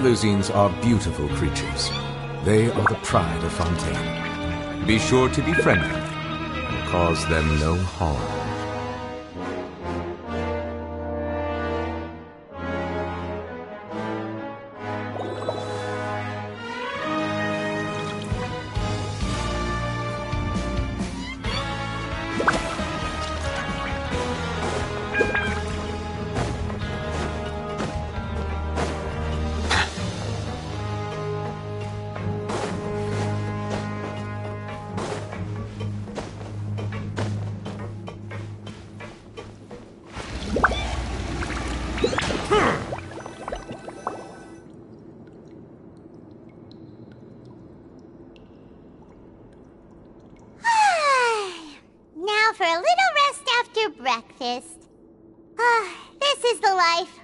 Luzines are beautiful creatures. They are the pride of Fontaine. Be sure to be friendly and cause them no harm. Now for a little rest after breakfast. This is the life.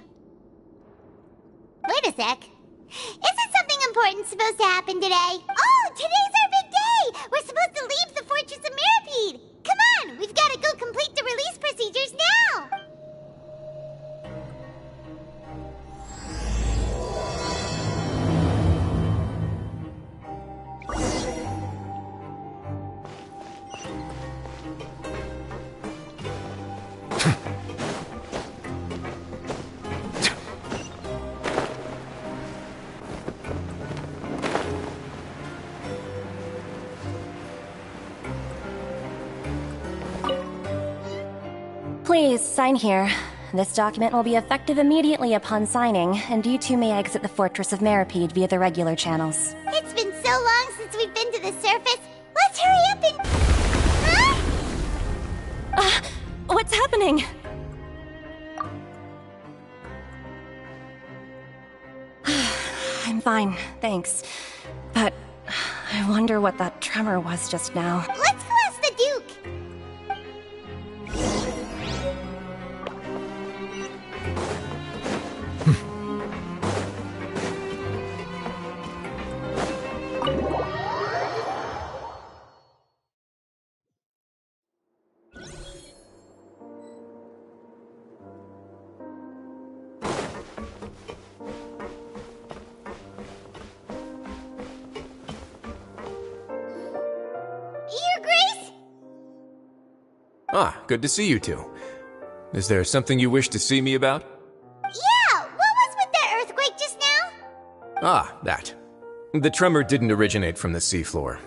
Wait a sec. Isn't something important supposed to happen today? Oh, today's our big day! We're supposed to leave the Fortress of Mirapede! Come on, we've got to go complete the release procedures now! Please, sign here. This document will be effective immediately upon signing, and you two may exit the Fortress of Mirapede via the regular channels. It's been so long since we've been to the surface. Let's hurry up and... Huh? What's happening? I'm fine, thanks. But I wonder what that tremor was just now. Let's go ask the Duke. Your Grace? Ah, good to see you two. Is there something you wish to see me about? Yeah, what was with that earthquake just now? Ah, that. The tremor didn't originate from the seafloor.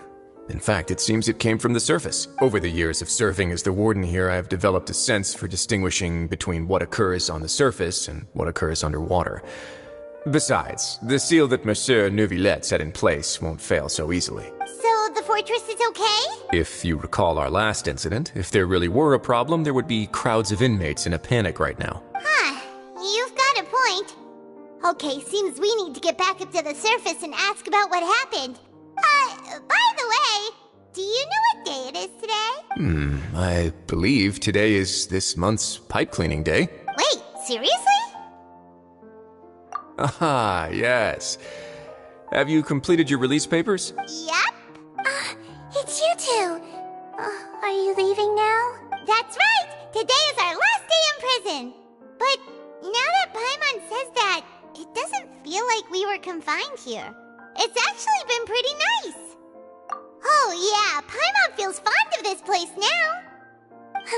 In fact, it seems it came from the surface. Over the years of serving as the warden here, I have developed a sense for distinguishing between what occurs on the surface and what occurs underwater. Besides, the seal that Monsieur Neuvillette set in place won't fail so easily. So the fortress is okay? If you recall our last incident, if there really were a problem, there would be crowds of inmates in a panic right now. Huh, you've got a point. Okay, seems we need to get back up to the surface and ask about what happened. By the way, do you know what day it is today? I believe today is this month's pipe cleaning day. Wait, seriously? Ah, yes. Have you completed your release papers? Yep. It's you two. Are you leaving now? That's right! Today is our last day in prison! But now that Paimon says that, it doesn't feel like we were confined here. It's actually been pretty nice. Oh yeah, Paimon feels fond of this place now.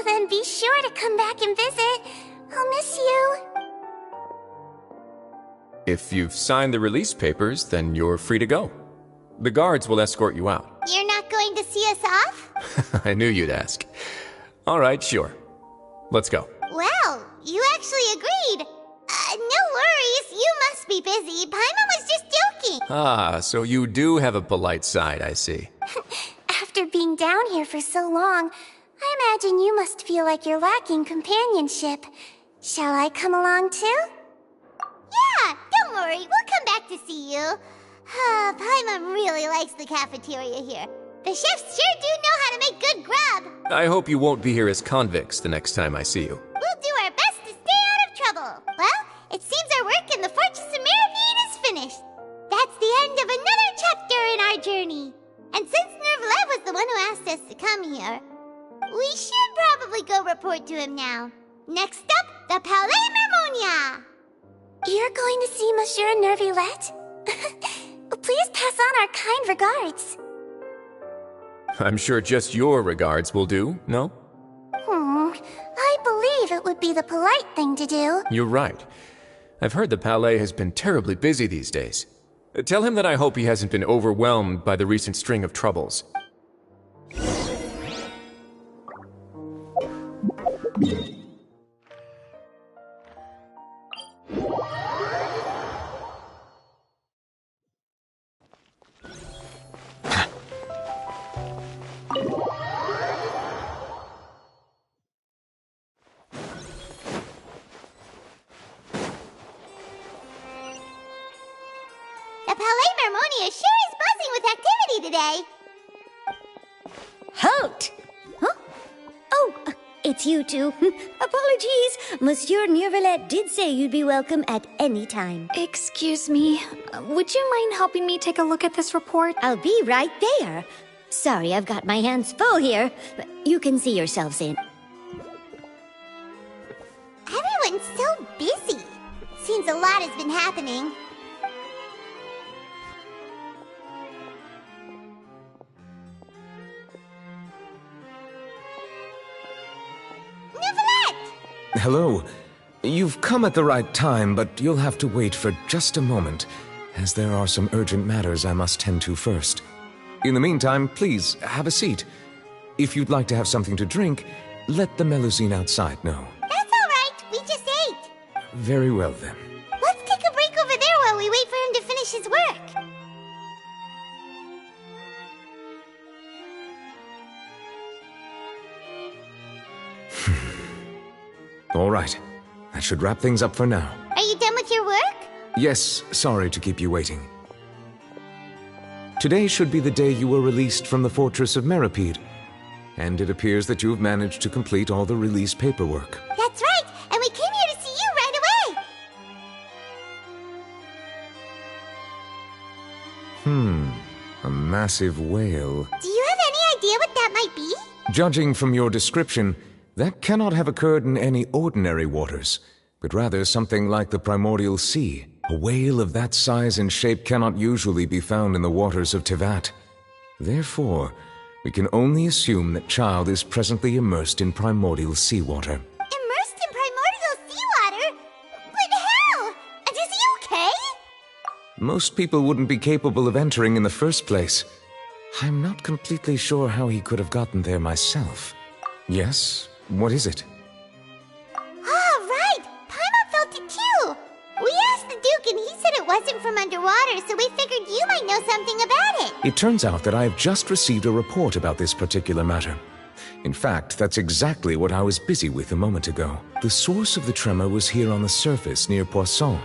Then be sure to come back and visit. I'll miss you. If you've signed the release papers, then you're free to go. The guards will escort you out. You're not going to see us off? I knew you'd ask. All right, sure. Let's go. Well, you actually agreed. No worries, you must be busy. Paimon was just joking. Ah, so you do have a polite side, I see. After being down here for so long, I imagine you must feel like you're lacking companionship. Shall I come along too? Yeah, don't worry, we'll come back to see you. Paimon really likes the cafeteria here. The chefs sure do know how to make good grub. I hope you won't be here as convicts the next time I see you. We'll do our best to stay out of trouble. Well, it seems our work in the Fortress of Mirapede is finished. That's the end of another chapter in our journey. And since Neuvillette was the one who asked us to come here, we should probably go report to him now. Next up, the Palais Mermonia. You're going to see Monsieur Neuvillette? Please pass on our kind regards. I'm sure just your regards will do, no? I believe it would be the polite thing to do. You're right. I've heard the Palais has been terribly busy these days. Tell him that I hope he hasn't been overwhelmed by the recent string of troubles. The Palais Mermonia sure is buzzing with activity today. Halt! Huh? Oh, it's you two. Apologies. Monsieur Neuvillette did say you'd be welcome at any time. Excuse me. Would you mind helping me take a look at this report? I'll be right there. Sorry, I've got my hands full here, but you can see yourselves in. Everyone's so busy. Seems a lot has been happening. Hello. You've come at the right time, but you'll have to wait for just a moment, as there are some urgent matters I must tend to first. In the meantime, please, have a seat. If you'd like to have something to drink, let the Melusine outside know. That's all right. We just ate. Very well, then. Let's take a break over there while we wait for him to finish his work. All right. That should wrap things up for now. Are you done with your work? Yes, sorry to keep you waiting. Today should be the day you were released from the Fortress of Meripede, and it appears that you've managed to complete all the release paperwork. That's right, and we came here to see you right away. A massive whale. Do you have any idea what that might be? Judging from your description, that cannot have occurred in any ordinary waters, but rather something like the primordial sea. A whale of that size and shape cannot usually be found in the waters of Tevat. Therefore, we can only assume that Child is presently immersed in primordial seawater. Immersed in primordial seawater? But how? And is he okay? Most people wouldn't be capable of entering in the first place. I'm not completely sure how he could have gotten there myself. Yes? What is it? Ah, right! Paimon felt it too! We asked the Duke and he said it wasn't from underwater, so we figured you might know something about it. It turns out that I have just received a report about this particular matter. In fact, that's exactly what I was busy with a moment ago. The source of the tremor was here on the surface near Poisson.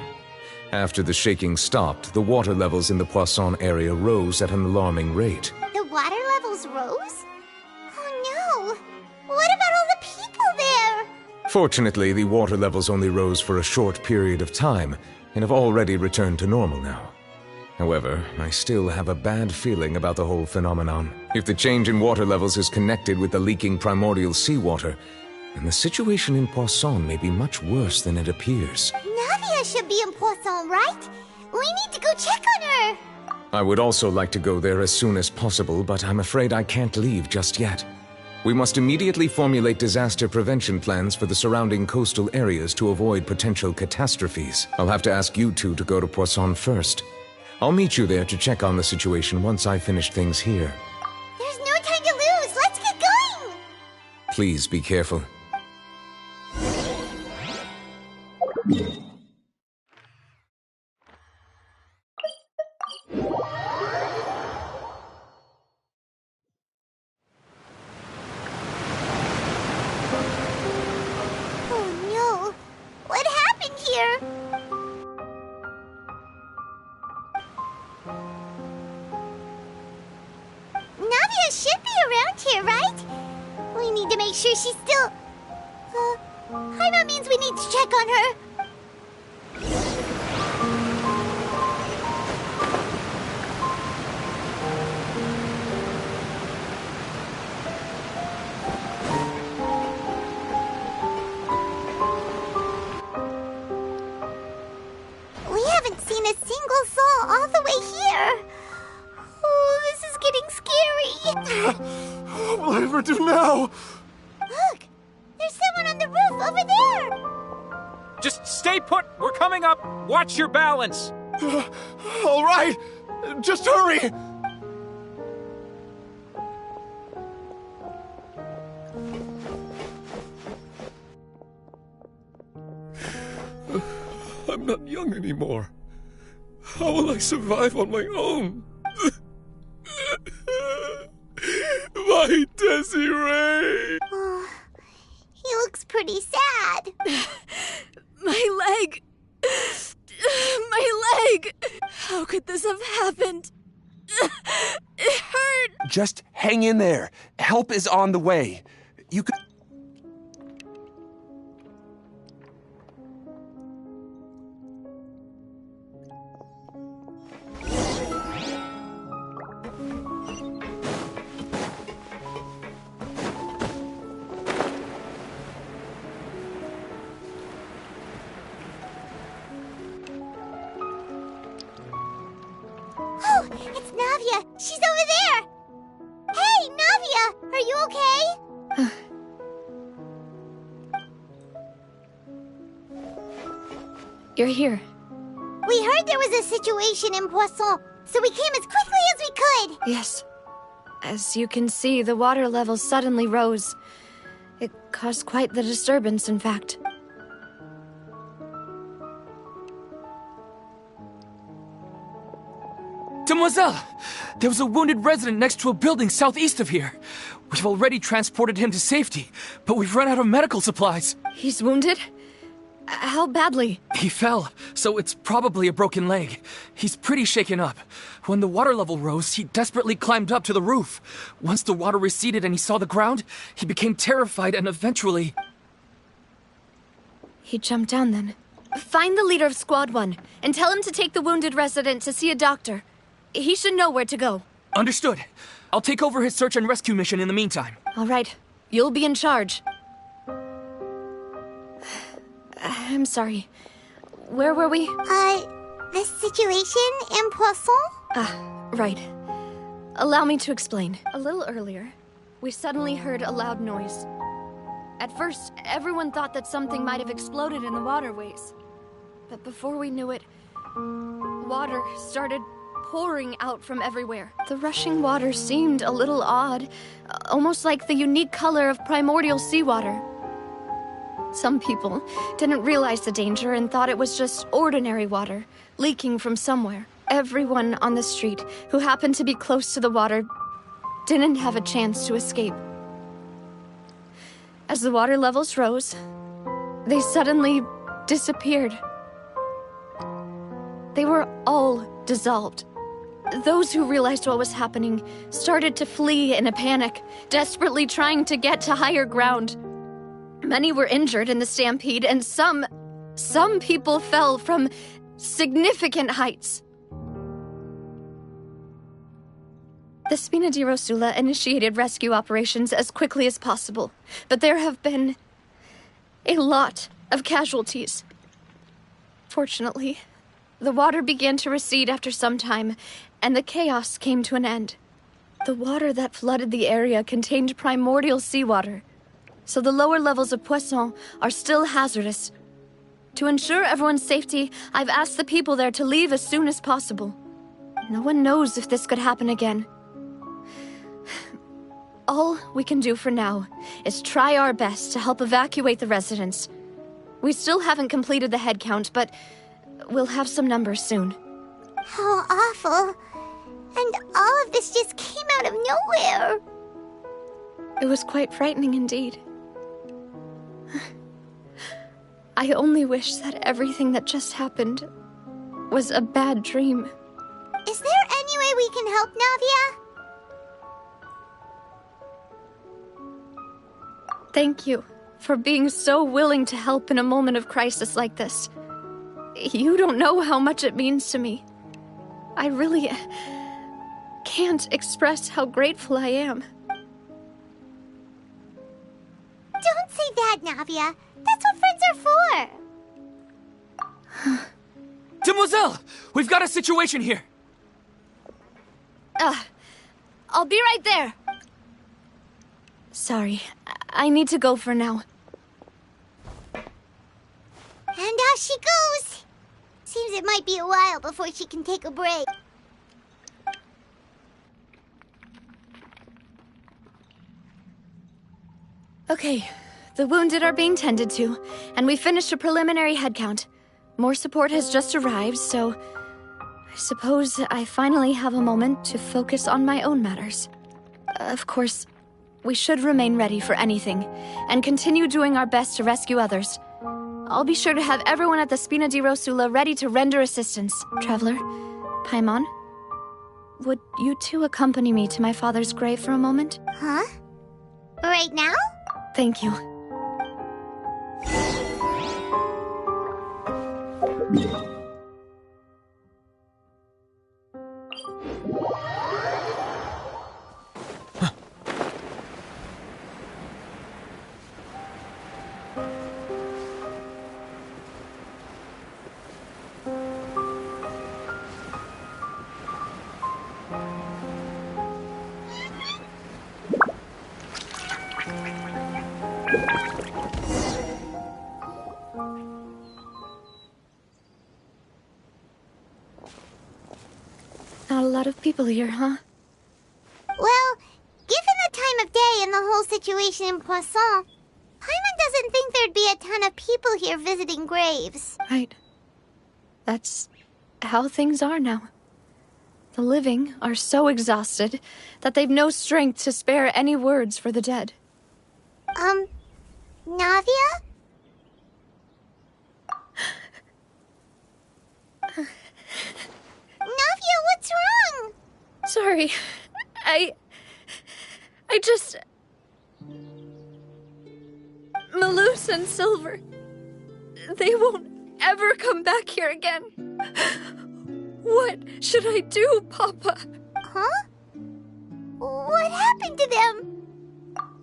After the shaking stopped, the water levels in the Poisson area rose at an alarming rate. The water levels rose? Oh no! What about all the people there? Fortunately, the water levels only rose for a short period of time and have already returned to normal now. However, I still have a bad feeling about the whole phenomenon. If the change in water levels is connected with the leaking primordial seawater, then the situation in Poisson may be much worse than it appears. Navia should be in Poisson, right? We need to go check on her! I would also like to go there as soon as possible, but I'm afraid I can't leave just yet. We must immediately formulate disaster prevention plans for the surrounding coastal areas to avoid potential catastrophes. I'll have to ask you two to go to Poisson first. I'll meet you there to check on the situation once I finish things here. There's no time to lose! Let's get going! Please be careful. Oh no! What happened here? Navia should be around here, right? We need to make sure she's still... Paimon means we need to check on her. We haven't seen a single soul all the ever do now? Look! There's someone on the roof over there! Just stay put! We're coming up! Watch your balance! All right, just hurry! I'm not young anymore. How will I survive on my own? My Desiree! Oh, he looks pretty sad. My leg! My leg! How could this have happened? It hurt! Just hang in there. Help is on the way. You could... Oh, it's Navia! She's over there! Hey, Navia! Are you okay? You're here. We heard there was a situation in Poisson, so we came as quickly as we could! Yes. As you can see, the water level suddenly rose. It caused quite the disturbance, in fact. Demoiselle! There was a wounded resident next to a building southeast of here. We've already transported him to safety, but we've run out of medical supplies. He's wounded? How badly? He fell, so it's probably a broken leg. He's pretty shaken up. When the water level rose, he desperately climbed up to the roof. Once the water receded and he saw the ground, he became terrified and eventually... He jumped down then. Find the leader of Squad 1 and tell him to take the wounded resident to see a doctor. He should know where to go. Understood. I'll take over his search and rescue mission in the meantime. All right. You'll be in charge. I'm sorry. Where were we? The situation in Poisson? Right. Allow me to explain. A little earlier, we suddenly heard a loud noise. At first, everyone thought that something might have exploded in the waterways. But before we knew it, water started pouring out from everywhere. The rushing water seemed a little odd, almost like the unique color of primordial seawater. Some people didn't realize the danger and thought it was just ordinary water, leaking from somewhere. Everyone on the street who happened to be close to the water didn't have a chance to escape. As the water levels rose, they suddenly disappeared. They were all dissolved. Those who realized what was happening started to flee in a panic, desperately trying to get to higher ground. Many were injured in the stampede, and some people fell from significant heights. The Spina di Rosula initiated rescue operations as quickly as possible, but there have been a lot of casualties. Fortunately, the water began to recede after some time, and the chaos came to an end. The water that flooded the area contained primordial seawater, so the lower levels of Poisson are still hazardous. To ensure everyone's safety, I've asked the people there to leave as soon as possible. No one knows if this could happen again. All we can do for now is try our best to help evacuate the residents. We still haven't completed the head count, but we'll have some numbers soon. How awful. And all of this just came out of nowhere. It was quite frightening indeed. I only wish that everything that just happened was a bad dream. Is there any way we can help, Navia? Thank you for being so willing to help in a moment of crisis like this. You don't know how much it means to me. I really can't express how grateful I am. Don't say that, Navia. That's what friends are for. Demoiselle! We've got a situation here! I'll be right there. Sorry, I need to go for now. And off she goes. Seems it might be a while before she can take a break. Okay, the wounded are being tended to, and we finished a preliminary head count. More support has just arrived, so I suppose I finally have a moment to focus on my own matters. Of course, we should remain ready for anything, and continue doing our best to rescue others. I'll be sure to have everyone at the Spina di Rosula ready to render assistance. Traveler, Paimon, would you two accompany me to my father's grave for a moment? Huh? Right now? Thank you. Not a lot of people here, huh? Well, given the time of day and the whole situation in Poisson, Paimon doesn't think there'd be a ton of people here visiting graves. Right. That's how things are now. The living are so exhausted that they've no strength to spare any words for the dead. Navia? Navia, what's wrong? Sorry. I just... Malus and Silver. They won't ever come back here again. What should I do, Papa? Huh? What happened to them?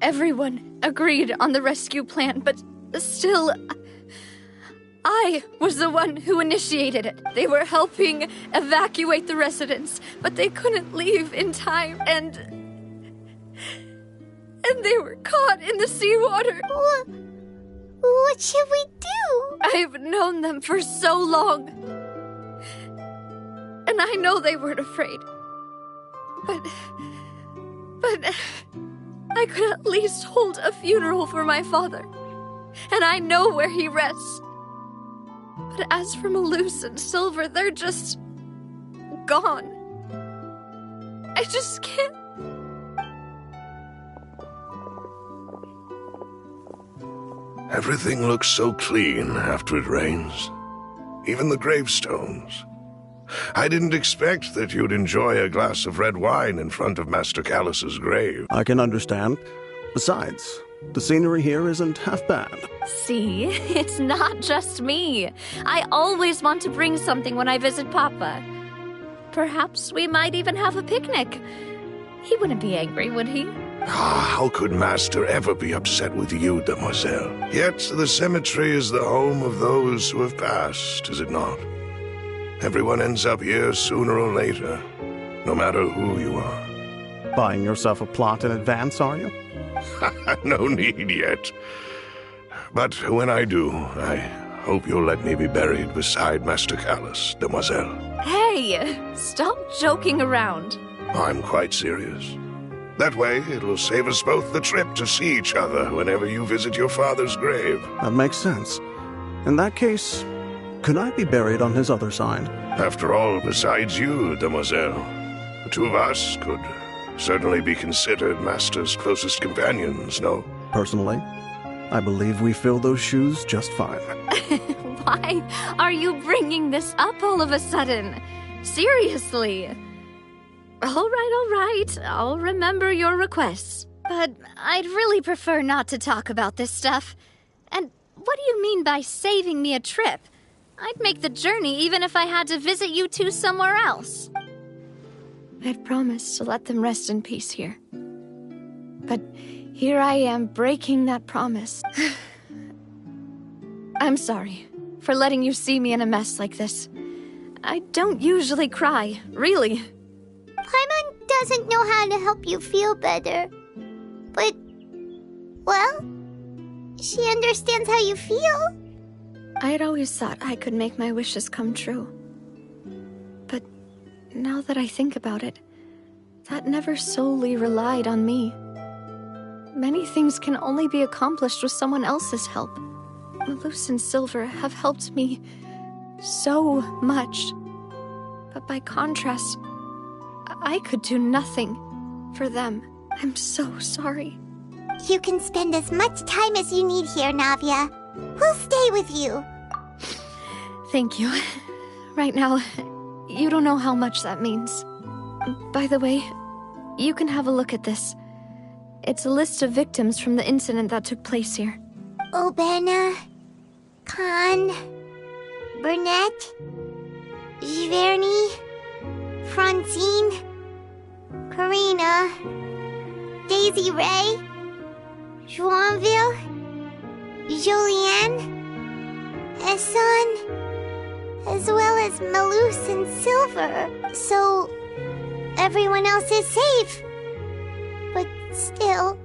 Everyone agreed on the rescue plan, but still... I was the one who initiated it. They were helping evacuate the residents, but they couldn't leave in time, and they were caught in the seawater. What should we do? I've known them for so long, and I know they weren't afraid. But I could at least hold a funeral for my father, and I know where he rests. But as for Malus and Silver, they're just... gone. I just can't... Everything looks so clean after it rains. Even the gravestones. I didn't expect that you'd enjoy a glass of red wine in front of Master Callus's grave. I can understand. Besides, the scenery here isn't half bad. See, it's not just me. I always want to bring something when I visit Papa. Perhaps we might even have a picnic. He wouldn't be angry, would he? How could Master ever be upset with you, Demoiselle? Yet the cemetery is the home of those who have passed, is it not? Everyone ends up here sooner or later, no matter who you are. Buying yourself a plot in advance, are you? No need yet. But when I do, I hope you'll let me be buried beside Master Callus, Demoiselle. Hey, stop joking around. I'm quite serious. That way, it'll save us both the trip to see each other whenever you visit your father's grave. That makes sense. In that case, could I be buried on his other side? After all, besides you, Demoiselle, the two of us could certainly be considered Master's closest companions, no? Personally, I believe we fill those shoes just fine. Why are you bringing this up all of a sudden? Seriously. All right. I'll remember your requests. But I'd really prefer not to talk about this stuff. And what do you mean by saving me a trip? I'd make the journey even if I had to visit you two somewhere else. I'd promised to let them rest in peace here. But here I am breaking that promise. I'm sorry for letting you see me in a mess like this. I don't usually cry, really. Paimon doesn't know how to help you feel better. But Well, she understands how you feel. I had always thought I could make my wishes come true. But now that I think about it, that never solely relied on me. Many things can only be accomplished with someone else's help. Malus and Silver have helped me so much. But by contrast, I could do nothing for them. I'm so sorry. You can spend as much time as you need here, Navia. We'll stay with you. Thank you. Right now, you don't know how much that means. By the way, you can have a look at this. It's a list of victims from the incident that took place here. Obena, Khan, Burnett, Giverny, Francine, Karina, Daisy Ray, Joinville, Julianne, Esson, as well as Malus and Silver. So, everyone else is safe. But still...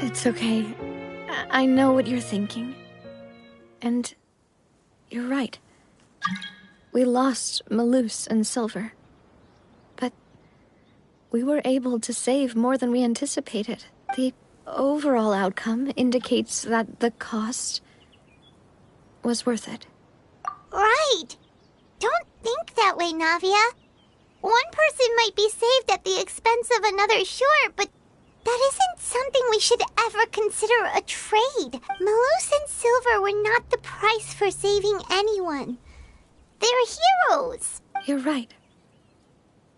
It's okay. I know what you're thinking. And you're right. We lost Malus and Silver. But we were able to save more than we anticipated. The overall outcome indicates that the cost was worth it. Right! Don't think that way, Navia. One person might be saved at the expense of another, sure, but that isn't something we should ever consider a trade. Malus and Silver were not the price for saving anyone. They're heroes. You're right.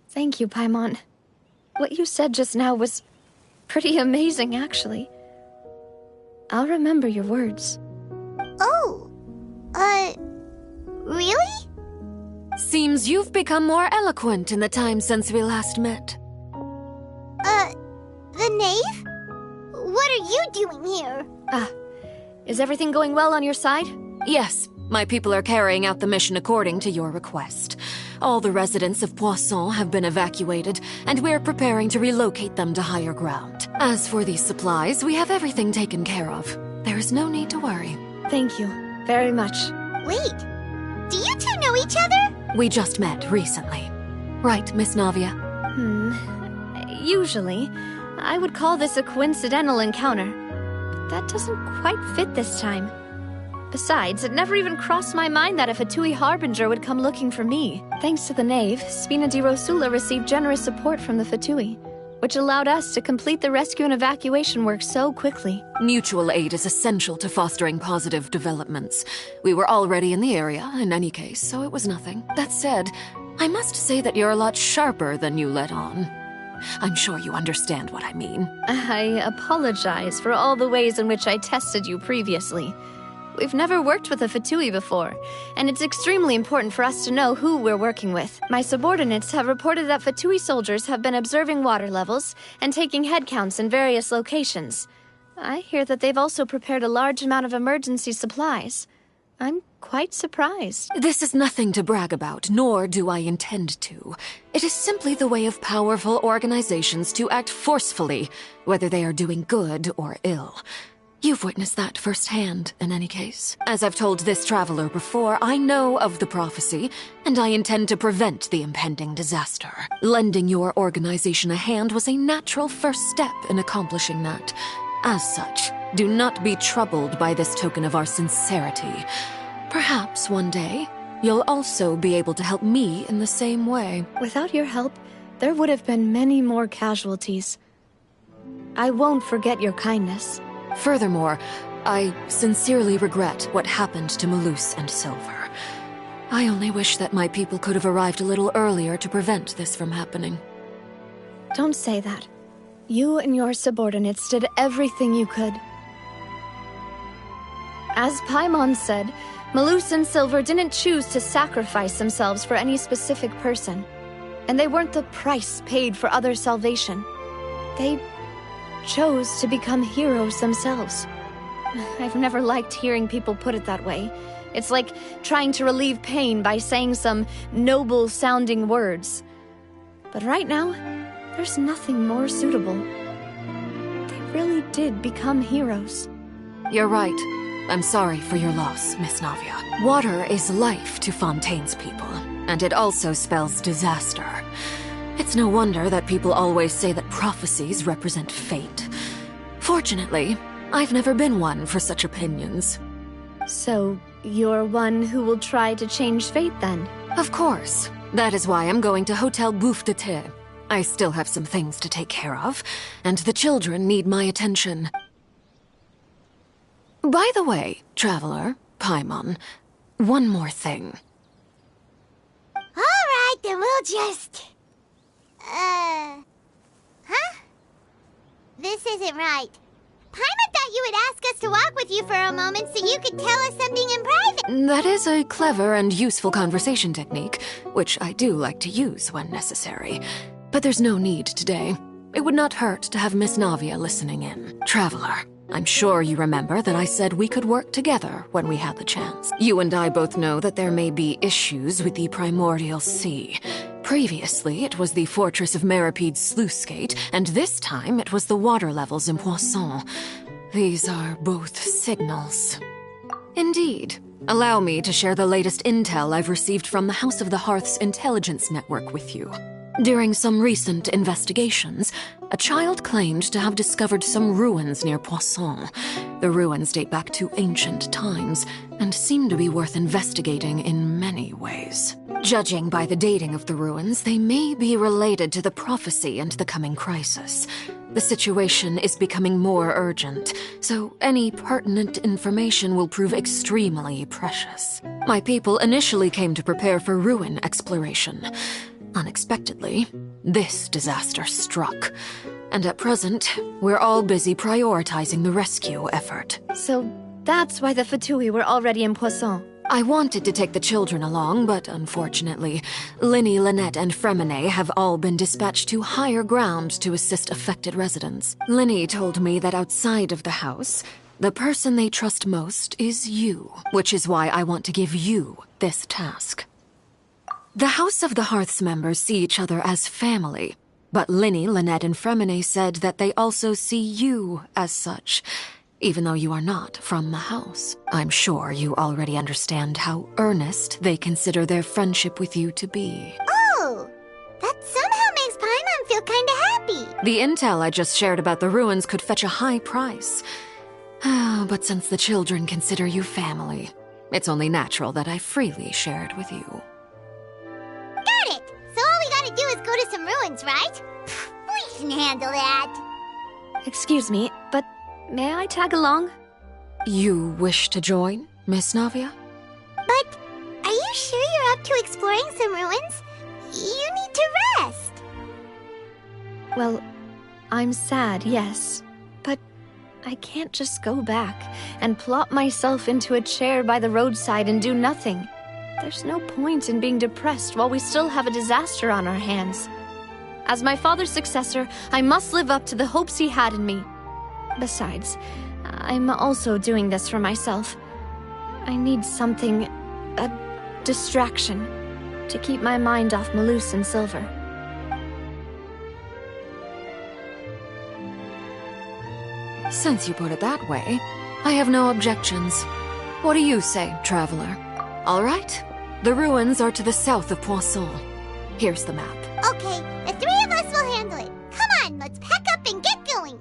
Thank you, Paimon. What you said just now was pretty amazing, actually. I'll remember your words. Oh, really? Seems you've become more eloquent in the time since we last met. The knave? What are you doing here? Is everything going well on your side? Yes, my people are carrying out the mission according to your request. All the residents of Poisson have been evacuated, and we're preparing to relocate them to higher ground. As for these supplies, we have everything taken care of. There is no need to worry. Thank you very much. Wait, do you two know each other? We just met recently. Right, Miss Navia? Usually, I would call this a coincidental encounter. But that doesn't quite fit this time. Besides, it never even crossed my mind that a Fatui Harbinger would come looking for me. Thanks to the knave, Spina di Rosula received generous support from the Fatui, which allowed us to complete the rescue and evacuation work so quickly. Mutual aid is essential to fostering positive developments. We were already in the area, in any case, so it was nothing. That said, I must say that you're a lot sharper than you let on. I'm sure you understand what I mean. I apologize for all the ways in which I tested you previously. We've never worked with a Fatui before, and it's extremely important for us to know who we're working with. My subordinates have reported that Fatui soldiers have been observing water levels and taking head counts in various locations. I hear that they've also prepared a large amount of emergency supplies. I'm quite surprised. This is nothing to brag about, nor do I intend to. It is simply the way of powerful organizations to act forcefully, whether they are doing good or ill. You've witnessed that firsthand, in any case. As I've told this traveler before, I know of the prophecy, and I intend to prevent the impending disaster. Lending your organization a hand was a natural first step in accomplishing that. As such, do not be troubled by this token of our sincerity. Perhaps one day, you'll also be able to help me in the same way. Without your help, there would have been many more casualties. I won't forget your kindness. Furthermore, I sincerely regret what happened to Malus and Silver. I only wish that my people could have arrived a little earlier to prevent this from happening. Don't say that. You and your subordinates did everything you could. As Paimon said, Malus and Silver didn't choose to sacrifice themselves for any specific person. And they weren't the price paid for other salvation. They chose to become heroes themselves. I've never liked hearing people put it that way. It's like trying to relieve pain by saying some noble-sounding words. But right now, there's nothing more suitable. They really did become heroes. You're right. I'm sorry for your loss, Miss Navia. Water is life to Fontaine's people, and it also spells disaster. It's no wonder that people always say that prophecies represent fate. Fortunately, I've never been one for such opinions. So, you're one who will try to change fate then? Of course. That is why I'm going to Hotel Bouffe de Thé. I still have some things to take care of, and the children need my attention. By the way, Traveler, Paimon, one more thing. Alright, then we'll just... Huh? This isn't right. Paimon thought you would ask us to walk with you for a moment so you could tell us something in private. That is a clever and useful conversation technique, which I do like to use when necessary. But there's no need today. It would not hurt to have Miss Navia listening in. Traveler, I'm sure you remember that I said we could work together when we had the chance. You and I both know that there may be issues with the Primordial Sea. Previously, it was the Fortress of Meripede's sluice gate, and this time it was the water levels in Poisson. These are both signals. Indeed. Allow me to share the latest intel I've received from the House of the Hearth's intelligence network with you. During some recent investigations, a child claimed to have discovered some ruins near Poisson. The ruins date back to ancient times and seem to be worth investigating in many ways. Judging by the dating of the ruins, they may be related to the prophecy and the coming crisis. The situation is becoming more urgent, so any pertinent information will prove extremely precious. My people initially came to prepare for ruin exploration. Unexpectedly, this disaster struck. And at present, we're all busy prioritizing the rescue effort. So that's why the Fatui were already in Poisson. I wanted to take the children along, but unfortunately, Linny, Lynette, and Fremine have all been dispatched to higher ground to assist affected residents. Linny told me that outside of the house, the person they trust most is you, which is why I want to give you this task. The House of the Hearth's members see each other as family, but Linny, Lynette, and Fremine said that they also see you as such, even though you are not from the house. I'm sure you already understand how earnest they consider their friendship with you to be. Oh, that somehow makes Paimon feel kinda happy. The intel I just shared about the ruins could fetch a high price. But since the children consider you family, it's only natural that I freely share it with you. Got it! So all we gotta do is go to some ruins, right? We can handle that. Excuse me, but may I tag along? You wish to join, Miss Navia? But are you sure you're up to exploring some ruins? You need to rest. Well, I'm sad, yes. But I can't just go back and plop myself into a chair by the roadside and do nothing. There's no point in being depressed while we still have a disaster on our hands. As my father's successor, I must live up to the hopes he had in me. Besides, I'm also doing this for myself. I need something, a distraction, to keep my mind off Malus and Silver. Since you put it that way, I have no objections. What do you say, Traveler? All right, the ruins are to the south of Poisson. Here's the map. Okay, the three of us will handle it. Come on, let's pack up and get going.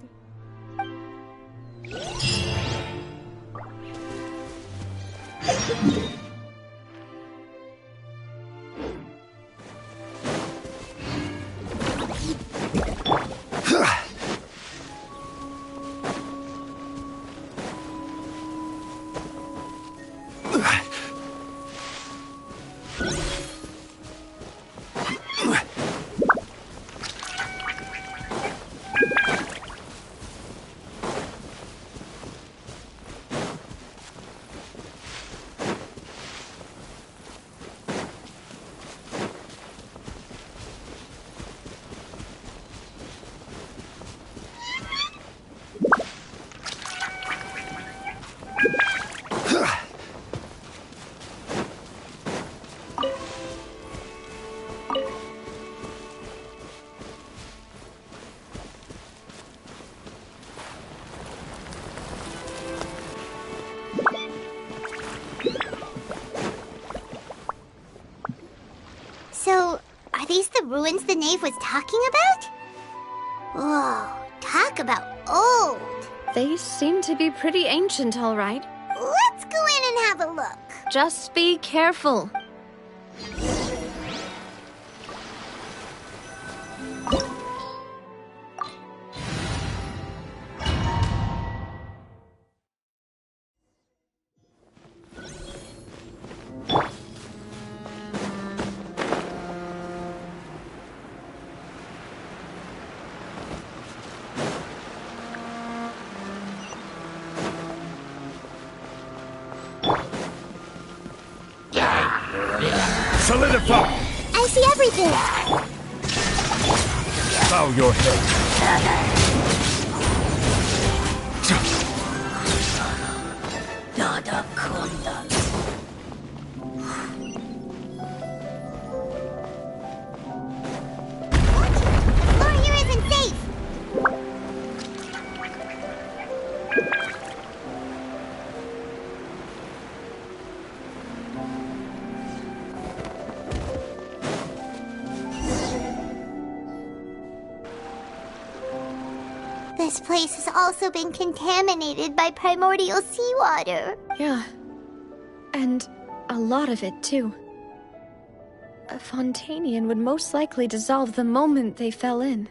ruins the knave was talking about? Whoa, talk about old. They seem to be pretty ancient, all right. Let's go in and have a look. Just be careful. Solidify! I see everything. Bow your head. Floor here isn't safe. This place has also been contaminated by primordial seawater. Yeah. And a lot of it, too. A Fontainian would most likely dissolve the moment they fell in.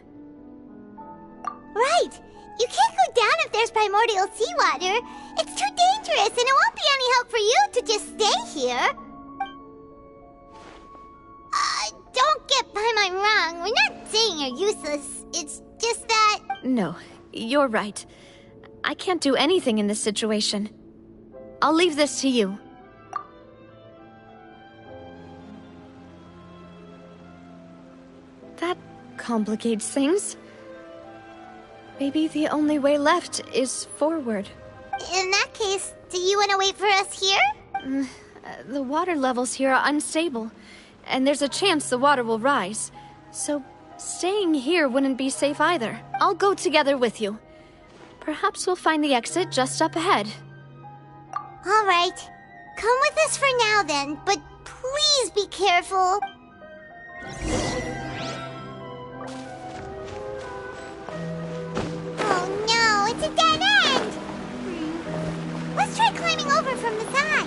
Right! You can't go down if there's primordial seawater. It's too dangerous, and it won't be any help for you to just stay here. Don't get Paimon wrong. We're not saying you're useless. It's just that... No, you're right. I can't do anything in this situation. I'll leave this to you. That complicates things. Maybe the only way left is forward. In that case, do you want to wait for us here? The water levels here are unstable, and there's a chance the water will rise. So staying here wouldn't be safe either. I'll go together with you. Perhaps we'll find the exit just up ahead. All right. Come with us for now then, but please be careful. Oh no, it's a dead end! Let's try climbing over from the side.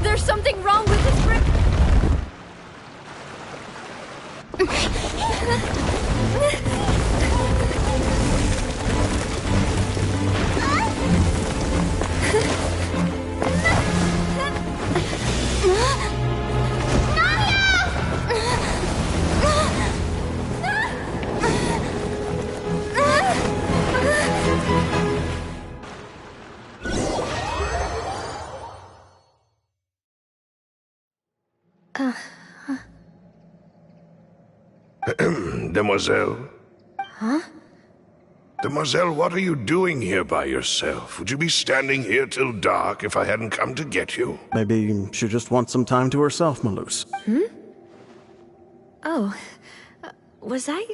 There's something wrong with this brick! Demoiselle? Huh? Demoiselle, what are you doing here by yourself? Would you be standing here till dark if I hadn't come to get you? Maybe she just wants some time to herself, Malus. Oh. Was I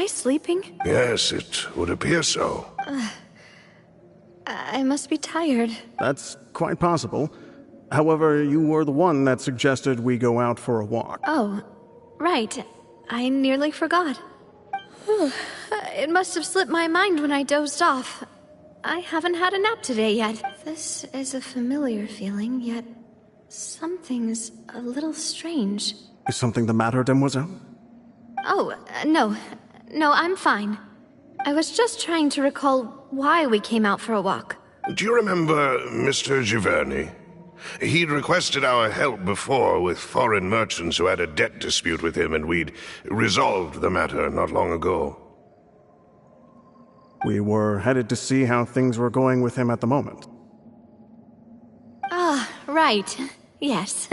sleeping? Yes, it would appear so. I must be tired. That's quite possible. However, you were the one that suggested we go out for a walk. Oh, right. I nearly forgot. It must have slipped my mind when I dozed off. I haven't had a nap today yet. This is a familiar feeling, yet something's a little strange. Is something the matter, Demoiselle? Oh, no. No, I'm fine. I was just trying to recall why we came out for a walk. Do you remember Mr. Giverny? He'd requested our help before with foreign merchants who had a debt dispute with him, and we'd resolved the matter not long ago. We were headed to see how things were going with him at the moment. Ah, right. Yes.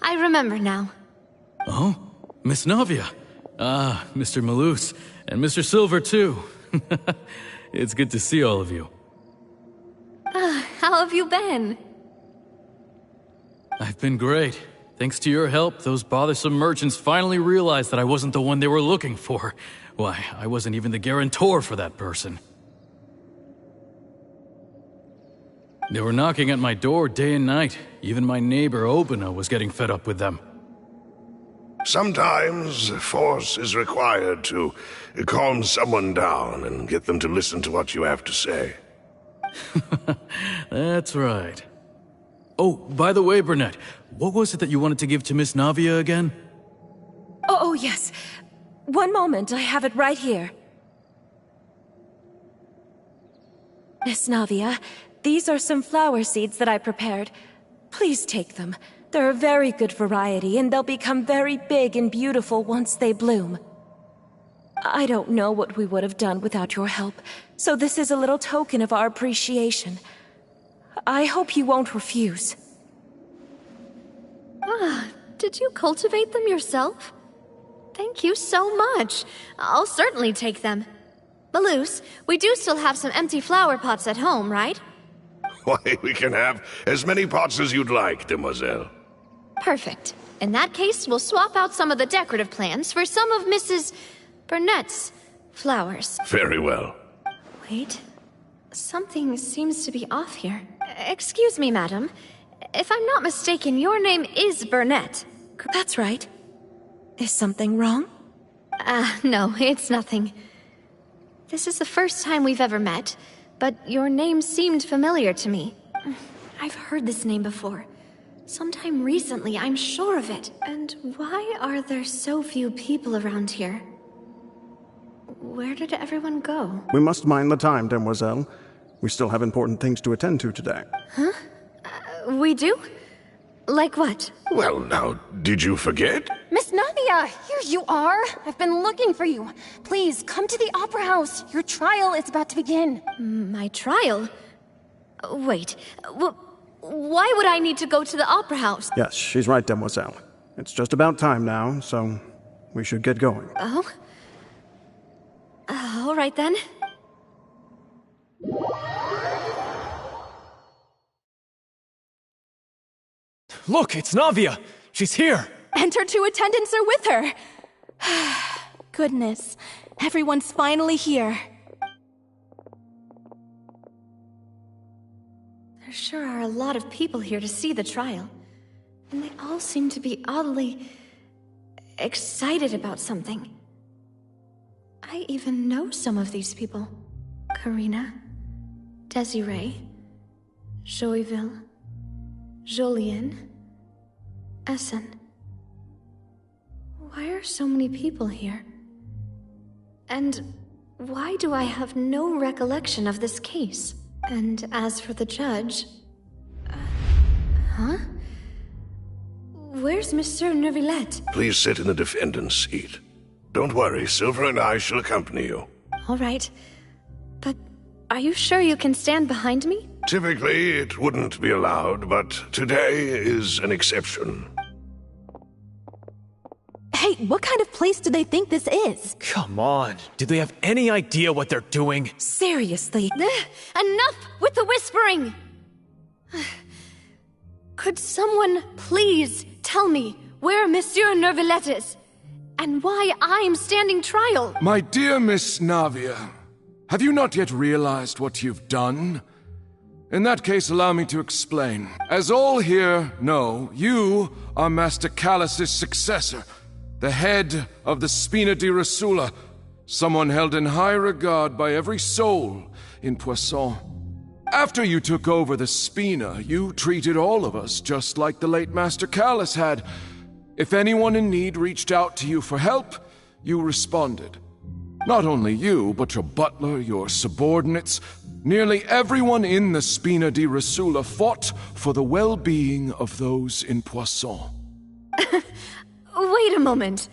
I remember now. Oh? Miss Navia. Ah, Mr. Malus. And Mr. Silver, too. It's good to see all of you. How have you been? I've been great. Thanks to your help, those bothersome merchants finally realized that I wasn't the one they were looking for. Why, I wasn't even the guarantor for that person. They were knocking at my door day and night. Even my neighbor, Obina, was getting fed up with them. Sometimes force is required to calm someone down and get them to listen to what you have to say. That's right. Oh, by the way, Burnett, what was it that you wanted to give to Miss Navia again? Oh, yes. One moment, I have it right here. Miss Navia, these are some flower seeds that I prepared. Please take them. They're a very good variety, and they'll become very big and beautiful once they bloom. I don't know what we would have done without your help, so this is a little token of our appreciation. I hope you won't refuse. Ah, did you cultivate them yourself? Thank you so much. I'll certainly take them. Malus, we do still have some empty flower pots at home, right? Why, we can have as many pots as you'd like, demoiselle. Perfect. In that case, we'll swap out some of the decorative plants for some of Mrs. Burnett's flowers. Very well. Wait. Something seems to be off here. Excuse me, madam. If I'm not mistaken, your name is Burnett. That's right. Is something wrong? No, it's nothing. This is the first time we've ever met, but your name seemed familiar to me. I've heard this name before. Sometime recently, I'm sure of it. And why are there so few people around here? Where did everyone go? We must mind the time, demoiselle. We still have important things to attend to today. Huh? We do? Like what? Well, now, did you forget? Miss Navia, here you are. I've been looking for you. Please, come to the Opera House. Your trial is about to begin. My trial? Wait, why would I need to go to the Opera House? Yes, she's right, demoiselle. It's just about time now, so we should get going. Oh? All right then. Look, it's Navia! She's here! And her two attendants are with her! Goodness, everyone's finally here. There sure are a lot of people here to see the trial. And they all seem to be oddly excited about something. I even know some of these people. Karina, Desiree, Joyville, Jolien, Essen. Why are so many people here? And why do I have no recollection of this case? And as for the judge... huh? Where's Monsieur Neuvillette? Please sit in the defendant's seat. Don't worry, Silver and I shall accompany you. All right. But are you sure you can stand behind me? Typically, it wouldn't be allowed, but today is an exception. Hey, what kind of place do they think this is? Come on, do they have any idea what they're doing? Seriously. Enough with the whispering! Could someone please tell me where Monsieur Neuvillette is? And why I'm standing trial? My dear Miss Navia, have you not yet realized what you've done? In that case, allow me to explain. As all here know, you are Master Callus's successor, the head of the Spina di Rosula, someone held in high regard by every soul in Poisson. After you took over the Spina, you treated all of us just like the late Master Callus had. If anyone in need reached out to you for help, you responded. Not only you, but your butler, your subordinates, nearly everyone in the Spina di Rosula fought for the well-being of those in Poisson. Wait a moment.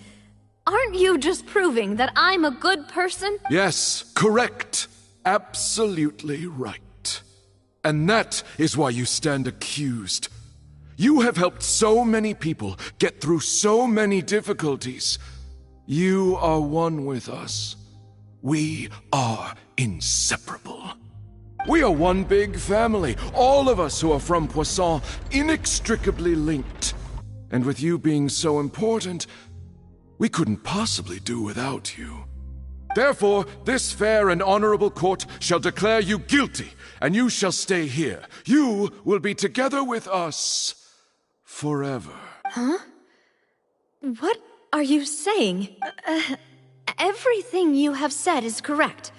Aren't you just proving that I'm a good person? Yes, correct. absolutely right. And that is why you stand accused. You have helped so many people get through so many difficulties. You are one with us. We are inseparable. We are one big family, all of us who are from Poisson, inextricably linked. And with you being so important, we couldn't possibly do without you. Therefore, this fair and honorable court shall declare you guilty, and you shall stay here. You will be together with us forever. Huh? What are you saying? Everything you have said is correct.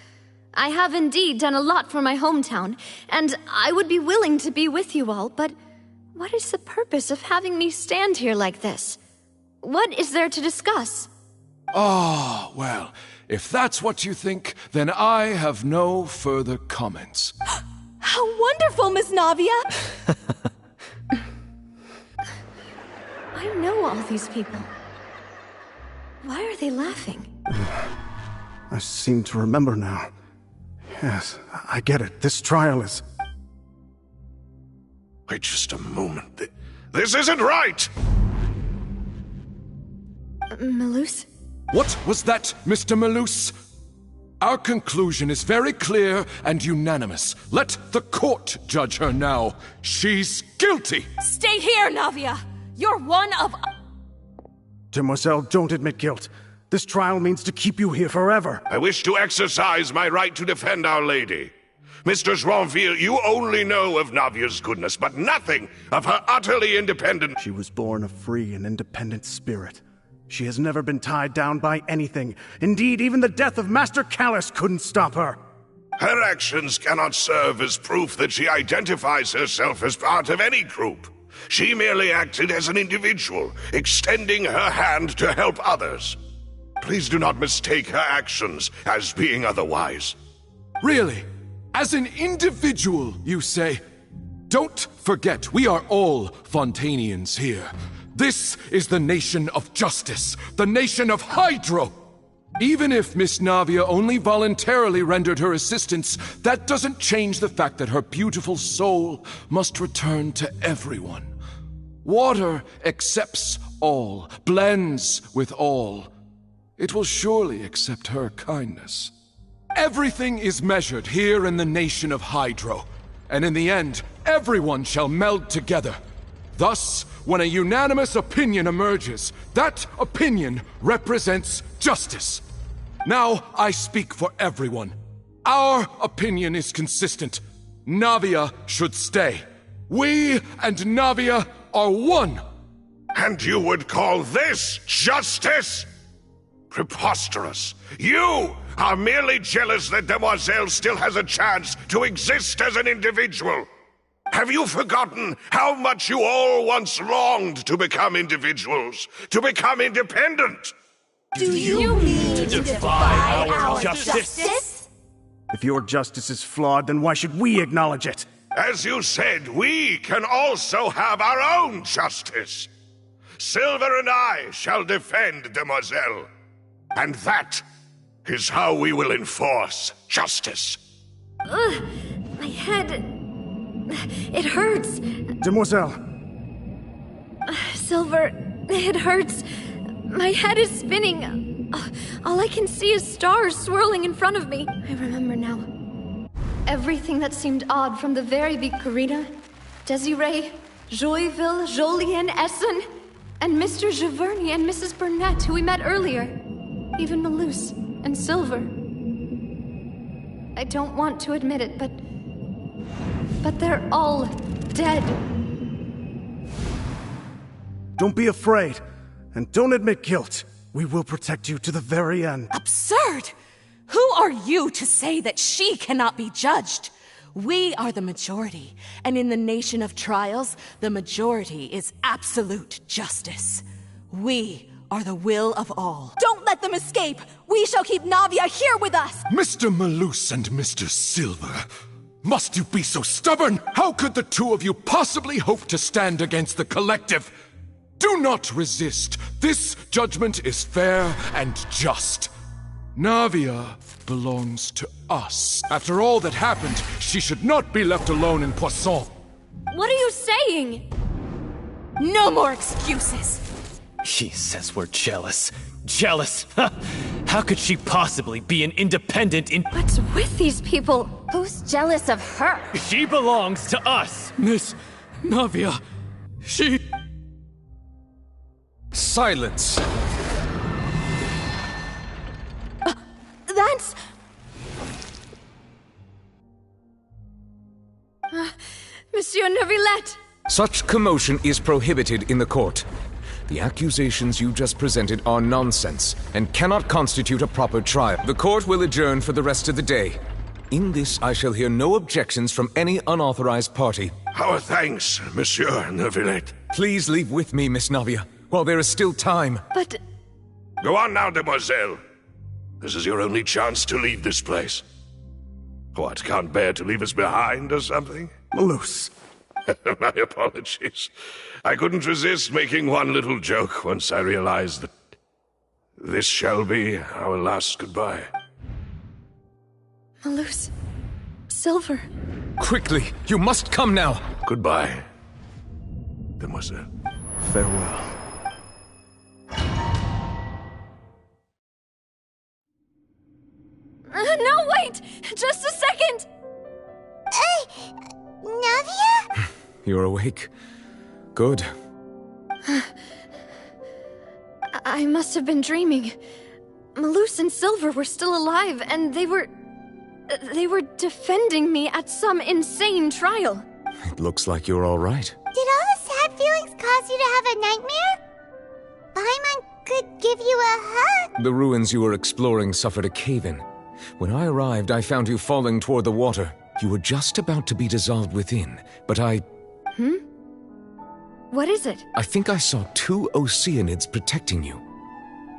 I have indeed done a lot for my hometown, and I would be willing to be with you all, but what is the purpose of having me stand here like this? What is there to discuss? Ah, well, if that's what you think, then I have no further comments. How wonderful, Miss Navia! I know all these people. Why are they laughing? I seem to remember now. Yes, I get it. This trial is... Wait just a moment. This isn't right! Malus? What was that, Mr. Malus? Our conclusion is very clear and unanimous. Let the court judge her now. She's guilty! Stay here, Navia! You're one of... Demoiselle, don't admit guilt. This trial means to keep you here forever. I wish to exercise my right to defend Our Lady. Mr. Joinville, you only know of Navia's goodness, but nothing of her utterly independent... She was born a free and independent spirit. She has never been tied down by anything. Indeed, even the death of Master Callus couldn't stop her. Her actions cannot serve as proof that she identifies herself as part of any group. She merely acted as an individual, extending her hand to help others. Please do not mistake her actions as being otherwise. Really? As an individual, you say? Don't forget, we are all Fontainians here. This is the nation of justice, the nation of Hydro. Even if Miss Navia only voluntarily rendered her assistance, that doesn't change the fact that her beautiful soul must return to everyone. Water accepts all, blends with all. It will surely accept her kindness. Everything is measured here in the nation of Hydro, and in the end, everyone shall meld together. Thus, when a unanimous opinion emerges, that opinion represents justice. Now I speak for everyone. Our opinion is consistent. Navia should stay. We and Navia are one. And you would call this justice? Preposterous. You are merely jealous that Demoiselle still has a chance to exist as an individual. Have you forgotten how much you all once longed to become individuals, to become independent? Do you mean to defy our justice? If your justice is flawed, then why should we acknowledge it? As you said, we can also have our own justice. Silver and I shall defend Demoiselle. And that is how we will enforce justice. Ugh, my head... It hurts. Demoiselle. Silver, it hurts. My head is spinning. All I can see is stars swirling in front of me. I remember now. Everything that seemed odd from the very big Karina, Desiree, Joyville, Jolien, Essen, and Mr. Giverny and Mrs. Burnett, who we met earlier. Even Malus and Silver. I don't want to admit it, but they're all dead. Don't be afraid, and don't admit guilt. We will protect you to the very end. Absurd! Who are you to say that she cannot be judged? We are the majority, and in the nation of trials, the majority is absolute justice. We are the will of all. Don't let them escape! We shall keep Navia here with us! Mr. Malus and Mr. Silver, must you be so stubborn? How could the two of you possibly hope to stand against the collective? Do not resist. This judgment is fair and just. Navia belongs to us. After all that happened, she should not be left alone in Poisson. What are you saying? No more excuses. She says we're jealous. Jealous? How could she possibly be an independent in— What's with these people? Who's jealous of her? She belongs to us! Miss Navia, she... Silence! That's... Monsieur Neuvillette! Such commotion is prohibited in the court. The accusations you just presented are nonsense and cannot constitute a proper trial. The court will adjourn for the rest of the day. In this, I shall hear no objections from any unauthorized party. Our thanks, Monsieur Neuvillette. Please leave with me, Miss Navia, while there is still time. But... Go on now, demoiselle. This is your only chance to leave this place. What, can't bear to leave us behind or something? Malus. My apologies. I couldn't resist making one little joke once I realized that this shall be our last goodbye. Malus. Silver. Quickly, you must come now. Goodbye, demoiselle. Farewell. No, wait! Just a second! Navia? You're awake. Good. I must have been dreaming. Malus and Silver were still alive, and they were defending me at some insane trial. It looks like you're all right. Did all the sad feelings cause you to have a nightmare? Paimon could give you a hug. The ruins you were exploring suffered a cave-in. When I arrived, I found you falling toward the water. You were just about to be dissolved within, but I... What is it? I think I saw 2 Oceanids protecting you.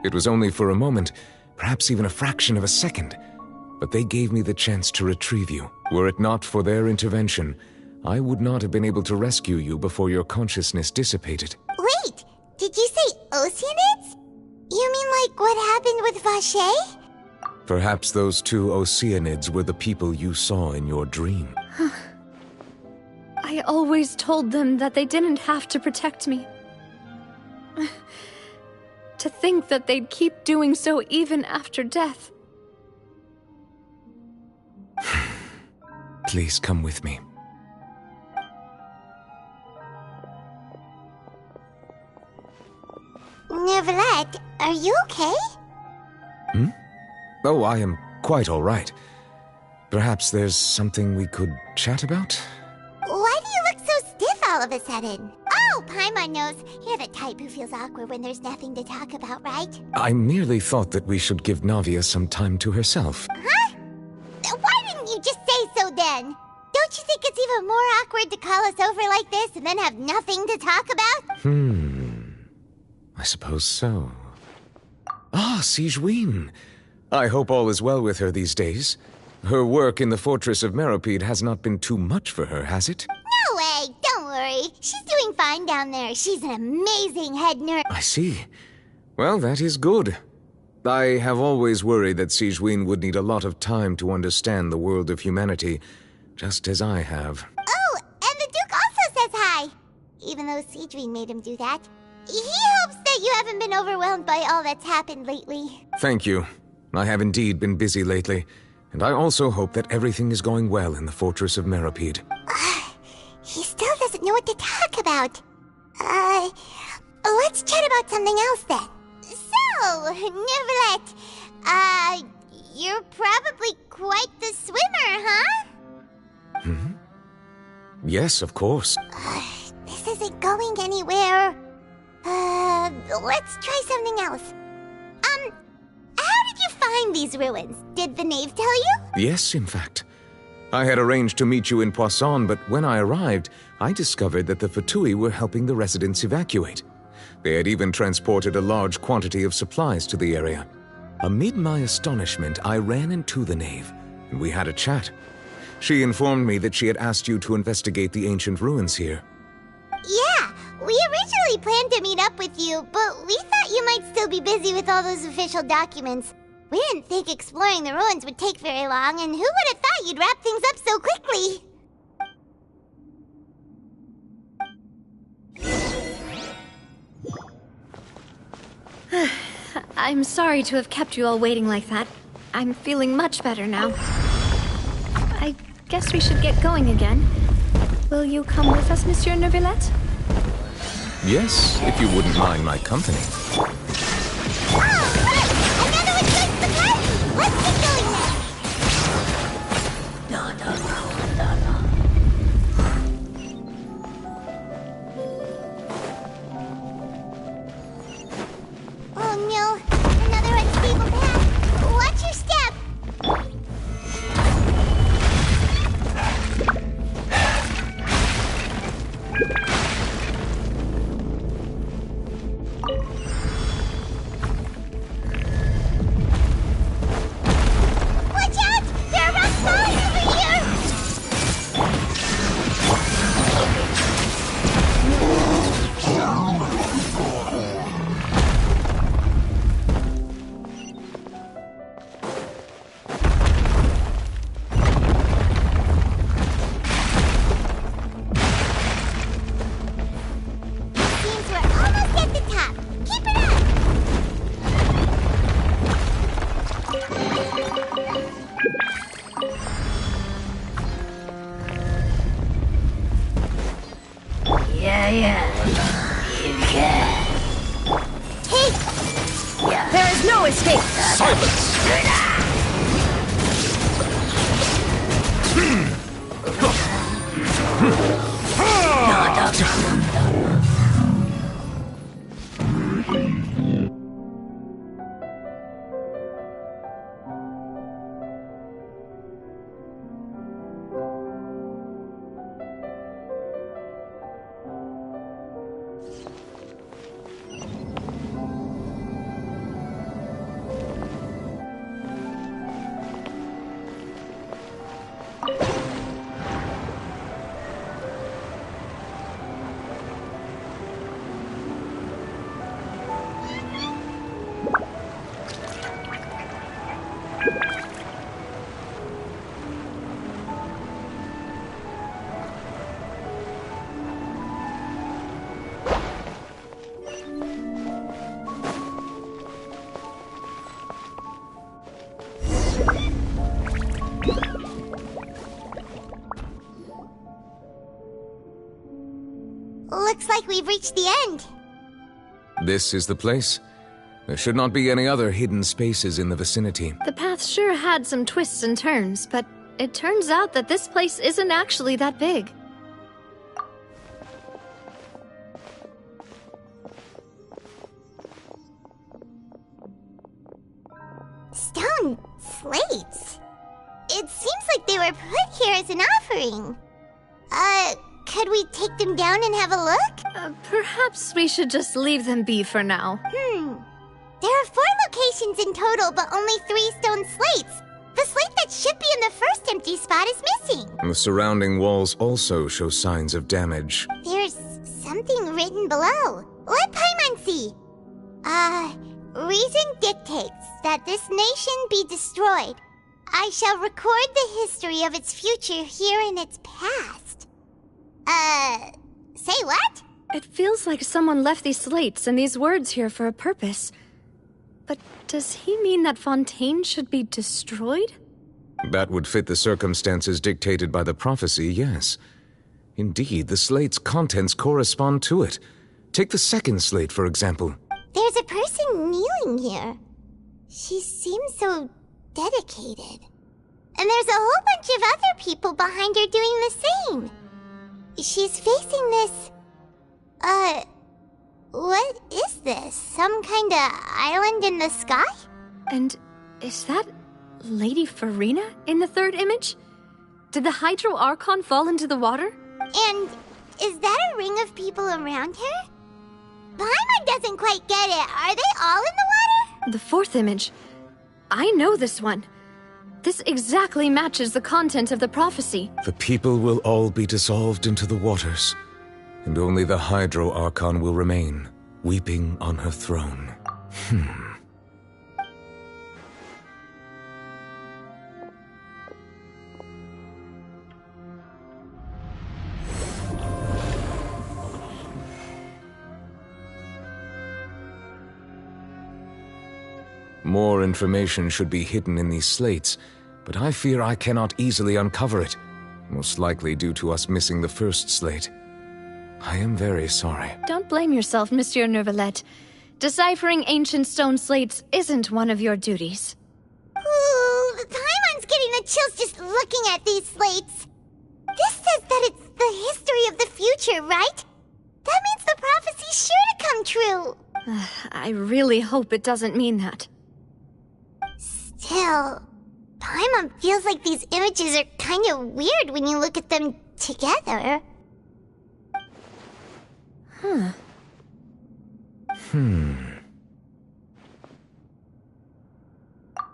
It was only for a moment, perhaps even a fraction of a second, but they gave me the chance to retrieve you. Were it not for their intervention, I would not have been able to rescue you before your consciousness dissipated. Wait, did you say Oceanids? You mean like what happened with Vache? Perhaps those 2 Oceanids were the people you saw in your dream. I always told them that they didn't have to protect me. To think that they'd keep doing so even after death. Please come with me. Neuvillette, are you okay? Oh, I am quite all right. Perhaps there's something we could chat about? Why do you look so stiff all of a sudden? Oh, Paimon knows. You're the type who feels awkward when there's nothing to talk about, right? I merely thought that we should give Navia some time to herself. Huh? Why didn't you just say so then? Don't you think it's even more awkward to call us over like this and then have nothing to talk about? I suppose so. Ah, Sigewinne. I hope all is well with her these days. Her work in the Fortress of Meropide has not been too much for her, has it? No way! Don't worry. She's doing fine down there. She's an amazing head nurse. I see. Well, that is good. I have always worried that Sigewinne would need a lot of time to understand the world of humanity, just as I have. Oh, and the Duke also says hi. Even though Sigewinne made him do that. He hopes that you haven't been overwhelmed by all that's happened lately. Thank you. I have indeed been busy lately, and I also hope that everything is going well in the Fortress of Meropide. He still doesn't know what to talk about. Let's chat about something else then. So, Neuvillette, you're probably quite the swimmer, huh? Yes, of course. This isn't going anywhere. Let's try something else. How did you find these ruins? Did the knave tell you? Yes, in fact. I had arranged to meet you in Poisson, but when I arrived, I discovered that the Fatui were helping the residents evacuate. They had even transported a large quantity of supplies to the area. Amid my astonishment, I ran into the knave, and we had a chat. She informed me that she had asked you to investigate the ancient ruins here. Yeah, we originally planned to meet up with you, but we thought you might still be busy with all those official documents. We didn't think exploring the ruins would take very long, and who would have thought you'd wrap things up so quickly? I'm sorry to have kept you all waiting like that. I'm feeling much better now. I guess we should get going again. Will you come with us, Monsieur Neuvillette? Yes, if you wouldn't mind my company. Looks like we've reached the end. This is the place. There should not be any other hidden spaces in the vicinity. The path sure had some twists and turns, but it turns out that this place isn't actually that big. Stone slates? It seems like they were put here as an offering. Could we take them down and have a look? Perhaps we should just leave them be for now. There are 4 locations in total, but only 3 stone slates. The slate that should be in the first empty spot is missing. The surrounding walls also show signs of damage. There's something written below. Let Paimon see. Reason dictates that this nation be destroyed. I shall record the history of its future here in its past. Say what? It feels like someone left these slates and these words here for a purpose. But does he mean that Fontaine should be destroyed? That would fit the circumstances dictated by the prophecy, yes. Indeed, the slate's contents correspond to it. Take the second slate, for example. There's a person kneeling here. She seems so dedicated. And there's a whole bunch of other people behind her doing the same. She's facing this... what is this? Some kind of island in the sky? And is that Lady Farina in the third image? Did the Hydro Archon fall into the water? And is that a ring of people around her? Paimon doesn't quite get it. Are they all in the water? The fourth image. I know this one. This exactly matches the content of the prophecy. The people will all be dissolved into the waters, and only the Hydro Archon will remain, weeping on her throne. More information should be hidden in these slates, but I fear I cannot easily uncover it, most likely due to us missing the first slate. I am very sorry. Don't blame yourself, Monsieur Neuvillette. Deciphering ancient stone slates isn't one of your duties. Ooh, Paimon's getting the chills just looking at these slates. This says that it's the history of the future, right? That means the prophecy's sure to come true. I really hope it doesn't mean that. Still, Paimon feels like these images are kind of weird when you look at them together.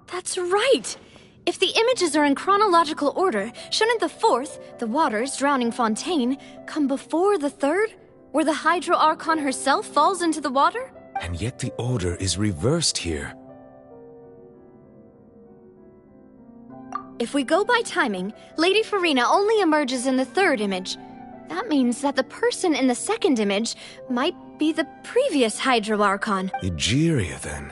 That's right! If the images are in chronological order, shouldn't the fourth, the waters drowning Fontaine, come before the third, where the Hydro Archon herself falls into the water? And yet the order is reversed here. If we go by timing, Lady Farina only emerges in the third image. That means that the person in the second image might be the previous Hydro Archon. Egeria, then.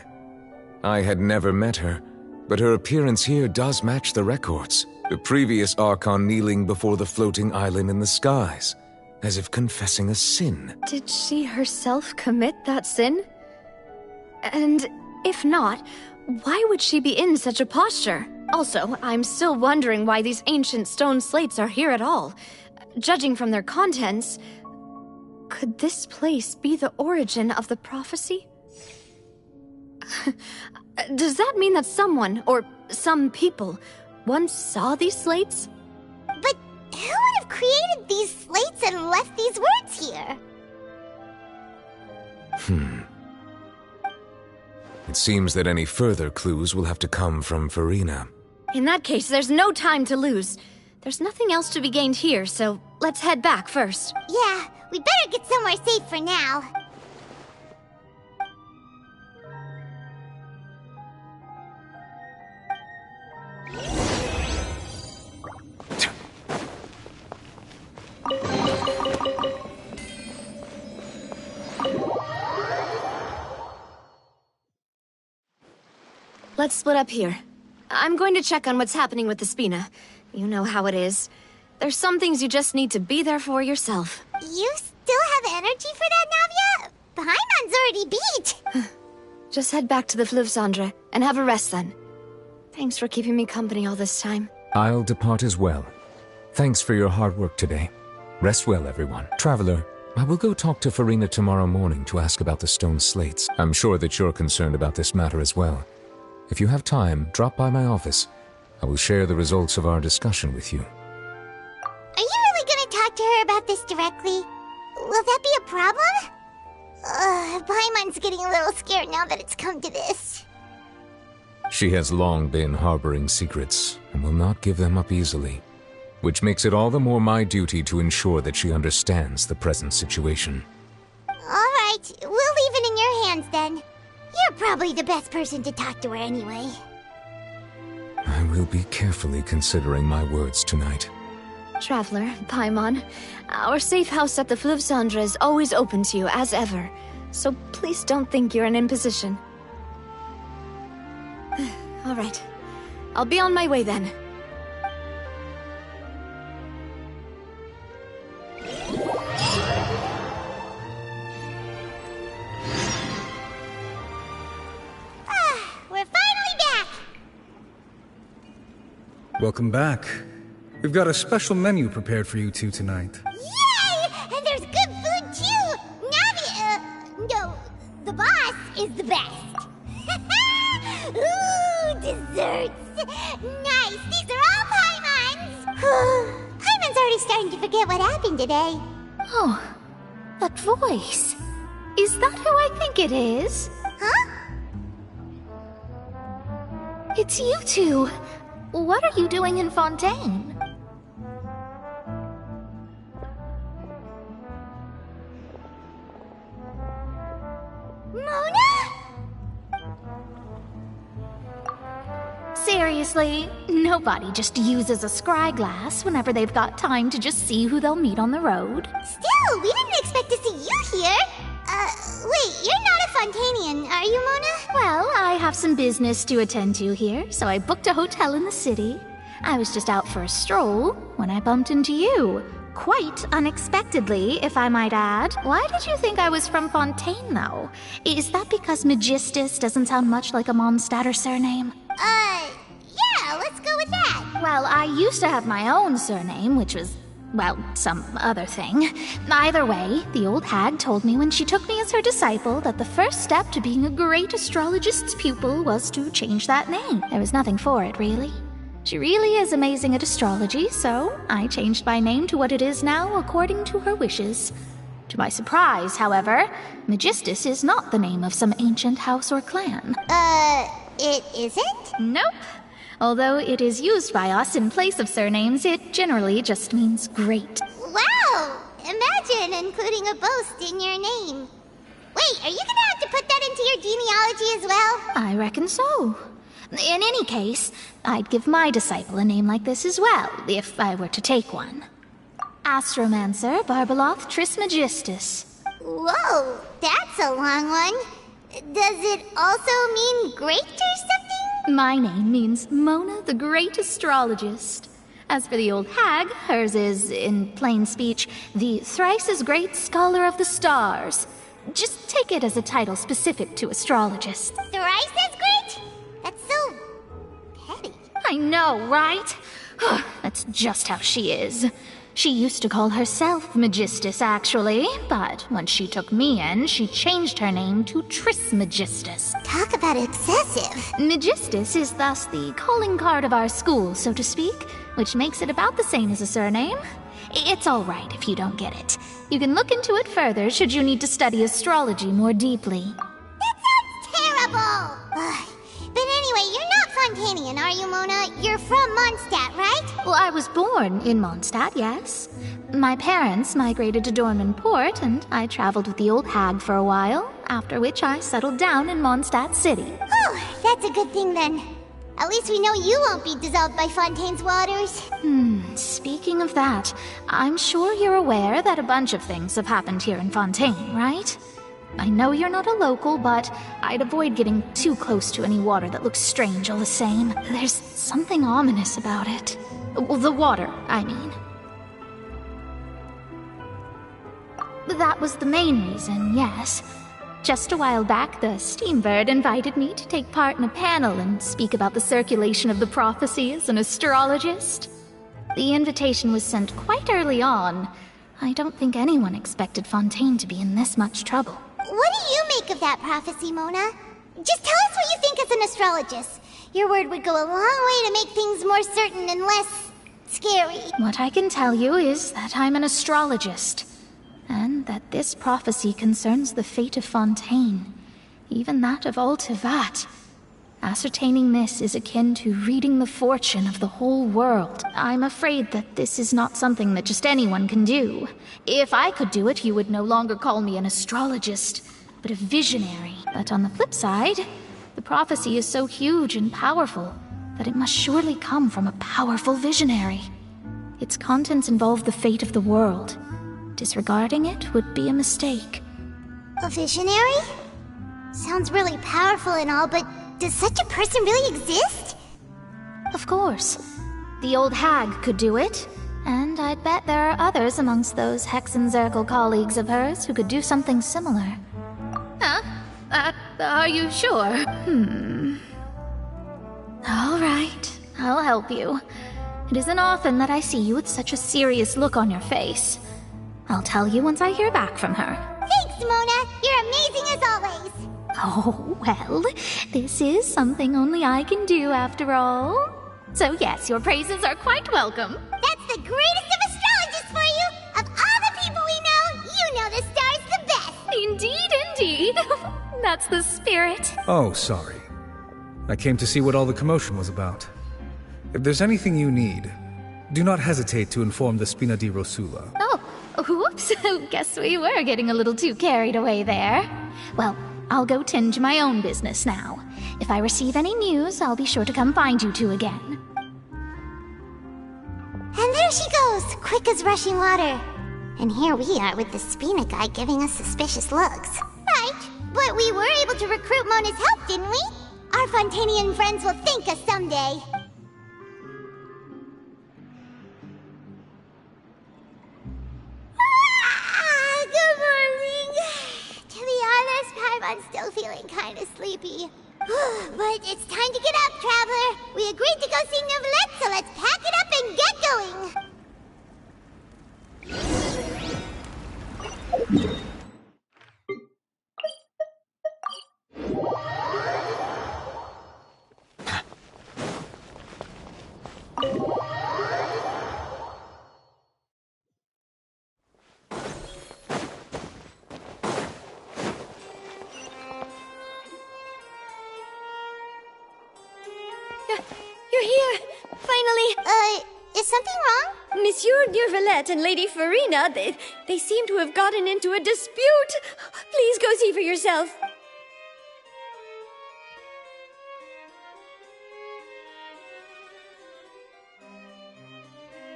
I had never met her, but her appearance here does match the records. The previous Archon kneeling before the floating island in the skies, as if confessing a sin. Did she herself commit that sin? And if not, why would she be in such a posture? Also, I'm still wondering why these ancient stone slates are here at all. Judging from their contents, could this place be the origin of the prophecy? Does that mean that someone, or some people, once saw these slates? But who would have created these slates and left these words here? It seems that any further clues will have to come from Farina. In that case, there's no time to lose. There's nothing else to be gained here, so let's head back first. Yeah, we better get somewhere safe for now. Let's split up here. I'm going to check on what's happening with the Spina. You know how it is. There's some things you just need to be there for yourself. You still have energy for that, Navia? Paimon's already beat! Just head back to the Fleuve Cendre and have a rest then. Thanks for keeping me company all this time. I'll depart as well. Thanks for your hard work today. Rest well, everyone. Traveler, I will go talk to Farina tomorrow morning to ask about the stone slates. I'm sure that you're concerned about this matter as well. If you have time, drop by my office. I will share the results of our discussion with you. Are you really gonna talk to her about this directly? Will that be a problem? Paimon's getting a little scared now that it's come to this. She has long been harboring secrets and will not give them up easily, which makes it all the more my duty to ensure that she understands the present situation. Alright, we'll leave it in your hands then. You're probably the best person to talk to her anyway. I will be carefully considering my words tonight. Traveler, Paimon, our safe house at the Fleuve Cendre is always open to you as ever, so please don't think you're an imposition. All right, I'll be on my way then. We're finally back! Welcome back. We've got a special menu prepared for you two tonight. Yay! And there's good food too! Navi, no, the boss is the best. Ooh, desserts! Nice, these are all Paimon's! Paimon's already starting to forget what happened today. Oh, that voice. Is that who I think it is? Huh? It's you two. What are you doing in Fontaine? Mona? Seriously, nobody just uses a scry glass whenever they've got time to just see who they'll meet on the road. Still, we didn't expect to see you here. Wait, you're not a Fontanian, are you, Mona? Well, I have some business to attend to here, so I booked a hotel in the city. I was just out for a stroll when I bumped into you. Quite unexpectedly, if I might add. Why did you think I was from Fontaine, though? Is that because Magistus doesn't sound much like a Mondstadter surname? Yeah, let's go with that. Well, I used to have my own surname, which was, well, some other thing. Either way, the old hag told me when she took me as her disciple that the first step to being a great astrologist's pupil was to change that name. There was nothing for it, really. She really is amazing at astrology, so I changed my name to what it is now according to her wishes. To my surprise, however, Magistus is not the name of some ancient house or clan. It isn't? Nope. Although it is used by us in place of surnames, it generally just means great. Wow! Imagine including a boast in your name. Wait, are you gonna have to put that into your genealogy as well? I reckon so. In any case, I'd give my disciple a name like this as well, if I were to take one. Astromancer Barbeloth Trismegistus. Whoa, that's a long one. Does it also mean great or something? My name means Mona the Great Astrologist. As for the old hag, hers is, in plain speech, the thrice-as-great Scholar of the Stars. Just take it as a title specific to astrologists. Thrice as great? That's so petty. I know, right? That's just how she is. She used to call herself Magistus, actually, but when she took me in, she changed her name to Trismegistus. Talk about excessive. Magistus is thus the calling card of our school, so to speak, which makes it about the same as a surname. It's all right if you don't get it. You can look into it further should you need to study astrology more deeply. That sounds terrible! But anyway, you're not Fontanian, are you, Mona? You're from Mondstadt, right? Well, I was born in Mondstadt, yes. My parents migrated to Dorman Port, and I traveled with the old hag for a while, after which I settled down in Mondstadt City. Oh, that's a good thing then. At least we know you won't be dissolved by Fontaine's waters. Speaking of that, I'm sure you're aware that a bunch of things have happened here in Fontaine, right? I know you're not a local, but I'd avoid getting too close to any water that looks strange all the same. There's something ominous about it. Well, the water, I mean. That was the main reason, yes. Just a while back, the Steambird invited me to take part in a panel and speak about the circulation of the prophecy as an astrologist. The invitation was sent quite early on. I don't think anyone expected Fontaine to be in this much trouble. What do you make of that prophecy, Mona? Just tell us what you think as an astrologist. Your word would go a long way to make things more certain and less scary. What I can tell you is that I'm an astrologist, and that this prophecy concerns the fate of Fontaine, even that of all Tevat. Ascertaining this is akin to reading the fortune of the whole world. I'm afraid that this is not something that just anyone can do. If I could do it, you would no longer call me an astrologist, but a visionary. But on the flip side, the prophecy is so huge and powerful that it must surely come from a powerful visionary. Its contents involve the fate of the world. Disregarding it would be a mistake. A visionary? Sounds really powerful and all, but does such a person really exist? Of course. The old hag could do it, and I'd bet there are others amongst those Hexenzirkel colleagues of hers who could do something similar. Huh? Are you sure? All right, I'll help you. It isn't often that I see you with such a serious look on your face. I'll tell you once I hear back from her. Thanks, Mona! You're amazing as always! Oh, well, this is something only I can do after all. So yes, your praises are quite welcome. That's the greatest of astrologists for you! Of all the people we know, you know the star's the best! Indeed, indeed! That's the spirit. Oh, sorry. I came to see what all the commotion was about. If there's anything you need, do not hesitate to inform the Spina di Rosula. Oh, whoops. Guess we were getting a little too carried away there. Well, I'll go tend to my own business now. If I receive any news, I'll be sure to come find you two again. And there she goes, quick as rushing water. And here we are with the Spina guy giving us suspicious looks. Right, but we were able to recruit Mona's help, didn't we? Our Fontainian friends will thank us someday. Good morning. To be honest, Paimon's still feeling kind of sleepy. But it's time to get up, Traveler. We agreed to go see Neuvillette, so let's pack it up and get going. You're here! Finally! Is something wrong? Monsieur Neuvillette and Lady Farina, they seem to have gotten into a dispute. Please go see for yourself.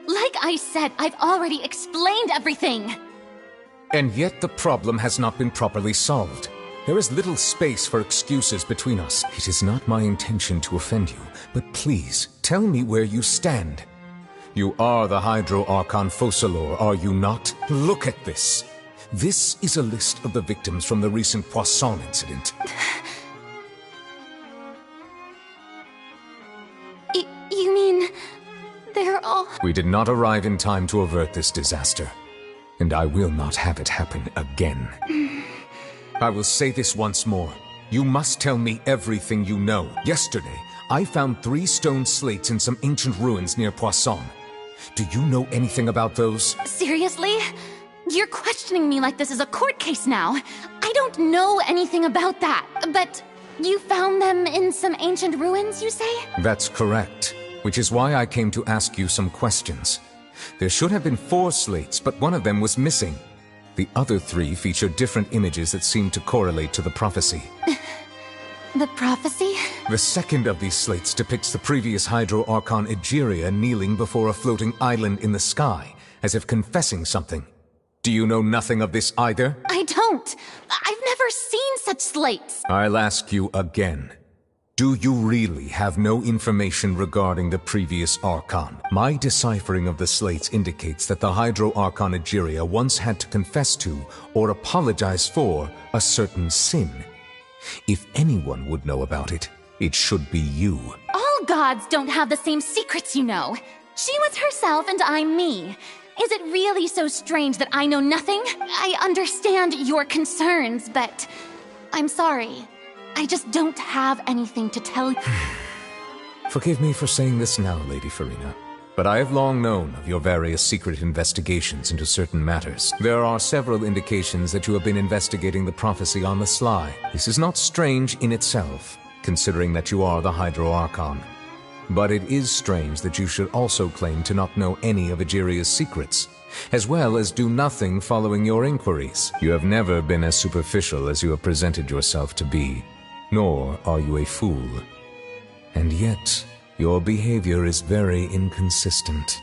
Like I said, I've already explained everything. And yet the problem has not been properly solved. There is little space for excuses between us. It is not my intention to offend you, but please, tell me where you stand. You are the Hydro Archon Focalor, are you not? Look at this. This is a list of the victims from the recent Poisson incident. You mean... they're all... We did not arrive in time to avert this disaster, and I will not have it happen again. I will say this once more. You must tell me everything you know. Yesterday, I found 3 stone slates in some ancient ruins near Poisson. Do you know anything about those? Seriously? You're questioning me like this is a court case now. I don't know anything about that, but you found them in some ancient ruins, you say? That's correct, which is why I came to ask you some questions. There should have been 4 slates, but one of them was missing. The other 3 feature different images that seem to correlate to the prophecy. The prophecy? The second of these slates depicts the previous Hydro Archon Egeria kneeling before a floating island in the sky, as if confessing something. Do you know nothing of this either? I don't. I've never seen such slates. I'll ask you again. Do you really have no information regarding the previous Archon? My deciphering of the slates indicates that the Hydro Archon Egeria once had to confess to, or apologize for, a certain sin. If anyone would know about it, it should be you. All gods don't have the same secrets, you know. She was herself and I'm me. Is it really so strange that I know nothing? I understand your concerns, but I'm sorry. I just don't have anything to tell you. Forgive me for saying this now, Lady Farina, but I have long known of your various secret investigations into certain matters. There are several indications that you have been investigating the prophecy on the sly. This is not strange in itself, considering that you are the Hydro Archon. But it is strange that you should also claim to not know any of Egeria's secrets, as well as do nothing following your inquiries. You have never been as superficial as you have presented yourself to be. Nor are you a fool. And yet, your behavior is very inconsistent.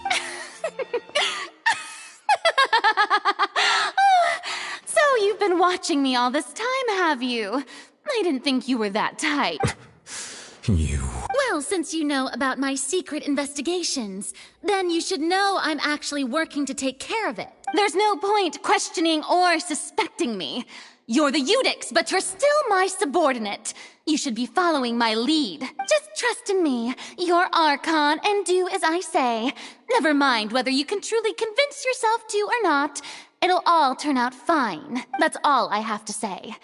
So you've been watching me all this time, have you? I didn't think you were that type. You... Well, since you know about my secret investigations, then you should know I'm actually working to take care of it. There's no point questioning or suspecting me. You're the Eudix, but you're still my subordinate. You should be following my lead. Just trust in me, your Archon, and do as I say. Never mind whether you can truly convince yourself to or not. It'll all turn out fine. That's all I have to say.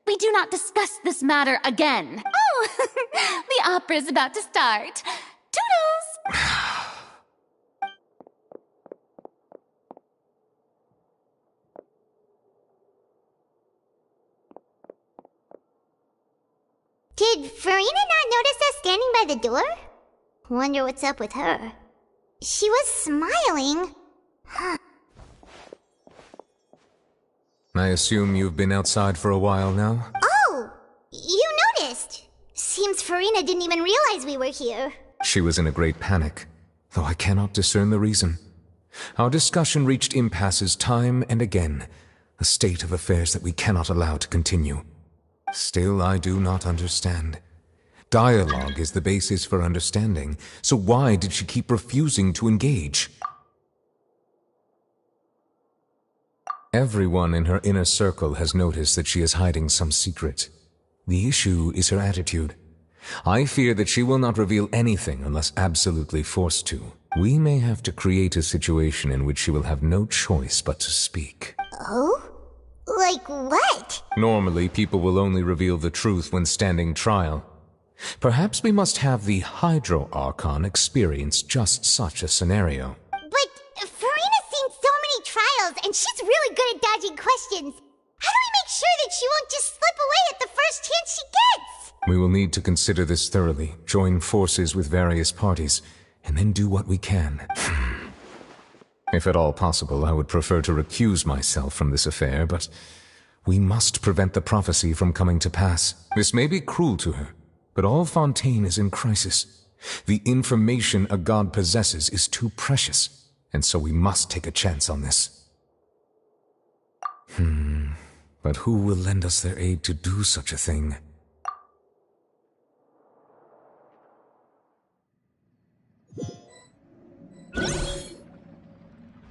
We do not discuss this matter again. Oh, the opera's about to start. Toodles! Did Farina not notice us standing by the door? Wonder what's up with her. She was smiling. Huh. I assume you've been outside for a while now? Oh! You noticed! Seems Farina didn't even realize we were here. She was in a great panic, though I cannot discern the reason. Our discussion reached impasses time and again, a state of affairs that we cannot allow to continue. Still, I do not understand. Dialogue is the basis for understanding, so why did she keep refusing to engage? Everyone in her inner circle has noticed that she is hiding some secret. The issue is her attitude. I fear that she will not reveal anything unless absolutely forced to. We may have to create a situation in which she will have no choice but to speak. Oh? Like what? Normally, people will only reveal the truth when standing trial. Perhaps we must have the Hydro Archon experience just such a scenario. But Farina's seen so many trials, and she's really good at dodging questions. How do we make sure that she won't just slip away at the first chance she gets? We will need to consider this thoroughly, join forces with various parties, and then do what we can. If at all possible, I would prefer to recuse myself from this affair, but we must prevent the prophecy from coming to pass. This may be cruel to her, but all Fontaine is in crisis. The information a god possesses is too precious, and so we must take a chance on this. But who will lend us their aid to do such a thing?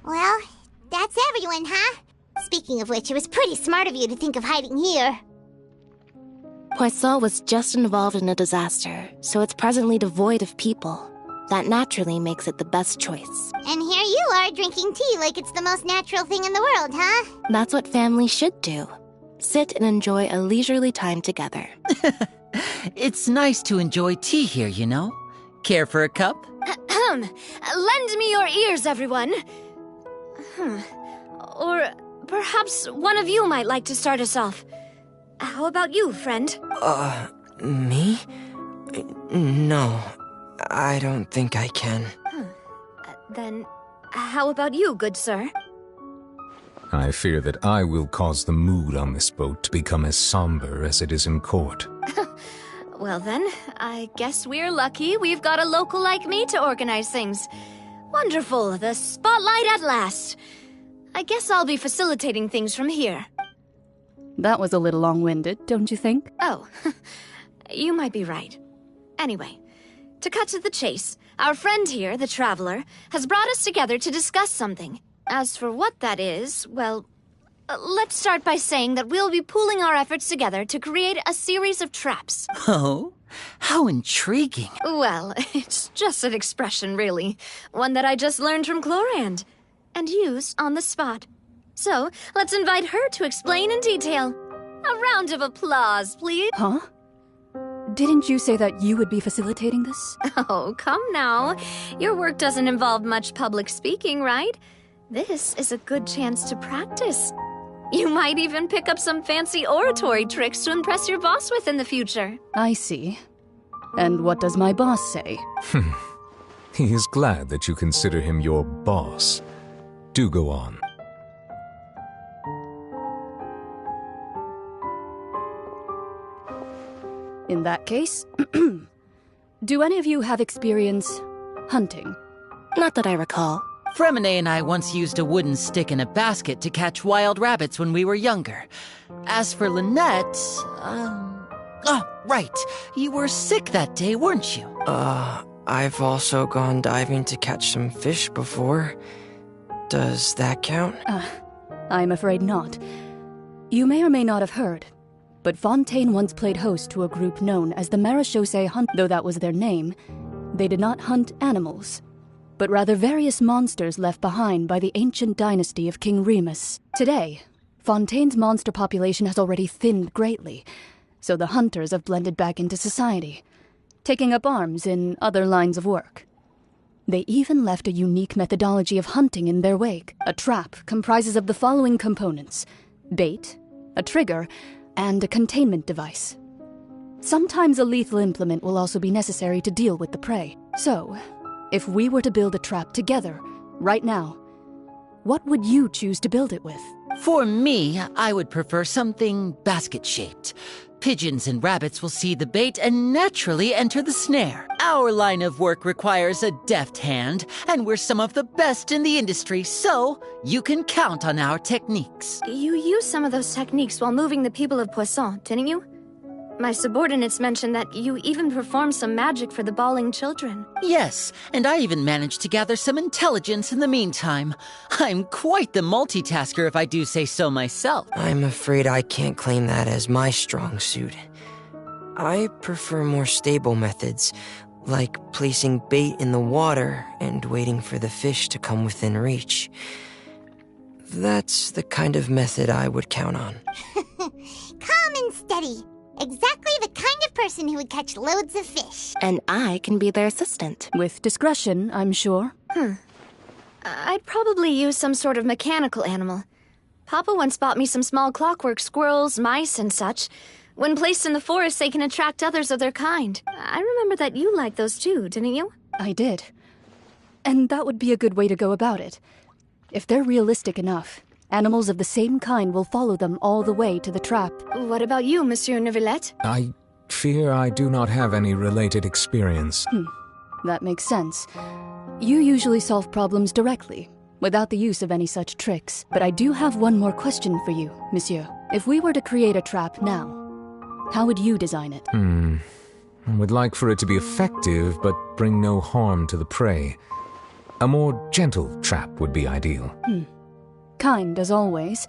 Well, that's everyone, huh? Speaking of which, it was pretty smart of you to think of hiding here. Poisson was just involved in a disaster, so it's presently devoid of people. That naturally makes it the best choice. And here you are drinking tea like it's the most natural thing in the world, huh? That's what families should do. Sit and enjoy a leisurely time together. It's nice to enjoy tea here, you know? Care for a cup? Lend me your ears, everyone. Or perhaps one of you might like to start us off. How about you, friend? Me? No, I don't think I can. Then, how about you, good sir? I fear that I will cause the mood on this boat to become as somber as it is in court. Well then, I guess we're lucky we've got a local like me to organize things. Wonderful, the spotlight at last. I guess I'll be facilitating things from here. That was a little long-winded, don't you think? Oh, you might be right. Anyway, to cut to the chase, our friend here, the Traveler, has brought us together to discuss something. As for what that is, well, let's start by saying that we'll be pooling our efforts together to create a series of traps. Oh, how intriguing. Well, it's just an expression, really. One that I just learned from Chlorand, and use on the spot. So, let's invite her to explain in detail. A round of applause, please. Huh? Didn't you say that you would be facilitating this? Oh, come now. Your work doesn't involve much public speaking, right? This is a good chance to practice. You might even pick up some fancy oratory tricks to impress your boss with in the future. I see. And what does my boss say? He is glad that you consider him your boss. Do go on. In that case, do any of you have experience hunting? Not that I recall. Fremine and I once used a wooden stick in a basket to catch wild rabbits when we were younger. As for Lynette, right. You were sick that day, weren't you? I've also gone diving to catch some fish before. Does that count? I'm afraid not. You may or may not have heard, but Fontaine once played host to a group known as the Marechaussee Hunt. Though that was their name, they did not hunt animals, but rather various monsters left behind by the ancient dynasty of King Remus. Today, Fontaine's monster population has already thinned greatly, so the hunters have blended back into society, taking up arms in other lines of work. They even left a unique methodology of hunting in their wake. A trap comprises of the following components: bait, a trigger, and a containment device. Sometimes a lethal implement will also be necessary to deal with the prey. So, if we were to build a trap together, right now, what would you choose to build it with? For me, I would prefer something basket-shaped. Pigeons and rabbits will see the bait and naturally enter the snare. Our line of work requires a deft hand, and we're some of the best in the industry, so you can count on our techniques. You used some of those techniques while moving the people of Poisson, didn't you? My subordinates mentioned that you even performed some magic for the bawling children. Yes, and I even managed to gather some intelligence in the meantime. I'm quite the multitasker if I do say so myself. I'm afraid I can't claim that as my strong suit. I prefer more stable methods, like placing bait in the water and waiting for the fish to come within reach. That's the kind of method I would count on. Calm and steady. Exactly the kind of person who would catch loads of fish. And I can be their assistant. With discretion, I'm sure. I'd probably use some sort of mechanical animal. Papa once bought me some small clockwork squirrels, mice, and such. When placed in the forest, they can attract others of their kind. I remember that you liked those too, didn't you? I did. And that would be a good way to go about it. If they're realistic enough, animals of the same kind will follow them all the way to the trap. What about you, Monsieur Neuvillette? I fear I do not have any related experience. That makes sense. You usually solve problems directly, without the use of any such tricks. But I do have one more question for you, Monsieur. If we were to create a trap now, how would you design it? I would like for it to be effective, but bring no harm to the prey. A more gentle trap would be ideal. Kind, as always.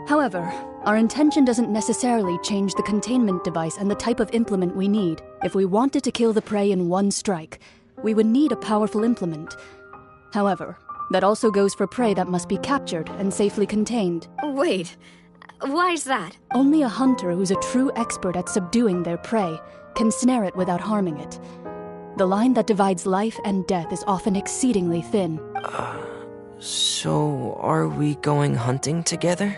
However, our intention doesn't necessarily change the containment device and the type of implement we need. If we wanted to kill the prey in one strike, we would need a powerful implement. However, that also goes for prey that must be captured and safely contained. Wait, why's that? Only a hunter who's a true expert at subduing their prey can snare it without harming it. The line that divides life and death is often exceedingly thin. So, are we going hunting together?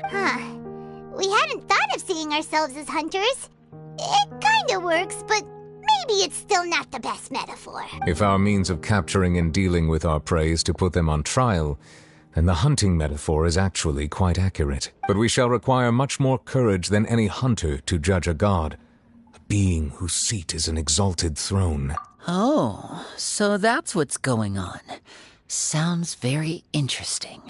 We hadn't thought of seeing ourselves as hunters. It kinda works, but maybe it's still not the best metaphor. If our means of capturing and dealing with our prey is to put them on trial, then the hunting metaphor is actually quite accurate. But we shall require much more courage than any hunter to judge a god, a being whose seat is an exalted throne. Oh, so that's what's going on. Sounds very interesting.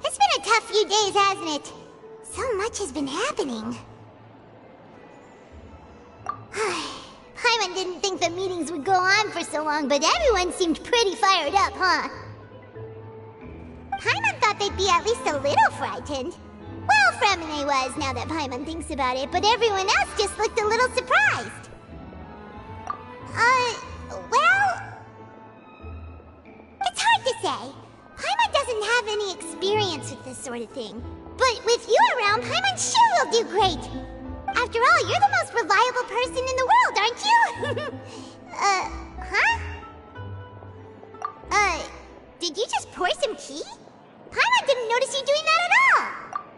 It's been a tough few days, hasn't it? So much has been happening. Paimon didn't think the meetings would go on for so long, but everyone seemed pretty fired up, huh? Paimon thought they'd be at least a little frightened. Well, Fremine was, now that Paimon thinks about it, but everyone else just looked a little surprised. Well... It's hard to say. Paimon doesn't have any experience with this sort of thing. But with you around, Paimon sure will do great. After all, you're the most reliable person in the world, aren't you? Did you just pour some tea? Paimon didn't notice you doing that at all.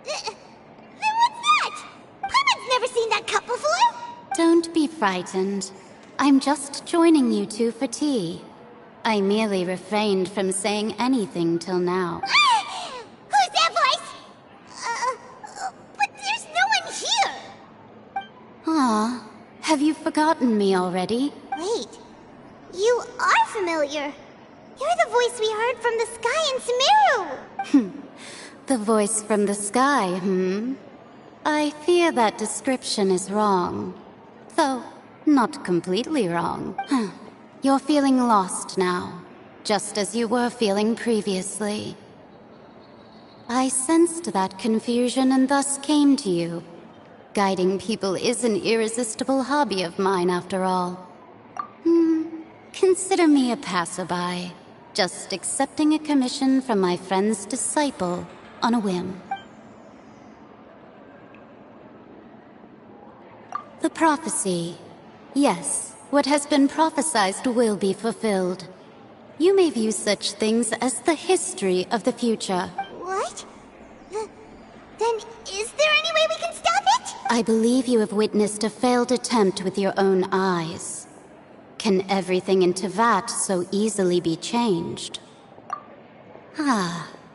Then what's that? Paimon's never seen that cup before. Don't be frightened. I'm just joining you two for tea. I merely refrained from saying anything till now. Who's that voice? But there's no one here. Aw, have you forgotten me already? Wait, you are familiar. You're the voice we heard from the sky in Sumeru. The voice from the sky, I fear that description is wrong. Though, not completely wrong. You're feeling lost now, just as you were feeling previously. I sensed that confusion and thus came to you. Guiding people is an irresistible hobby of mine, after all. Consider me a passerby, just accepting a commission from my friend's disciple on a whim. The prophecy. Yes, what has been prophesied will be fulfilled. You may view such things as the history of the future. What? Then is there any way we can stop it? I believe you have witnessed a failed attempt with your own eyes. Can everything in Tevat so easily be changed?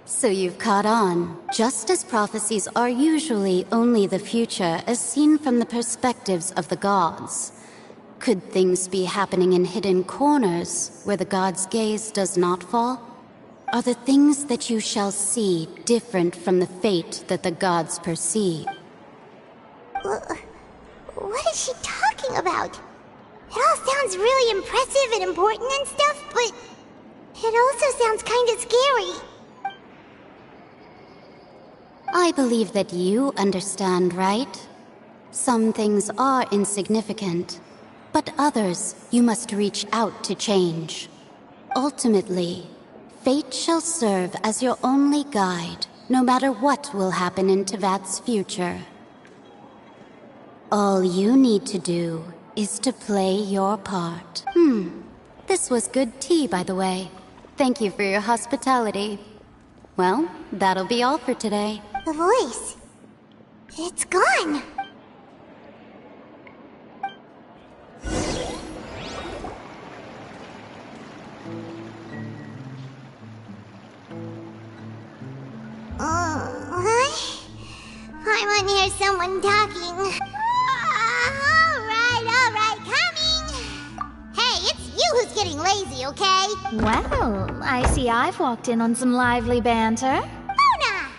So you've caught on. Just as prophecies are usually only the future as seen from the perspectives of the gods. Could things be happening in hidden corners where the gods' gaze does not fall? Are the things that you shall see different from the fate that the gods perceive? What is she talking about? It all sounds really impressive and important and stuff, but it also sounds kind of scary. I believe that you understand, right? Some things are insignificant, but others you must reach out to change. Ultimately, fate shall serve as your only guide, no matter what will happen in Tevat's future. All you need to do is to play your part. This was good tea, by the way. Thank you for your hospitality. Well, that'll be all for today. The voice. It's gone. I want to hear someone talking. Alright, coming! Hey, it's you who's getting lazy, okay? Well, I see I've walked in on some lively banter. Luna!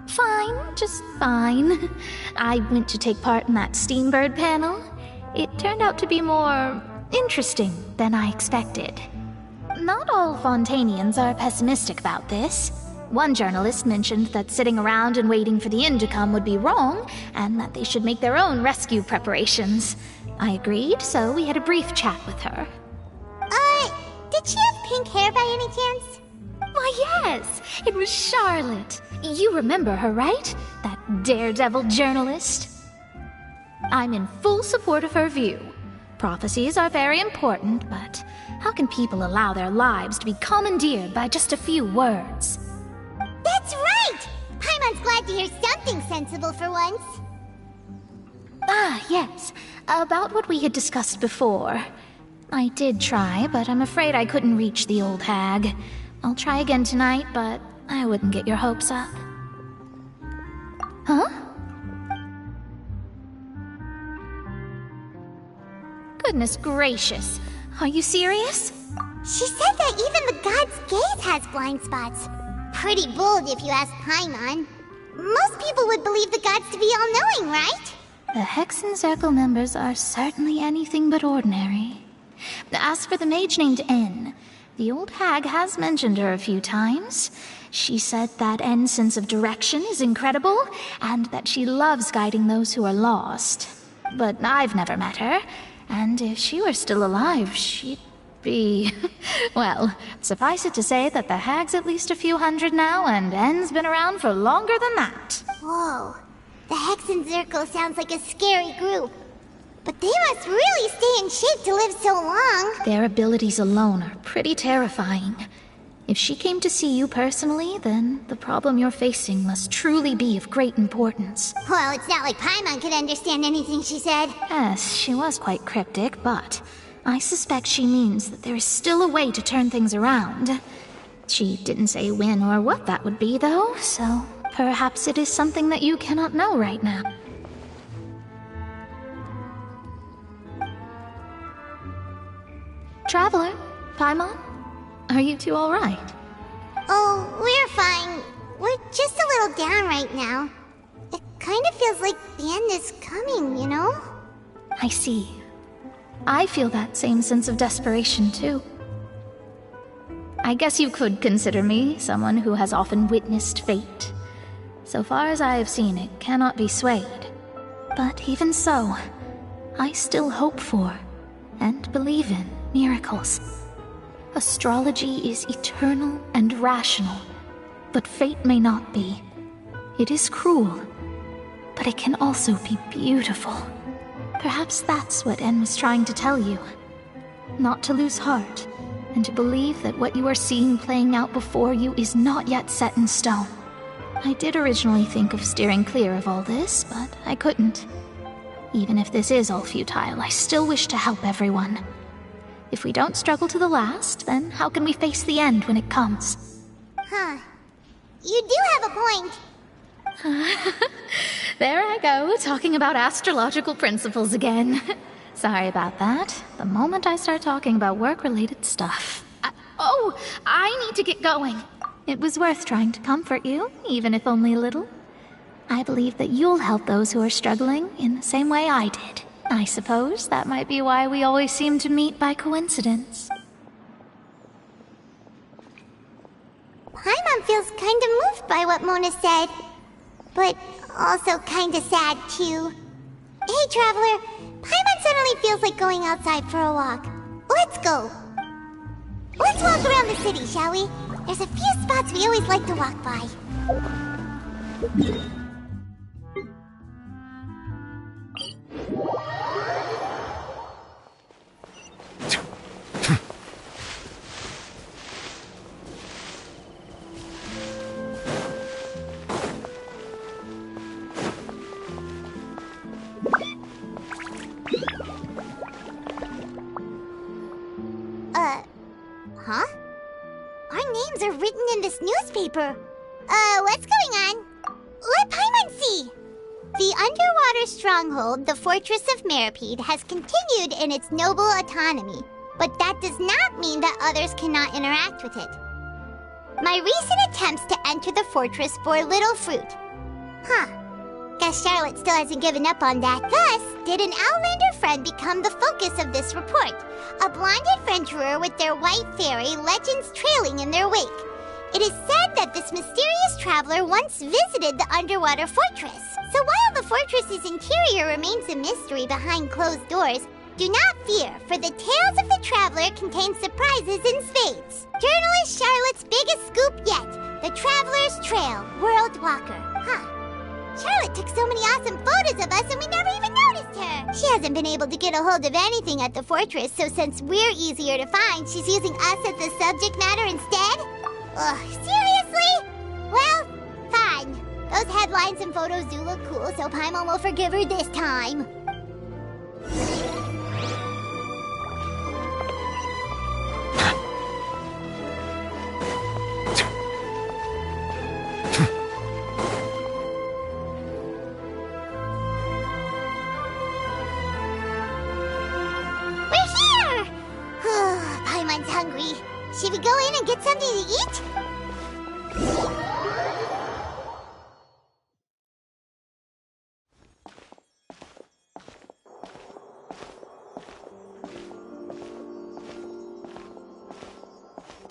Fine, just fine. I went to take part in that Steambird panel. It turned out to be more interesting than I expected. Not all Fontainians are pessimistic about this. One journalist mentioned that sitting around and waiting for the end to come would be wrong, and that they should make their own rescue preparations. I agreed, so we had a brief chat with her. Did she have pink hair by any chance? Why, yes! It was Charlotte. You remember her, right? That daredevil journalist? I'm in full support of her view. Prophecies are very important, but how can people allow their lives to be commandeered by just a few words? That's right! Paimon's glad to hear something sensible for once. Yes. About what we had discussed before. I did try, but I'm afraid I couldn't reach the old hag. I'll try again tonight, but I wouldn't get your hopes up. Huh? Goodness gracious. Are you serious? She said that even the god's gaze has blind spots. Pretty bold if you ask Paimon. Most people would believe the gods to be all-knowing, right? The Hexen Circle members are certainly anything but ordinary. As for the mage named N, the old hag has mentioned her a few times. She said that N's sense of direction is incredible, and that she loves guiding those who are lost. But I've never met her, and if she were still alive, she'd be... Well, suffice it to say that the hag's at least a few hundred now, and N's been around for longer than that. Whoa. The Hexen Circle sounds like a scary group. But they must really stay in shape to live so long. Their abilities alone are pretty terrifying. If she came to see you personally, then the problem you're facing must truly be of great importance. Well, it's not like Paimon could understand anything she said. Yes, she was quite cryptic, but I suspect she means that there is still a way to turn things around. She didn't say when or what that would be, though, so perhaps it is something that you cannot know right now. Traveler, Paimon, are you two all right? Oh, we're fine. We're just a little down right now. It kind of feels like the end is coming, you know? I see. I feel that same sense of desperation, too. I guess you could consider me someone who has often witnessed fate. So far as I have seen, it cannot be swayed. But even so, I still hope for, and believe in, miracles. Astrology is eternal and rational, but fate may not be. It is cruel, but it can also be beautiful. Perhaps that's what En was trying to tell you. Not to lose heart, and to believe that what you are seeing playing out before you is not yet set in stone. I did originally think of steering clear of all this, but I couldn't. Even if this is all futile, I still wish to help everyone. If we don't struggle to the last, then how can we face the end when it comes? Huh. You do have a point. There I go, talking about astrological principles again. Sorry about that. The moment I start talking about work-related stuff. I need to get going. It was worth trying to comfort you, even if only a little. I believe that you'll help those who are struggling in the same way I did. I suppose that might be why we always seem to meet by coincidence. Paimon feels kinda moved by what Mona said. But also kinda sad, too. Hey, Traveler. Paimon suddenly feels like going outside for a walk. Let's go. Let's walk around the city, shall we? There's a few spots we always like to walk by. Huh? Our names are written in this newspaper. What's going on? Let Paimon see! The underwater stronghold, the Fortress of Meripede, has continued in its noble autonomy, but that does not mean that others cannot interact with it. My recent attempts to enter the fortress bore little fruit. Huh. Guess Charlotte still hasn't given up on that. Thus, did an Outlander friend become the focus of this report? A blonde adventurer with their white fairy, legends trailing in their wake. It is said that this mysterious traveler once visited the underwater fortress. So while the fortress's interior remains a mystery behind closed doors, do not fear, for the tales of the traveler contain surprises in spades. Journalist Charlotte's biggest scoop yet, the Traveler's Trail, World Walker. Huh. Charlotte took so many awesome photos of us and we never even noticed her. She hasn't been able to get a hold of anything at the fortress, so since we're easier to find, she's using us as the subject matter instead? Ugh, seriously? Well, fine. Those headlines and photos do look cool, so Paimon will forgive her this time. Paimon's hungry. Should we go in and get something to eat?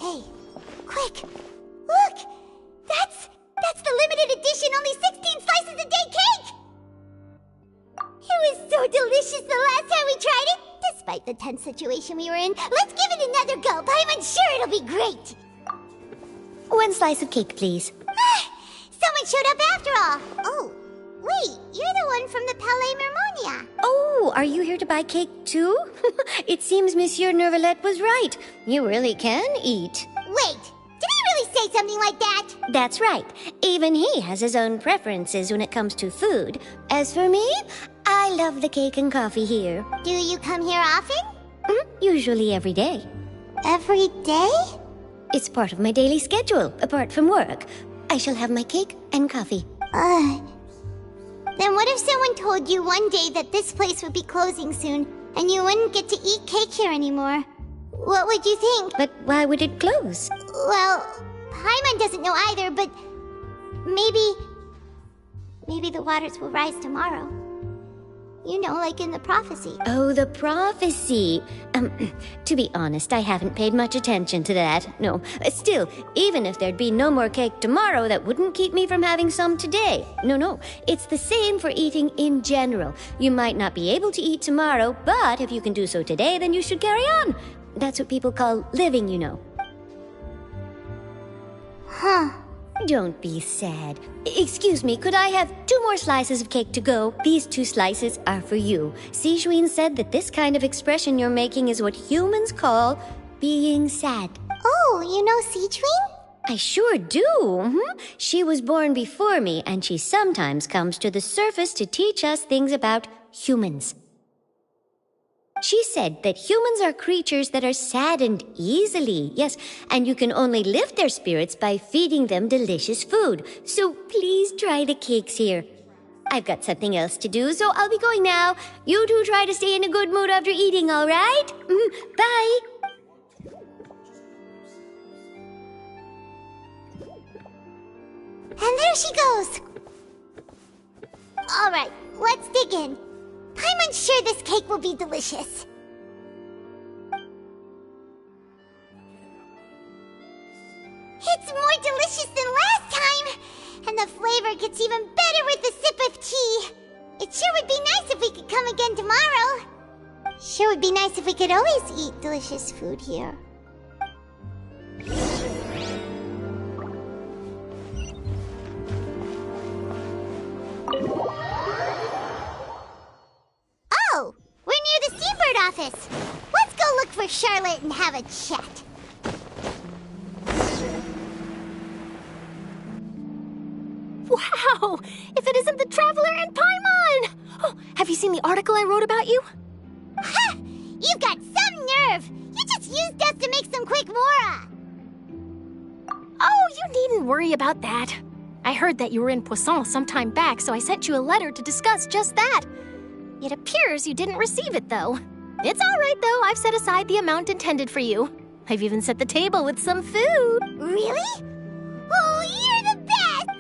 Hey, quick! Look! That's the limited edition only 16 slices a day cake! It was so delicious the last time we tried it! Despite the tense situation we were in, let's give it another go. Paimon's sure it'll be great. One slice of cake, please. Someone showed up after all. Oh, wait, you're the one from the Palais Mermonia. Oh, are you here to buy cake too? It seems Monsieur Nervalet was right. You really can eat. Wait, did he really say something like that? That's right. Even he has his own preferences when it comes to food. As for me, I love the cake and coffee here. Do you come here often? Usually every day. Every day? It's part of my daily schedule, apart from work. I shall have my cake and coffee. Then what if someone told you one day that this place would be closing soon, and you wouldn't get to eat cake here anymore? What would you think? But why would it close? Well, Paimon doesn't know either, but maybe the waters will rise tomorrow. You know, like in the prophecy. Oh, the prophecy. To be honest, I haven't paid much attention to that. No. Still, even if there'd be no more cake tomorrow, that wouldn't keep me from having some today. No. It's the same for eating in general. You might not be able to eat tomorrow, but if you can do so today, then you should carry on. That's what people call living, you know. Huh. Don't be sad. Excuse me, could I have 2 more slices of cake to go? These 2 slices are for you. Sijuin said that this kind of expression you're making is what humans call being sad. Oh, you know Sijuin? I sure do. She was born before me, and she sometimes comes to the surface to teach us things about humans. She said that humans are creatures that are saddened easily, yes, and you can only lift their spirits by feeding them delicious food. So please try the cakes here. I've got something else to do, so I'll be going now. You two try to stay in a good mood after eating, all right? Bye. And there she goes. All right, let's dig in. Paimon's sure this cake will be delicious. It's more delicious than last time, and the flavor gets even better with a sip of tea. It sure would be nice if we could come again tomorrow. Sure would be nice if we could always eat delicious food here. Oh, we're near the Steambird office. Let's go look for Charlotte and have a chat. Wow! If it isn't the Traveler and Paimon! Oh, have you seen the article I wrote about you? Ha! You've got some nerve! You just used us to make some quick mora! Oh, you needn't worry about that. I heard that you were in Poisson some time back, so I sent you a letter to discuss just that. It appears you didn't receive it, though. It's all right, though. I've set aside the amount intended for you. I've even set the table with some food. Really? Oh, you're the best!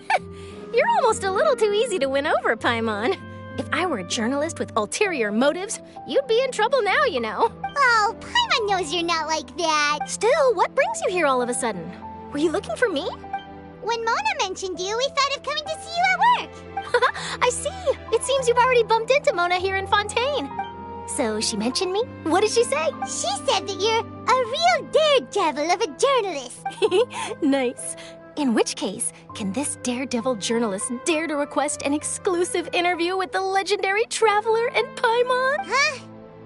You're almost a little too easy to win over, Paimon. If I were a journalist with ulterior motives, you'd be in trouble now, you know. Oh, Paimon knows you're not like that. Still, what brings you here all of a sudden? Were you looking for me? When Mona mentioned you, we thought of coming to see you at work. I see. It seems you've already bumped into Mona here in Fontaine. So she mentioned me? What did she say? She said that you're a real daredevil of a journalist. Nice. In which case, can this daredevil journalist dare to request an exclusive interview with the legendary Traveler and Paimon? Huh?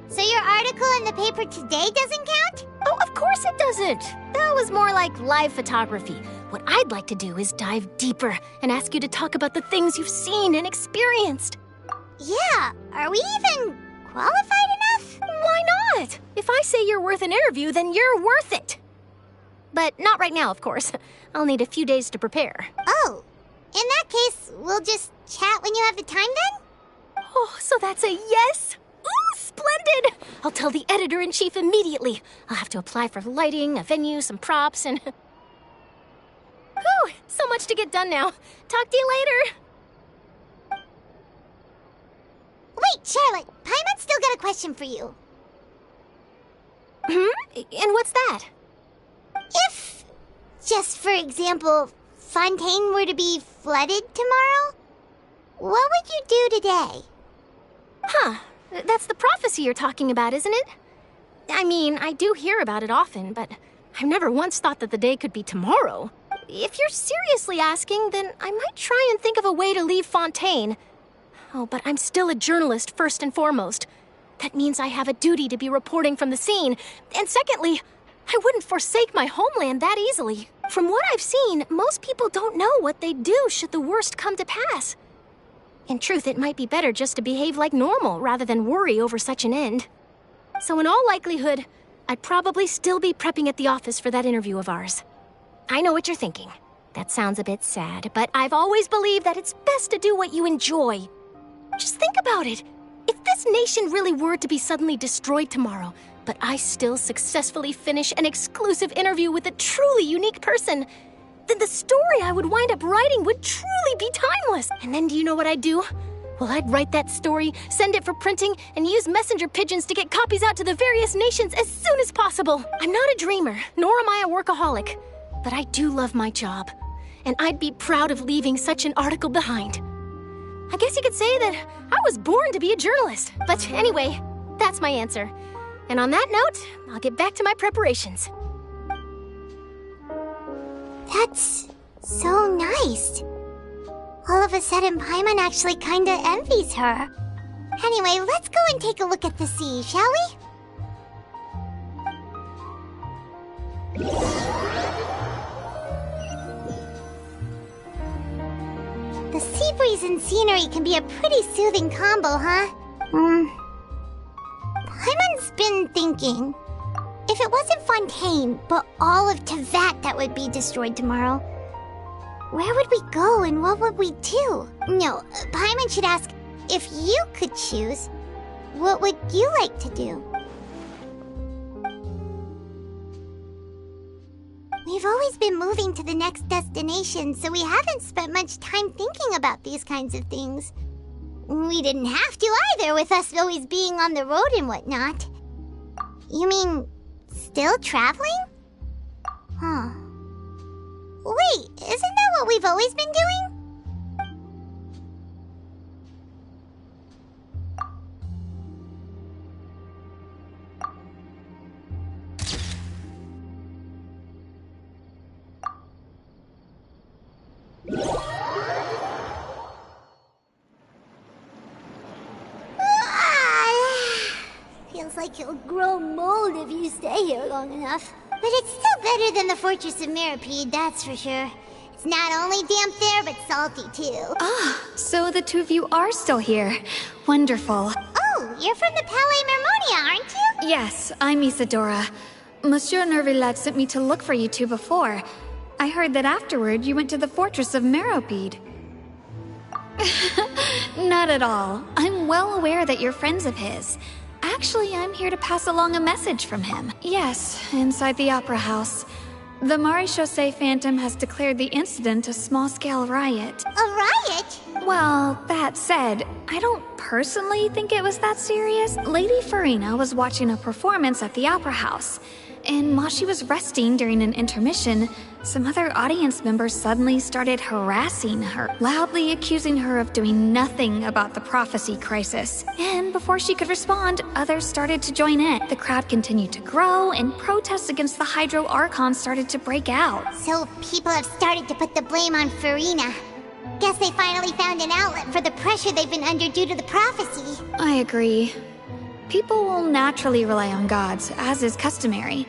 So your article in the paper today doesn't count? Oh, of course it doesn't. That was more like live photography. What I'd like to do is dive deeper and ask you to talk about the things you've seen and experienced. Yeah, are we even qualified enough? Why not? If I say you're worth an interview, then you're worth it. But not right now, of course. I'll need a few days to prepare. Oh, in that case, we'll just chat when you have the time then? Oh, so that's a yes? Ooh, splendid! I'll tell the editor-in-chief immediately. I'll have to apply for lighting, a venue, some props, and... Whew, so much to get done now. Talk to you later. Wait, Charlotte, Paimon's still got a question for you. And what's that? If, just for example, Fontaine were to be flooded tomorrow, what would you do today? Huh, that's the prophecy you're talking about, isn't it? I mean, I do hear about it often, but I've never once thought that the day could be tomorrow. If you're seriously asking, then I might try and think of a way to leave Fontaine. Oh, but I'm still a journalist first and foremost. That means I have a duty to be reporting from the scene. And secondly, I wouldn't forsake my homeland that easily. From what I've seen, most people don't know what they'd do should the worst come to pass. In truth, it might be better just to behave like normal rather than worry over such an end. So in all likelihood, I'd probably still be prepping at the office for that interview of ours. I know what you're thinking. That sounds a bit sad, but I've always believed that it's best to do what you enjoy. Just think about it. If this nation really were to be suddenly destroyed tomorrow, but I still successfully finish an exclusive interview with a truly unique person, then the story I would wind up writing would truly be timeless. And then do you know what I'd do? Well, I'd write that story, send it for printing, and use messenger pigeons to get copies out to the various nations as soon as possible. I'm not a dreamer, nor am I a workaholic, but I do love my job, and I'd be proud of leaving such an article behind. I guess you could say that I was born to be a journalist. But anyway, that's my answer. And on that note, I'll get back to my preparations. That's so nice. All of a sudden, Paimon actually kinda envies her. Anyway, let's go and take a look at the sea, shall we? The sea breeze and scenery can be a pretty soothing combo, huh? Paimon's been thinking, if it wasn't Fontaine, but all of Tevat that would be destroyed tomorrow, where would we go and what would we do? No, Paimon should ask, if you could choose, what would you like to do? We've always been moving to the next destination, so we haven't spent much time thinking about these kinds of things. We didn't have to either, with us always being on the road and whatnot. You mean, still traveling? Huh. Wait, isn't that what we've always been doing? Feels like you'll grow mold if you stay here long enough. But it's still better than the Fortress of Meripede, that's for sure. It's not only damp there, but salty too. Ah, so the two of you are still here. Wonderful. Oh, you're from the Palais Mermonia, aren't you? Yes, I'm Isadora. Monsieur Nervillet sent me to look for you two before. I heard that afterward you went to the Fortress of Meripede. Not at all. I'm well aware that you're friends of his. Actually, I'm here to pass along a message from him. Yes, inside the Opera House. The Maréchaussée Phantom has declared the incident a small-scale riot. A riot? Well, that said, I don't personally think it was that serious. Lady Farina was watching a performance at the Opera House, and while she was resting during an intermission, some other audience members suddenly started harassing her, loudly accusing her of doing nothing about the prophecy crisis. And before she could respond, others started to join in. The crowd continued to grow, and protests against the Hydro Archon started to break out. So people have started to put the blame on Farina. Guess they finally found an outlet for the pressure they've been under due to the prophecy. I agree. People will naturally rely on gods, as is customary.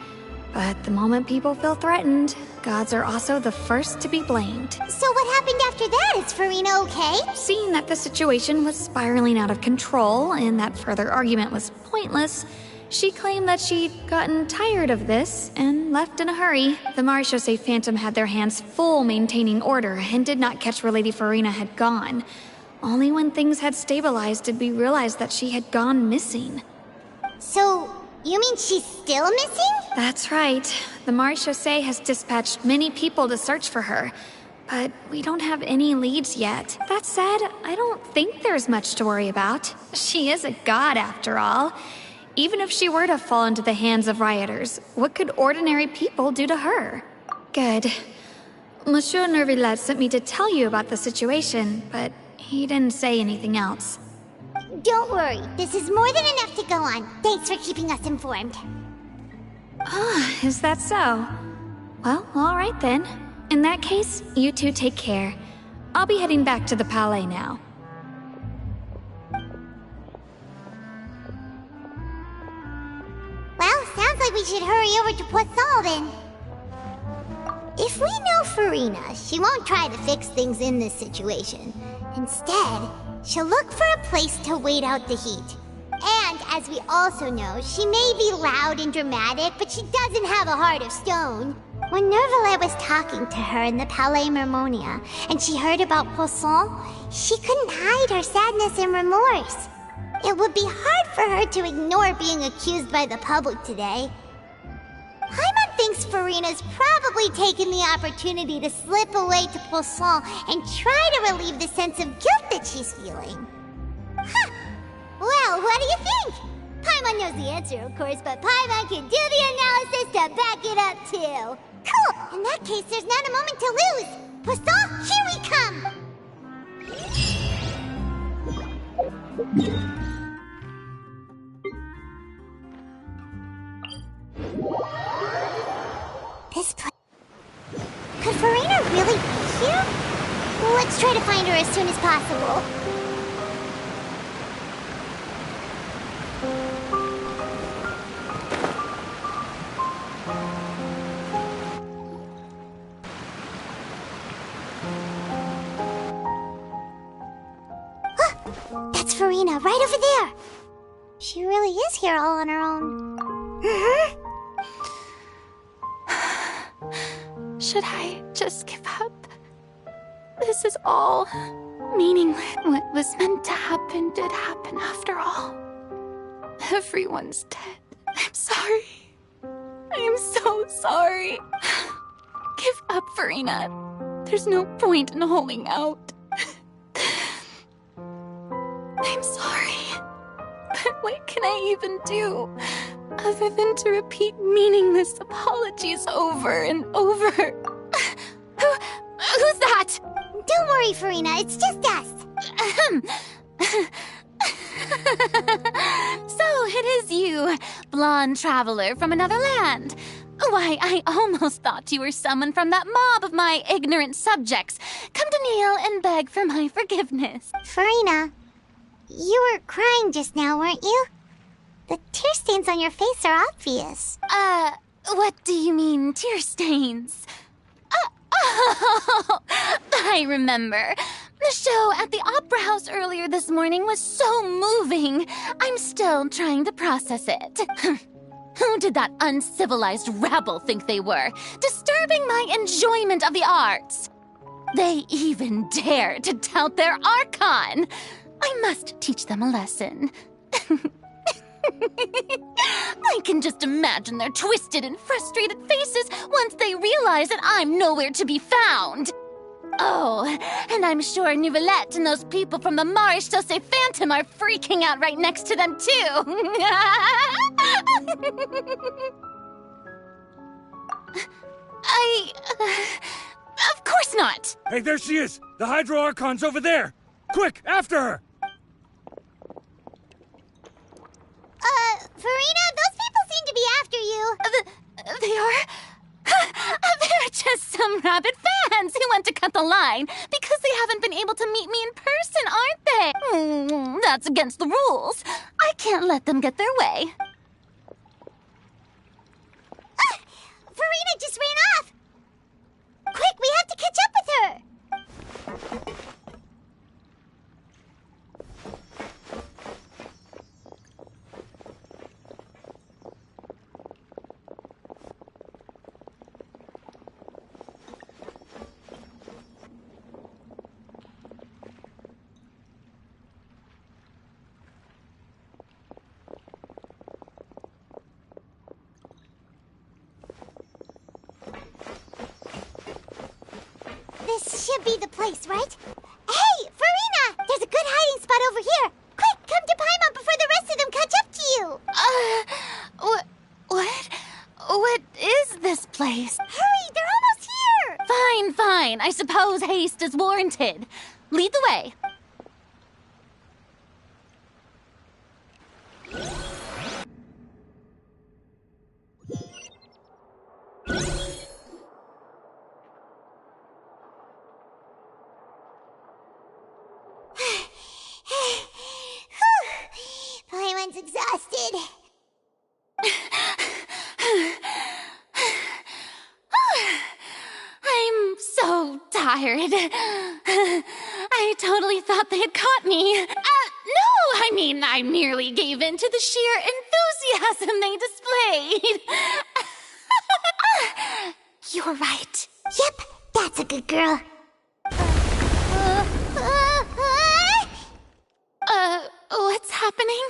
But the moment people feel threatened, gods are also the first to be blamed. So what happened after that? Is Farina okay? Seeing that the situation was spiraling out of control and that further argument was pointless, she claimed that she'd gotten tired of this and left in a hurry. The Maréchaussée Phantom had their hands full maintaining order and did not catch where Lady Farina had gone. Only when things had stabilized did we realize that she had gone missing. So, you mean she's still missing? That's right. The Maréchaussée has dispatched many people to search for her, but we don't have any leads yet. That said, I don't think there's much to worry about. She is a god, after all. Even if she were to fall into the hands of rioters, what could ordinary people do to her? Good. Monsieur Nervillet sent me to tell you about the situation, but he didn't say anything else. Don't worry, this is more than enough to go on. Thanks for keeping us informed. Ah, is that so? Well, alright then. In that case, you two take care. I'll be heading back to the Palais now. Well, sounds like we should hurry over to Poisson then. If we know Farina, she won't try to fix things in this situation. Instead, she'll look for a place to wait out the heat. And, as we also know, she may be loud and dramatic, but she doesn't have a heart of stone. When Nervillet was talking to her in the Palais Mermonia, and she heard about Poisson, she couldn't hide her sadness and remorse. It would be hard for her to ignore being accused by the public today. Paimon thinks Farina's probably taken the opportunity to slip away to Poisson and try to relieve the sense of guilt that she's feeling. Well, what do you think? Paimon knows the answer, of course, but Paimon can do the analysis to back it up, too. Cool! In that case, there's not a moment to lose. Poisson, here we come! This place... Could Farina really be here? Let's try to find her as soon as possible. That's Farina, right over there. She really is here all on her own. Should I just give up? This is all meaningless. What was meant to happen did happen after all. Everyone's dead. I'm sorry. I am so sorry. Give up, Farina. There's no point in holding out. I'm sorry. But what can I even do other than to repeat meaningless apologies over and over? Who's that? Don't worry, Farina. It's just us. So it is you, blonde traveler from another land. Why, I almost thought you were someone from that mob of my ignorant subjects. Come to kneel and beg for my forgiveness. Farina, you were crying just now, weren't you? The tear stains on your face are obvious. What do you mean, tear stains? Oh, I remember. The show at the Opera House earlier this morning was so moving. I'm still trying to process it. Who did that uncivilized rabble think they were, disturbing my enjoyment of the arts? They even dare to tout their Archon. I must teach them a lesson. I can just imagine their twisted and frustrated faces once they realize that I'm nowhere to be found. Oh, and I'm sure Nouvellette and those people from the Maréchaussée Phantom are freaking out right next to them, too. Of course not. Hey, there she is! The Hydro Archon's over there! Quick, after her! Farina, those people seem to be after you. They are? They're just some rabid fans who want to cut the line because they haven't been able to meet me in person, aren't they? That's against the rules. I can't let them get their way. Farina just ran off! Quick, we have to catch up with her! This should be the place, right? Hey, Farina! There's a good hiding spot over here! Quick, come to Paimon before the rest of them catch up to you! What is this place? Hurry, they're almost here! Fine. I suppose haste is warranted. Lead the way. Paimon's exhausted. I'm so tired. I totally thought they had caught me. No, I mean, I merely gave in to the sheer enthusiasm they displayed. You're right. Yep, that's a good girl. What's happening?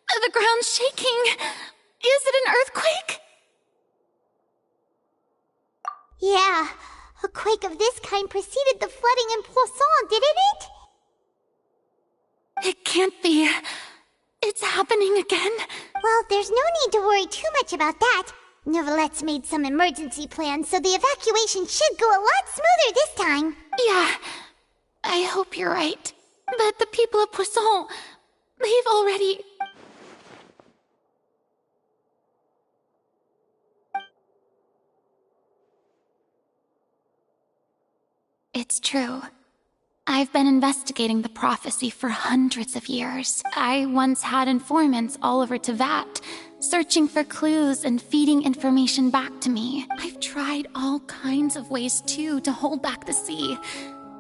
The ground's shaking. Is it an earthquake? Yeah, a quake of this kind preceded the flooding in Poisson, didn't it? It can't be. happening again? Well, there's no need to worry too much about that. Neverlette's made some emergency plans, so the evacuation should go a lot smoother this time. Yeah, I hope you're right. But the people of Poisson, they've already... It's true. I've been investigating the prophecy for hundreds of years. I once had informants all over Tevat, searching for clues and feeding information back to me. I've tried all kinds of ways, too, to hold back the sea.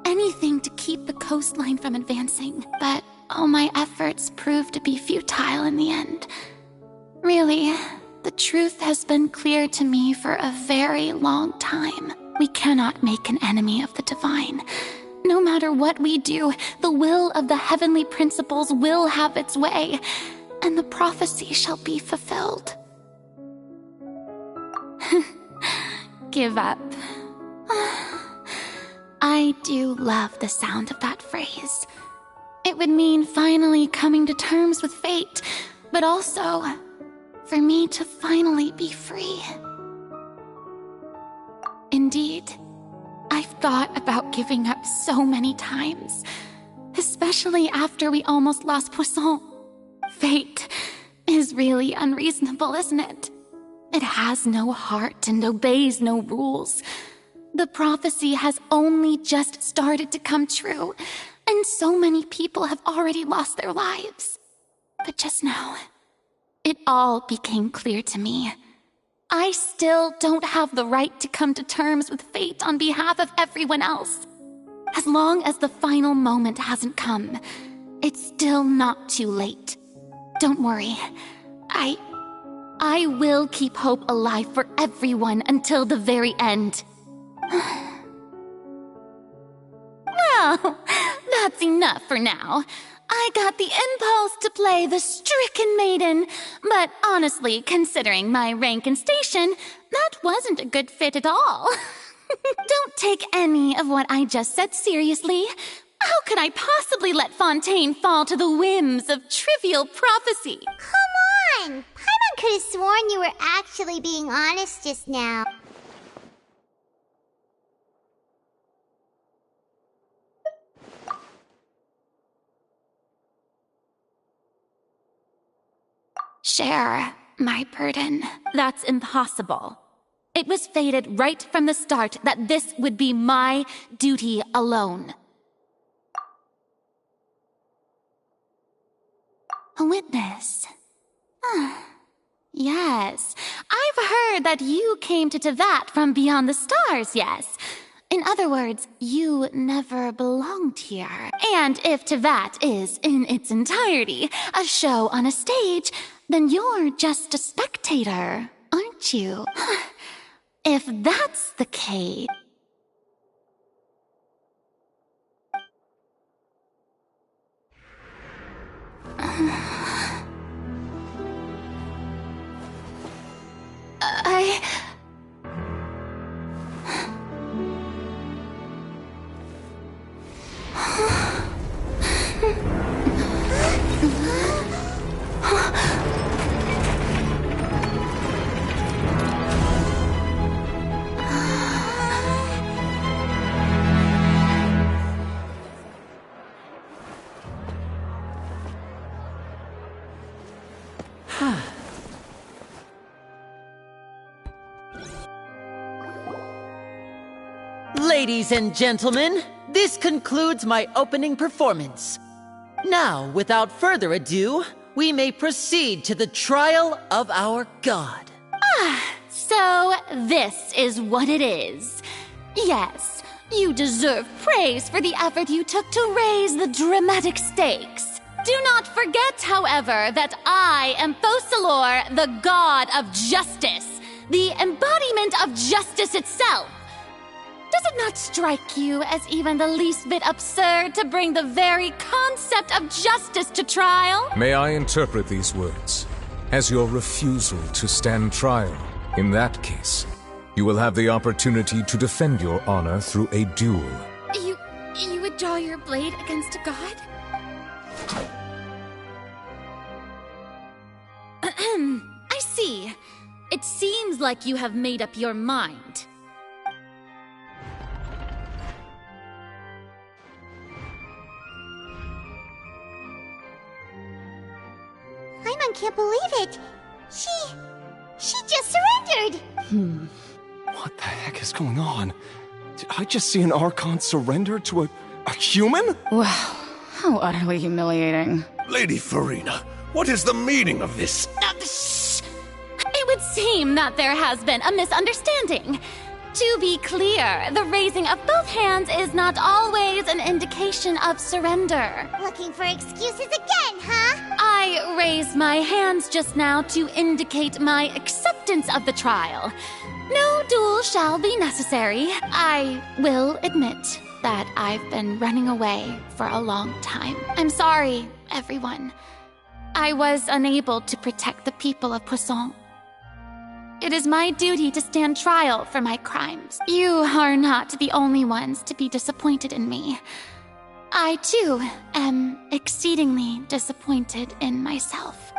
Anything to keep the coastline from advancing. But all my efforts proved to be futile in the end. Really, the truth has been clear to me for a very long time. We cannot make an enemy of the divine. No matter what we do, the will of the heavenly principles will have its way, and the prophecy shall be fulfilled. Give up. I do love the sound of that phrase. It would mean finally coming to terms with fate, but also for me to finally be free. Indeed, I've thought about giving up so many times, especially after we almost lost Poisson. Fate is really unreasonable, isn't it? It has no heart and obeys no rules. The prophecy has only just started to come true, and so many people have already lost their lives. But just now, it all became clear to me. I still don't have the right to come to terms with fate on behalf of everyone else. As long as the final moment hasn't come, it's still not too late. Don't worry. I will keep hope alive for everyone until the very end. Well, that's enough for now. I got the impulse to play the stricken maiden, but honestly, considering my rank and station, that wasn't a good fit at all. Don't take any of what I just said seriously. How could I possibly let Fontaine fall to the whims of trivial prophecy? Come on! Paimon could have sworn you were actually being honest just now. Share my burden. That's impossible. It was fated right from the start that this would be my duty alone. A witness. Yes, I've heard that you came to Tevat from beyond the stars, yes. In other words, you never belonged here. And if Tevat is, in its entirety, a show on a stage, then you're just a spectator, aren't you? If that's the case... Ladies and gentlemen, this concludes my opening performance. Now, without further ado, we may proceed to the trial of our god. So this is what it is. Yes, you deserve praise for the effort you took to raise the dramatic stakes. Do not forget, however, that I am Focalor, the god of justice, the embodiment of justice itself. Does it not strike you as even the least bit absurd to bring the very concept of justice to trial? May I interpret these words as your refusal to stand trial? In that case, you will have the opportunity to defend your honor through a duel. You would draw your blade against a god? like you have made up your mind. Paimon can't believe it. She just surrendered. What the heck is going on? Did I just see an Archon surrender to a human? Wow, how utterly humiliating. Lady Farina, what is the meaning of this? It would seem that there has been a misunderstanding. To be clear, the raising of both hands is not always an indication of surrender. Looking for excuses again, huh? I raised my hands just now to indicate my acceptance of the trial. No duel shall be necessary. I will admit that I've been running away for a long time. I'm sorry, everyone. I was unable to protect the people of Poisson. It is my duty to stand trial for my crimes. You are not the only ones to be disappointed in me. I, too, am exceedingly disappointed in myself.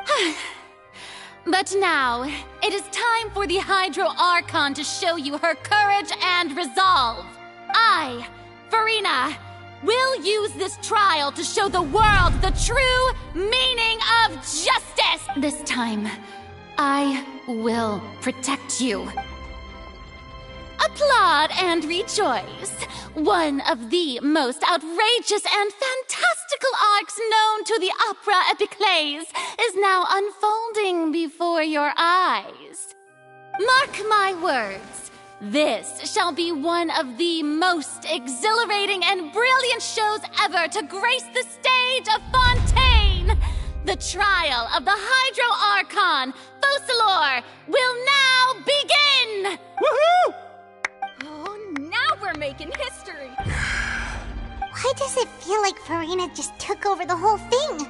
But now, it is time for the Hydro Archon to show you her courage and resolve. I, Farina, will use this trial to show the world the true meaning of justice! This time, I will protect you. Applaud and rejoice. One of the most outrageous and fantastical arcs known to the opera epiclese is now unfolding before your eyes. Mark my words, this shall be one of the most exhilarating and brilliant shows ever to grace the stage of Fontaine. The trial of the Hydro Archon, Focalor, will now begin! Woohoo! Oh, now we're making history! Why does it feel like Farina just took over the whole thing?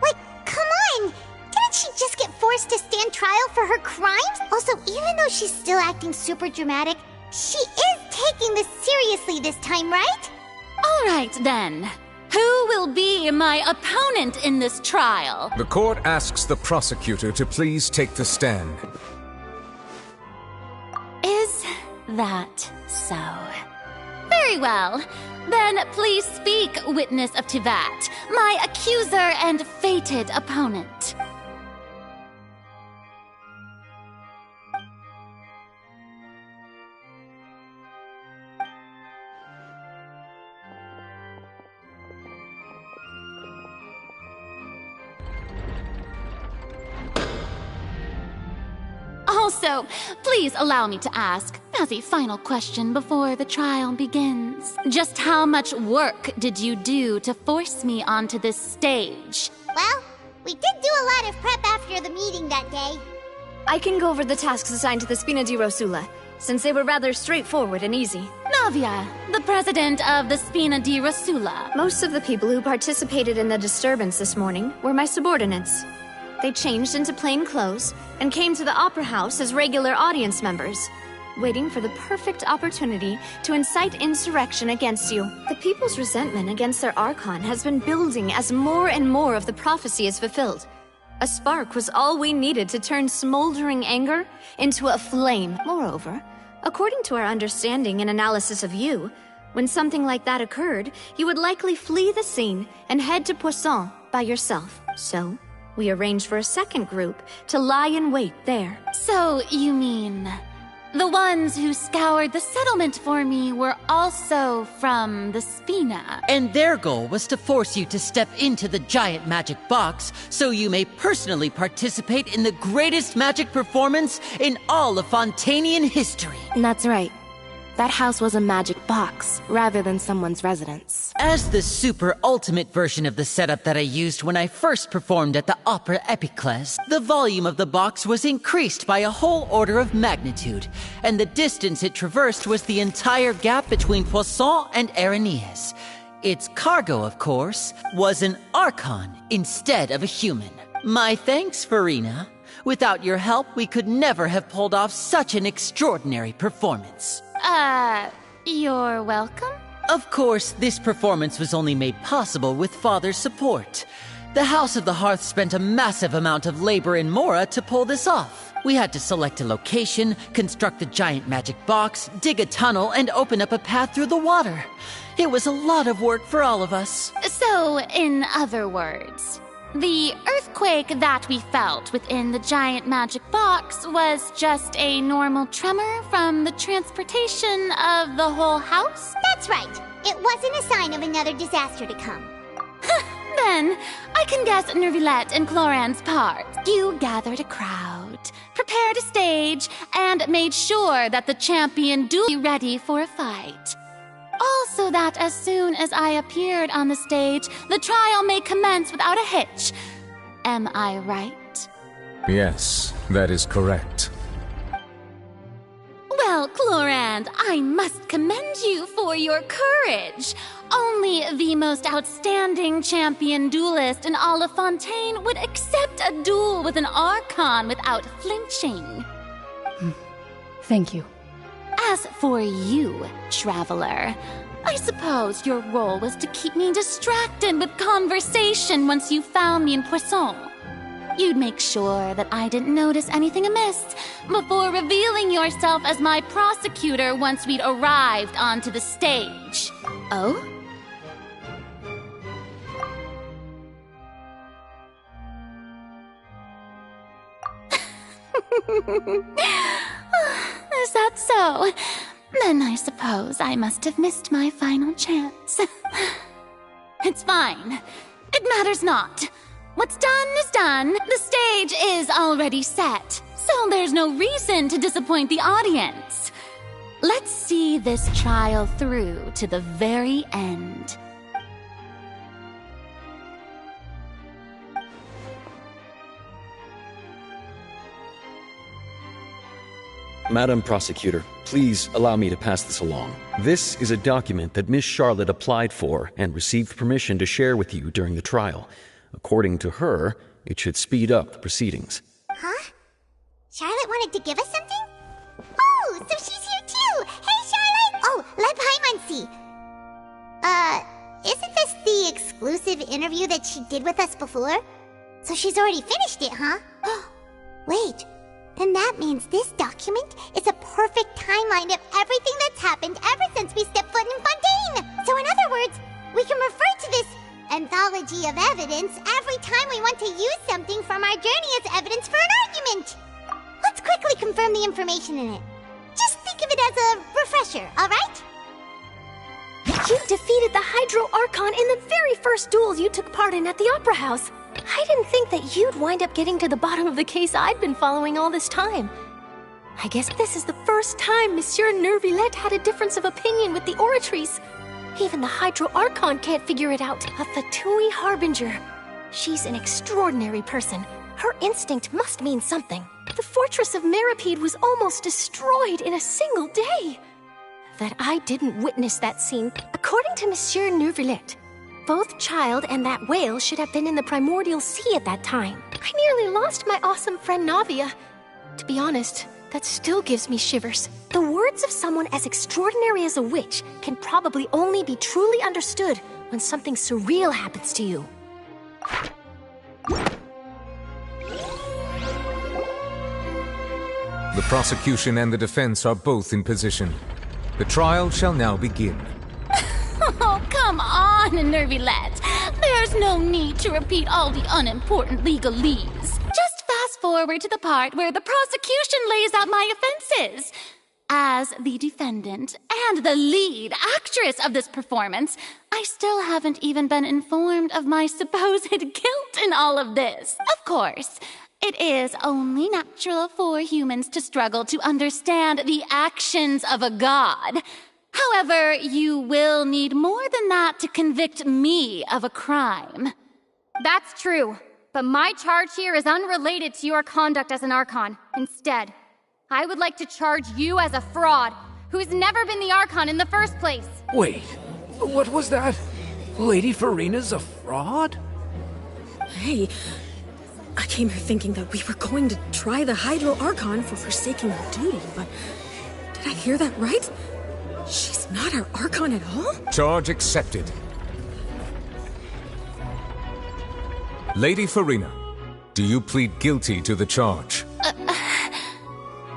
Like, come on! Didn't she just get forced to stand trial for her crimes? Also, even though she's still acting super dramatic, she is taking this seriously this time, right? All right, then. Who will be my opponent in this trial? The court asks the prosecutor to please take the stand. Is that so? Very well. Then please speak, witness of Tivat, my accuser and fated opponent. Also, please allow me to ask, as a final question before the trial begins, just how much work did you do to force me onto this stage? Well, we did do a lot of prep after the meeting that day. I can go over the tasks assigned to the Spina di Rosula, since they were rather straightforward and easy. Navia, the president of the Spina di Rosula. Most of the people who participated in the disturbance this morning were my subordinates. They changed into plain clothes and came to the Opera House as regular audience members, waiting for the perfect opportunity to incite insurrection against you. The people's resentment against their Archon has been building as more and more of the prophecy is fulfilled. A spark was all we needed to turn smoldering anger into a flame. Moreover, according to our understanding and analysis of you, when something like that occurred, you would likely flee the scene and head to Poisson by yourself. So, we arranged for a second group to lie in wait there. So, you mean the ones who scoured the settlement for me were also from the Spina? And their goal was to force you to step into the giant magic box so you may personally participate in the greatest magic performance in all of Fontainian history. That's right. That house was a magic box, rather than someone's residence. As the super ultimate version of the setup that I used when I first performed at the Opera Epiclese, the volume of the box was increased by a whole order of magnitude, and the distance it traversed was the entire gap between Poisson and Aranias. Its cargo, of course, was an Archon instead of a human. My thanks, Farina. Without your help, we could never have pulled off such an extraordinary performance. You're welcome? Of course, this performance was only made possible with Father's support. The House of the Hearth spent a massive amount of labor in Mora to pull this off. We had to select a location, construct a giant magic box, dig a tunnel, and open up a path through the water. It was a lot of work for all of us. So, in other words, the earthquake that we felt within the giant magic box was just a normal tremor from the transportation of the whole house? That's right. It wasn't a sign of another disaster to come. Then, I can guess Nervilette and Cloran's part. You gathered a crowd, prepared a stage, and made sure that the champion be ready for a fight. Also that as soon as I appeared on the stage, the trial may commence without a hitch. Am I right? Yes, that is correct. Well, Clorand, I must commend you for your courage. Only the most outstanding champion duelist in all of Fontaine would accept a duel with an Archon without flinching. Thank you. As for you, Traveler, I suppose your role was to keep me distracted with conversation once you found me in Poisson. You'd make sure that I didn't notice anything amiss before revealing yourself as my prosecutor once we'd arrived onto the stage. Oh? Is that so? Then I suppose I must have missed my final chance. It's fine. It matters not. What's done is done. The stage is already set, so there's no reason to disappoint the audience. Let's see this trial through to the very end. Madam Prosecutor, please allow me to pass this along. This is a document that Miss Charlotte applied for and received permission to share with you during the trial. According to her, it should speed up the proceedings. Huh? Charlotte wanted to give us something? Oh, so she's here too! Hey, Charlotte! Oh, let Paimon see. Isn't this the exclusive interview that she did with us before? So she's already finished it, huh? Wait, then that means this document is a perfect timeline of everything that's happened ever since we stepped foot in Fontaine! So in other words, we can refer to this anthology of evidence every time we want to use something from our journey as evidence for an argument. Let's quickly confirm the information in it. Just think of it as a refresher, alright? You defeated the Hydro Archon in the very first duels you took part in at the Opera House. I didn't think that you'd wind up getting to the bottom of the case I'd been following all this time. I guess this is the first time Monsieur Nervilette had a difference of opinion with the Oratrice. Even the Hydro Archon can't figure it out. A Fatui Harbinger. She's an extraordinary person. Her instinct must mean something. The fortress of Meripede was almost destroyed in a single day. That I didn't witness that scene. According to Monsieur Nervilette, both Child and that whale should have been in the primordial sea at that time. I nearly lost my awesome friend Navia. To be honest, that still gives me shivers. The words of someone as extraordinary as a witch can probably only be truly understood when something surreal happens to you. The prosecution and the defense are both in position. The trial shall now begin. Oh, come on, Nervilette. There's no need to repeat all the unimportant legalese. Just fast forward to the part where the prosecution lays out my offenses. As the defendant and the lead actress of this performance, I still haven't even been informed of my supposed guilt in all of this. Of course, it is only natural for humans to struggle to understand the actions of a god. However, you will need more than that to convict me of a crime. That's true, but my charge here is unrelated to your conduct as an Archon. Instead, I would like to charge you as a fraud, who's never been the Archon in the first place. Wait, what was that? Lady Farina's a fraud? Hey, I came here thinking that we were going to try the Hydro Archon for forsaking her duty, but did I hear that right? She's not our Archon at all? Charge accepted. Lady Farina, do you plead guilty to the charge?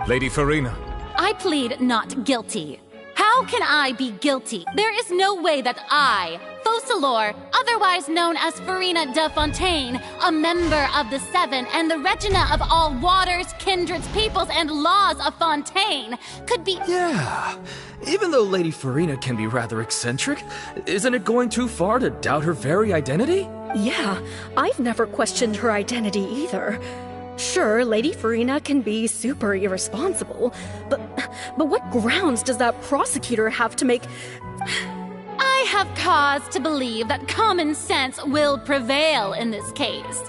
Lady Farina. I plead not guilty. How can I be guilty? There is no way that I, Focalor, otherwise known as Farina de Fontaine, a member of the Seven and the Regina of all waters, kindreds, peoples, and laws of Fontaine, could be— Yeah, even though Lady Farina can be rather eccentric, isn't it going too far to doubt her very identity? Yeah, I've never questioned her identity either. Sure, Lady Farina can be super irresponsible, but what grounds does that prosecutor have to make— I have cause to believe that common sense will prevail in this case.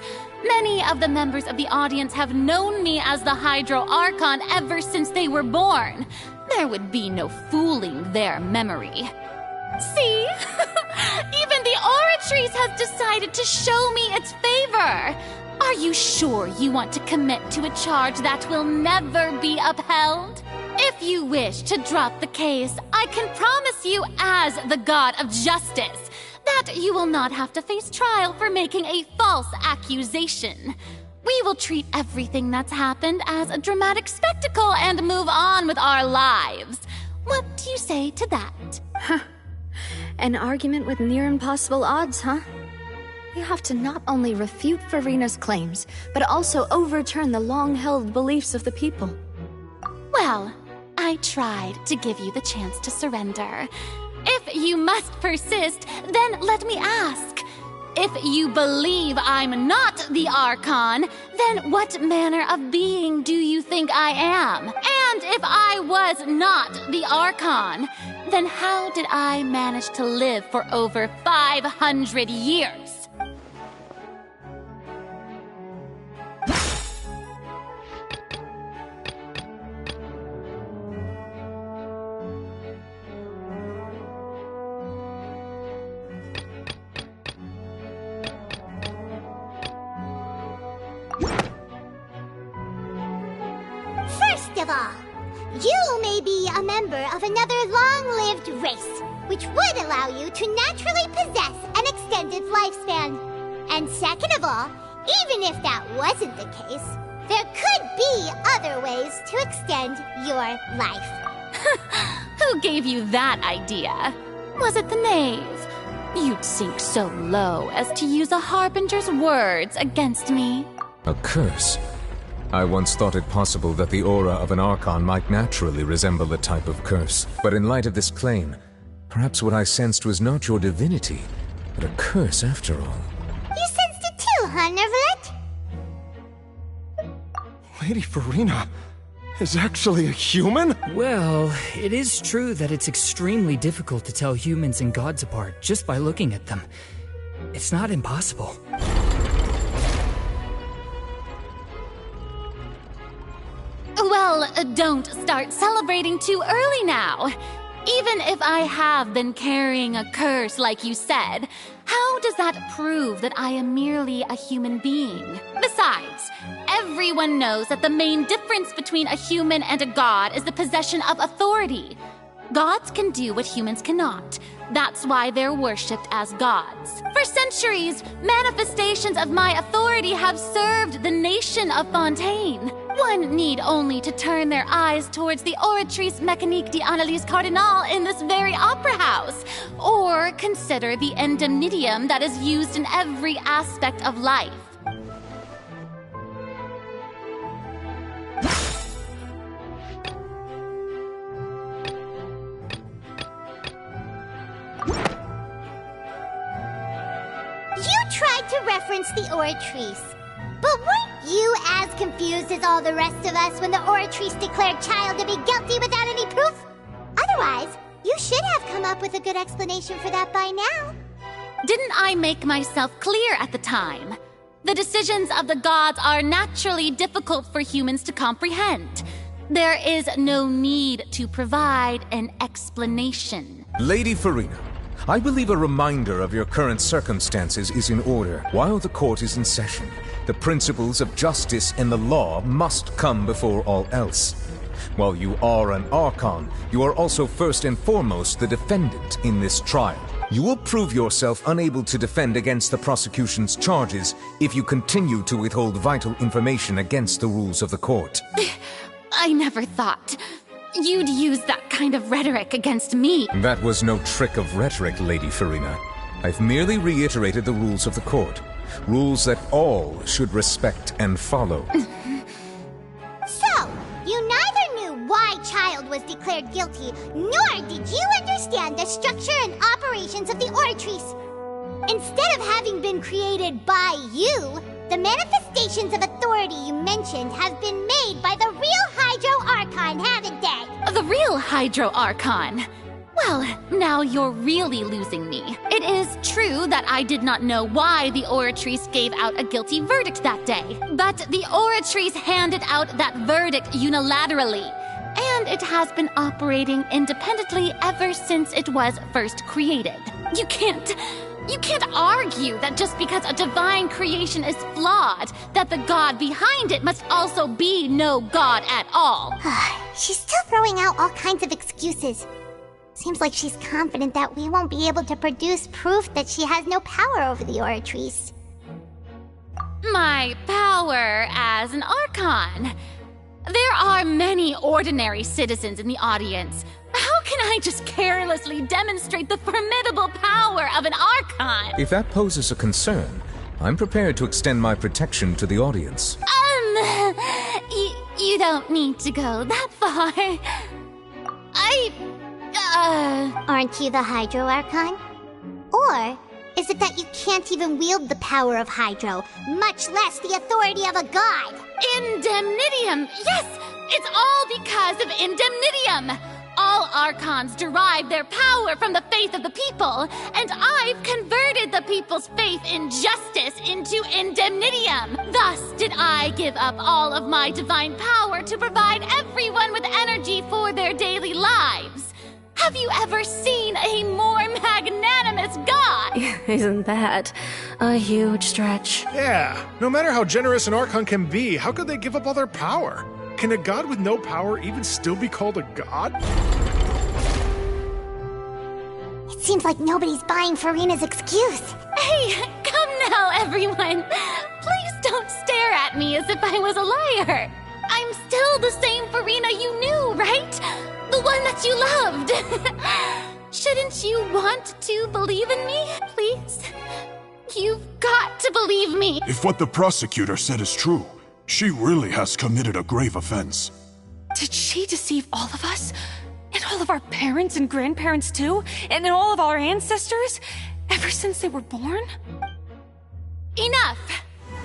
Many of the members of the audience have known me as the Hydro Archon ever since they were born. There would be no fooling their memory. See? Even the Oratrice has decided to show me its favor. Are you sure you want to commit to a charge that will never be upheld? If you wish to drop the case, I can promise you as the God of Justice that you will not have to face trial for making a false accusation. We will treat everything that's happened as a dramatic spectacle and move on with our lives. What do you say to that? Huh. An argument with near impossible odds, huh? You have to not only refute Farina's claims, but also overturn the long-held beliefs of the people. Well, I tried to give you the chance to surrender. If you must persist, then let me ask. If you believe I'm not the Archon, then what manner of being do you think I am? And if I was not the Archon, then how did I manage to live for over 500 years? First of all, you may be a member of another long-lived race, which would allow you to naturally possess an extended lifespan. And second of all, even if that wasn't the case, there could be other ways to extend your life. Who gave you that idea? Was it the knave? You'd sink so low as to use a harbinger's words against me. A curse? I once thought it possible that the aura of an Archon might naturally resemble a type of curse. But in light of this claim, perhaps what I sensed was not your divinity, but a curse after all. You sensed it too, huh, Nervalet? Lady Farina is actually a human? Well, it is true that it's extremely difficult to tell humans and gods apart just by looking at them. It's not impossible. Well, don't start celebrating too early now. Even if I have been carrying a curse like you said, how does that prove that I am merely a human being? Besides, everyone knows that the main difference between a human and a god is the possession of authority. Gods can do what humans cannot. That's why they're worshipped as gods. For centuries, manifestations of my authority have served the nation of Fontaine. One need only to turn their eyes towards the Oratrice Mécanique d'Analyse Cardinal in this very opera house, or consider the endemnitium that is used in every aspect of life. You tried to reference the Oratrice, but weren't you as confused as all the rest of us when the Oratrice declared Child to be guilty without any proof? Otherwise, you should have come up with a good explanation for that by now. Didn't I make myself clear at the time? The decisions of the gods are naturally difficult for humans to comprehend. There is no need to provide an explanation. Lady Farina, I believe a reminder of your current circumstances is in order. While the court is in session, the principles of justice and the law must come before all else. While you are an Archon, you are also first and foremost the defendant in this trial. You will prove yourself unable to defend against the prosecution's charges if you continue to withhold vital information against the rules of the court. I never thought you'd use that kind of rhetoric against me. That was no trick of rhetoric, Lady Farina. I've merely reiterated the rules of the court. Rules that all should respect and follow. So, you neither knew why Child was declared guilty, nor did you understand the structure and operations of the Oratrice. Instead of having been created by you, the manifestations of authority you mentioned have been made by the real Hydro Archon, haven't they? The real Hydro Archon? Well, now you're really losing me. It is true that I did not know why the Oratrice gave out a guilty verdict that day, but the Oratrice handed out that verdict unilaterally, and it has been operating independently ever since it was first created. You can't argue that just because a divine creation is flawed, that the god behind it must also be no god at all. She's still throwing out all kinds of excuses. Seems like she's confident that we won't be able to produce proof that she has no power over the Oratrice. My power as an Archon. There are many ordinary citizens in the audience. How can I just carelessly demonstrate the formidable power of an Archon? If that poses a concern, I'm prepared to extend my protection to the audience. You don't need to go that far. Aren't you the Hydro Archon? Or is it that you can't even wield the power of Hydro, much less the authority of a god? Indemnitium! Yes! It's all because of Indemnitium! All Archons derive their power from the faith of the people, and I've converted the people's faith in justice into Indemnitium. Thus did I give up all of my divine power to provide everyone with energy for their daily lives. Have you ever seen a more magnanimous god? Isn't that a huge stretch? Yeah, no matter how generous an Archon can be, how could they give up all their power? Can a god with no power even still be called a god? It seems like nobody's buying Farina's excuse. Hey, come now, everyone. Please don't stare at me as if I was a liar. I'm still the same Farina you knew, right? The one that you loved. Shouldn't you want to believe in me, please? You've got to believe me. If what the prosecutor said is true, she really has committed a grave offense. Did she deceive all of us? And all of our parents and grandparents too? And all of our ancestors? Ever since they were born? Enough!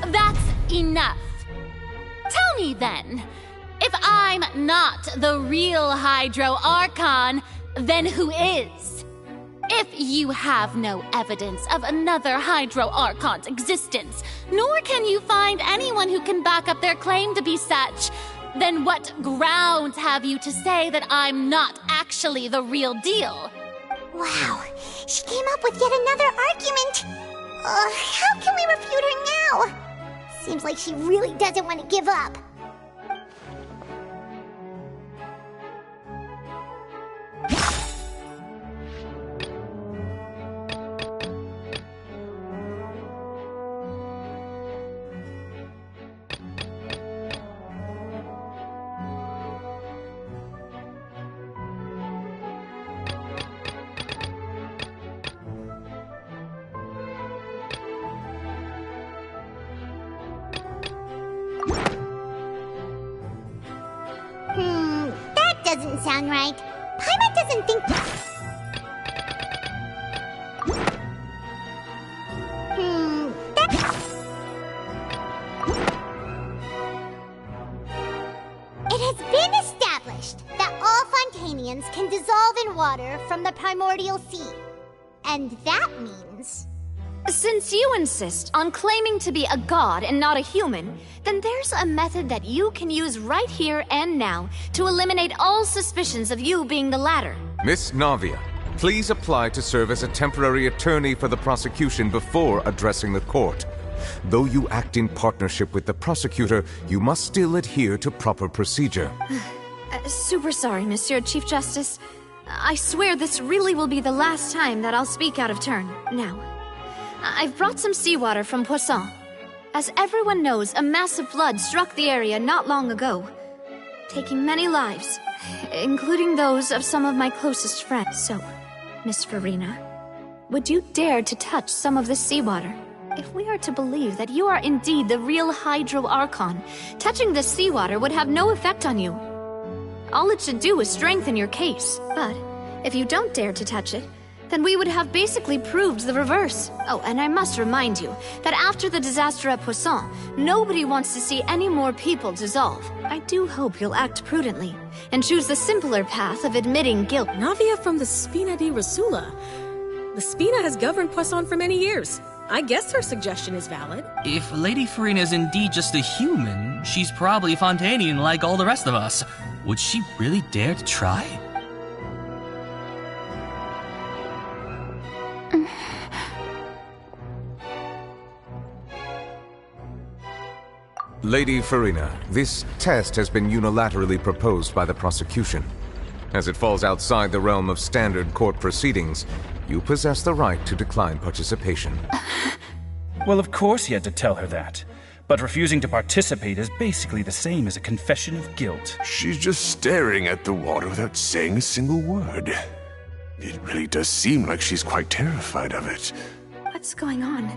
That's enough. Tell me then, if I'm not the real Hydro Archon, then who is? If you have no evidence of another Hydro Archon's existence, nor can you find anyone who can back up their claim to be such, then what grounds have you to say that I'm not actually the real deal? Wow, she came up with yet another argument. How can we refute her now? Seems like she really doesn't want to give up. That doesn't sound right. Paimon doesn't think... It has been established that all Fontainians can dissolve in water from the primordial sea. And that means... Since you insist on claiming to be a god and not a human, then there's a method that you can use right here and now to eliminate all suspicions of you being the latter. Miss Navia, please apply to serve as a temporary attorney for the prosecution before addressing the court. Though you act in partnership with the prosecutor, you must still adhere to proper procedure. Super sorry, Monsieur Chief Justice. I swear this really will be the last time that I'll speak out of turn. Now, I've brought some seawater from Poisson. As everyone knows, a massive flood struck the area not long ago. taking many lives, including those of some of my closest friends. So, Miss Farina, would you dare to touch some of this seawater? If we are to believe that you are indeed the real Hydro Archon, touching this seawater would have no effect on you. All it should do is strengthen your case. But if you don't dare to touch it, then we would have basically proved the reverse. Oh, and I must remind you that after the disaster at Poisson, nobody wants to see any more people dissolve. I do hope you'll act prudently and choose the simpler path of admitting guilt. Navia from the Spina di Rasula. The Spina has governed Poisson for many years. I guess her suggestion is valid. If Lady Farina is indeed just a human, she's probably Fontainian like all the rest of us. Would she really dare to try? Lady Farina, this test has been unilaterally proposed by the prosecution. As it falls outside the realm of standard court proceedings, you possess the right to decline participation. Well, of course he had to tell her that. But refusing to participate is basically the same as a confession of guilt. She's just staring at the water without saying a single word. It really does seem like she's quite terrified of it. What's going on?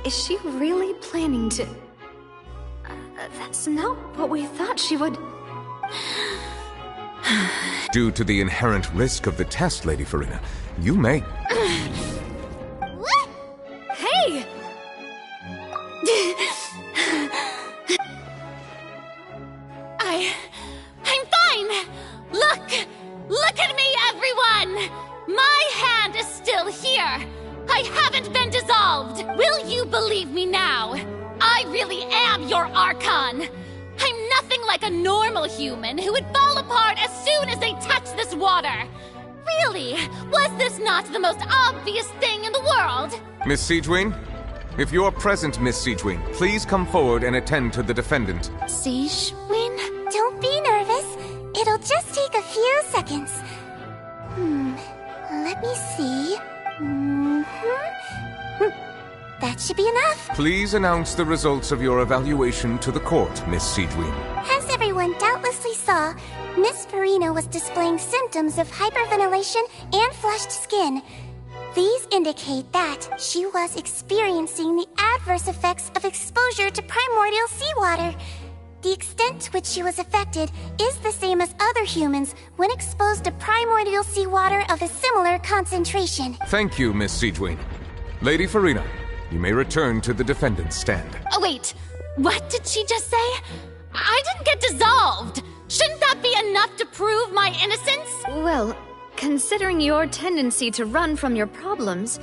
Is she really planning to... that's not what we thought she would... Due to the inherent risk of the test, Lady Farina, you may... What? Hey! I'm fine! Look at me, everyone! My hand is still here! I haven't been dissolved! Will you believe me now? I really am your Archon! I'm nothing like a normal human who would fall apart as soon as they touch this water! Really? Was this not the most obvious thing in the world? Miss Siegewin? If you're present, Miss Siegewin, please come forward and attend to the defendant. Siegewin? Don't be nervous. It'll just take a few seconds. Let me see. That should be enough. Please announce the results of your evaluation to the court, Miss Siegewin. As everyone doubtlessly saw, Miss Farina was displaying symptoms of hyperventilation and flushed skin. These indicate that she was experiencing the adverse effects of exposure to primordial seawater. The extent to which she was affected is the same as other humans when exposed to primordial seawater of a similar concentration. Thank you, Miss Siegewin. Lady Farina, you may return to the defendant's stand. Oh, wait. What did she just say? I didn't get dissolved! Shouldn't that be enough to prove my innocence? Well, considering your tendency to run from your problems,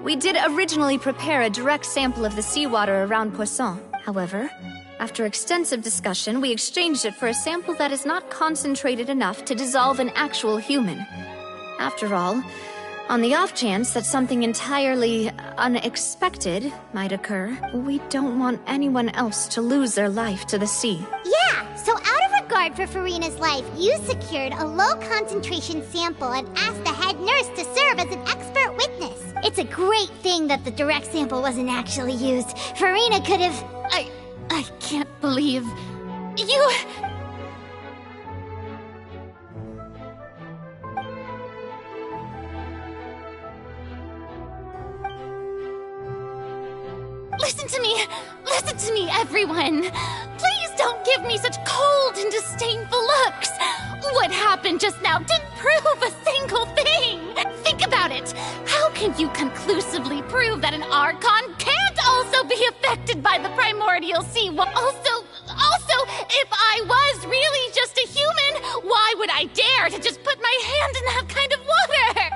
we did originally prepare a direct sample of the seawater around Poisson. However, after extensive discussion, we exchanged it for a sample that is not concentrated enough to dissolve an actual human. After all, on the off chance that something entirely unexpected might occur, we don't want anyone else to lose their life to the sea. Yeah, so out of regard for Farina's life, you secured a low-concentration sample and asked the head nurse to serve as an expert witness. It's a great thing that the direct sample wasn't actually used. Farina could have... I can't believe... you... Listen to me, everyone! Please don't give me such cold and disdainful looks! What happened just now didn't prove a single thing! Think about it! How can you conclusively prove that an Archon can't also be affected by the primordial sea? Also, if I was really just a human, why would I dare to just put my hand in that kind of water?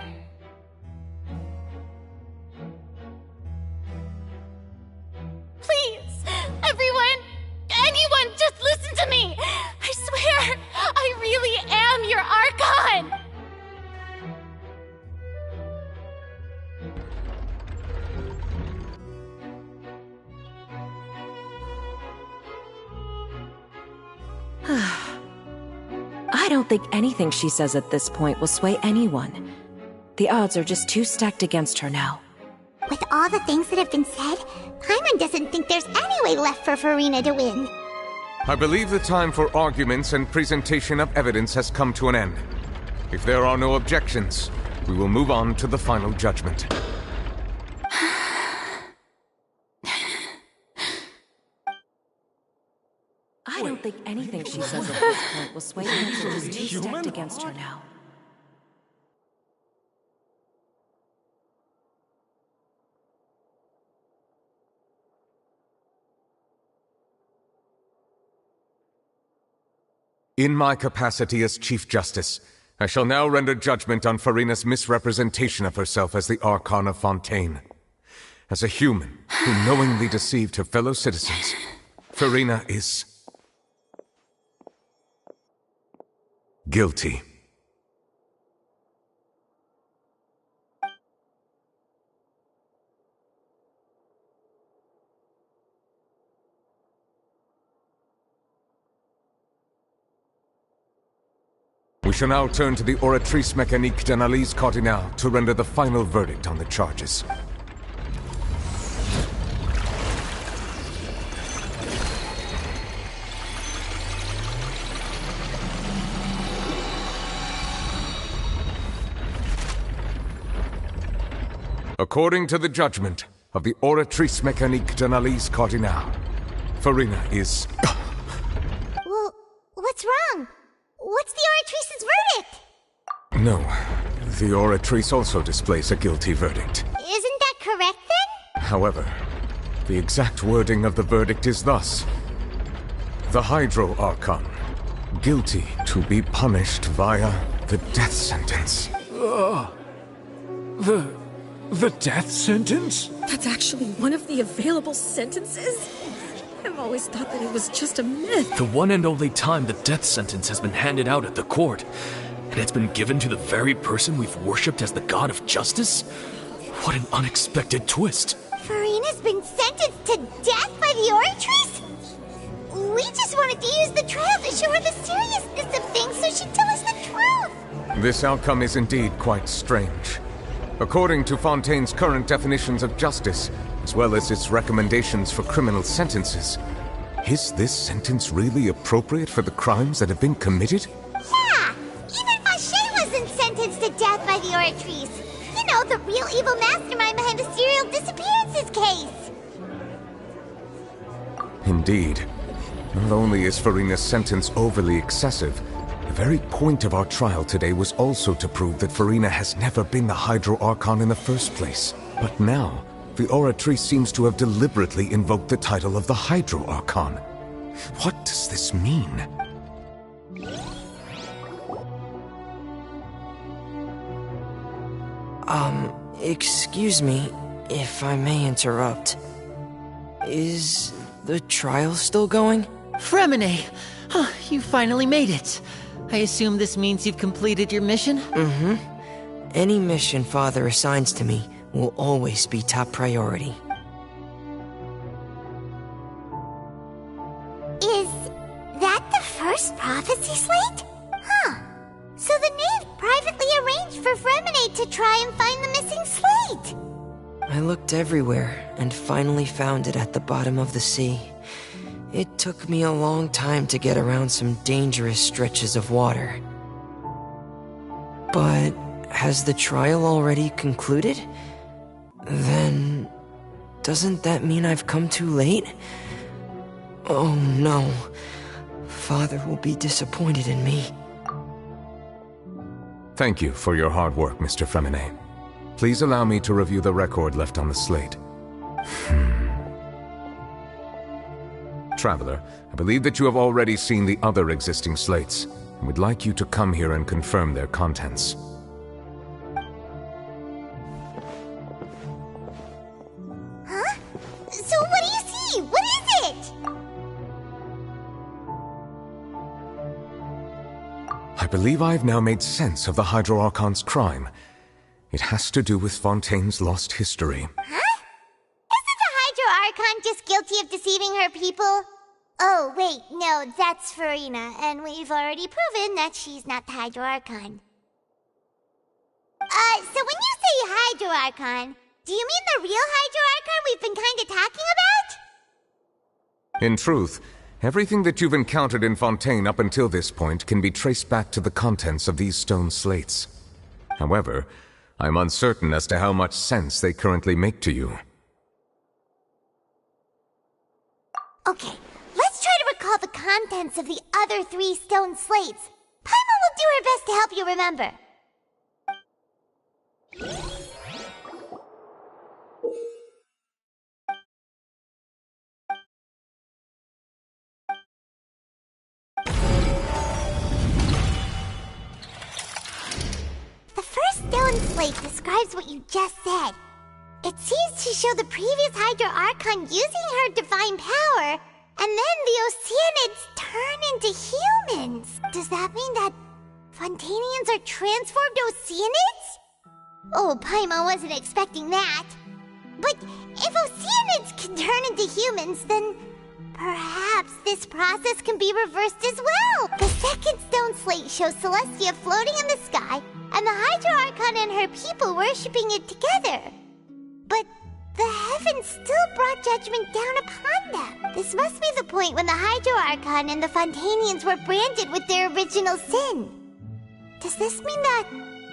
Please, everyone, anyone, just listen to me! I swear, I really am your Archon! I don't think anything she says at this point will sway anyone. The odds are just too stacked against her now. With all the things that have been said, Paimon doesn't think there's any way left for Farina to win. I believe the time for arguments and presentation of evidence has come to an end. If there are no objections, we will move on to the final judgment. I don't think anything she says at this point will sway anyone who's too stacked against her now. In my capacity as Chief Justice, I shall now render judgment on Farina's misrepresentation of herself as the Archon of Fontaine. As a human who knowingly deceived her fellow citizens, Farina is guilty. We shall now turn to the Oratrice Mécanique d'Analyse Cardinale to render the final verdict on the charges. According to the judgment of the Oratrice Mécanique d'Analyse Cardinale, Farina is... Well, what's wrong? What's the Oratrice's verdict? No, the Oratrice also displays a guilty verdict. Isn't that correct then? However, the exact wording of the verdict is thus. The Hydro Archon, guilty to be punished via the death sentence. The death sentence? That's actually one of the available sentences? I've always thought that it was just a myth. The one and only time the death sentence has been handed out at the court. And it's been given to the very person we've worshipped as the god of justice? What an unexpected twist. Farina's been sentenced to death by the Oratrice? We just wanted to use the trial to show her the seriousness of things so she'd tell us the truth. This outcome is indeed quite strange. According to Fontaine's current definitions of justice, as well as its recommendations for criminal sentences, is this sentence really appropriate for the crimes that have been committed? Yeah! Even Fauché wasn't sentenced to death by the Oratrice. You know, the real evil mastermind behind the serial disappearances case. Indeed. Not only is Farina's sentence overly excessive, the very point of our trial today was also to prove that Farina has never been the Hydro Archon in the first place. But now, the Oratrice seems to have deliberately invoked the title of the Hydro Archon. What does this mean? Excuse me, if I may interrupt. Is the trial still going? Fremine! Oh, you finally made it. I assume this means you've completed your mission? Mm-hmm. Any mission Father assigns to me will always be top priority. Is that the first prophecy slate? Huh. So the knave privately arranged for Fremine to try and find the missing slate. I looked everywhere and finally found it at the bottom of the sea. It took me a long time to get around some dangerous stretches of water. But has the trial already concluded? Then, doesn't that mean I've come too late? Oh no. Father will be disappointed in me. Thank you for your hard work, Mr. Fremine. Please allow me to review the record left on the slate. Traveler, I believe that you have already seen the other existing slates, and would like you to come here and confirm their contents. Huh? So what do you see? What is it? I believe I have now made sense of the Hydro Archon's crime. It has to do with Fontaine's lost history. Huh? Isn't the Hydro Archon just guilty of deceiving her people? Oh, wait, no, that's Farina, and we've already proven that she's not the Hydro Archon. So when you say Hydro Archon, do you mean the real Hydro Archon we've been kinda talking about? In truth, Everything that you've encountered in Fontaine up until this point can be traced back to the contents of these stone slates. However, I'm uncertain as to how much sense they currently make to you. Okay, let's try to recall the contents of the other 3 stone slates. Paimon will do her best to help you remember. The first stone slate describes what you just said. It seems to show the previous Hydro Archon using her divine power, and then the Oceanids turn into humans. Does that mean that Fontainians are transformed Oceanids? Oh, Paimon wasn't expecting that. But if Oceanids can turn into humans, then perhaps this process can be reversed as well. The second stone slate shows Celestia floating in the sky, and the Hydro Archon and her people worshipping it together. But the heavens still brought judgment down upon them. This must be the point when the Hydro Archon and the Fontainians were branded with their original sin. Does this mean that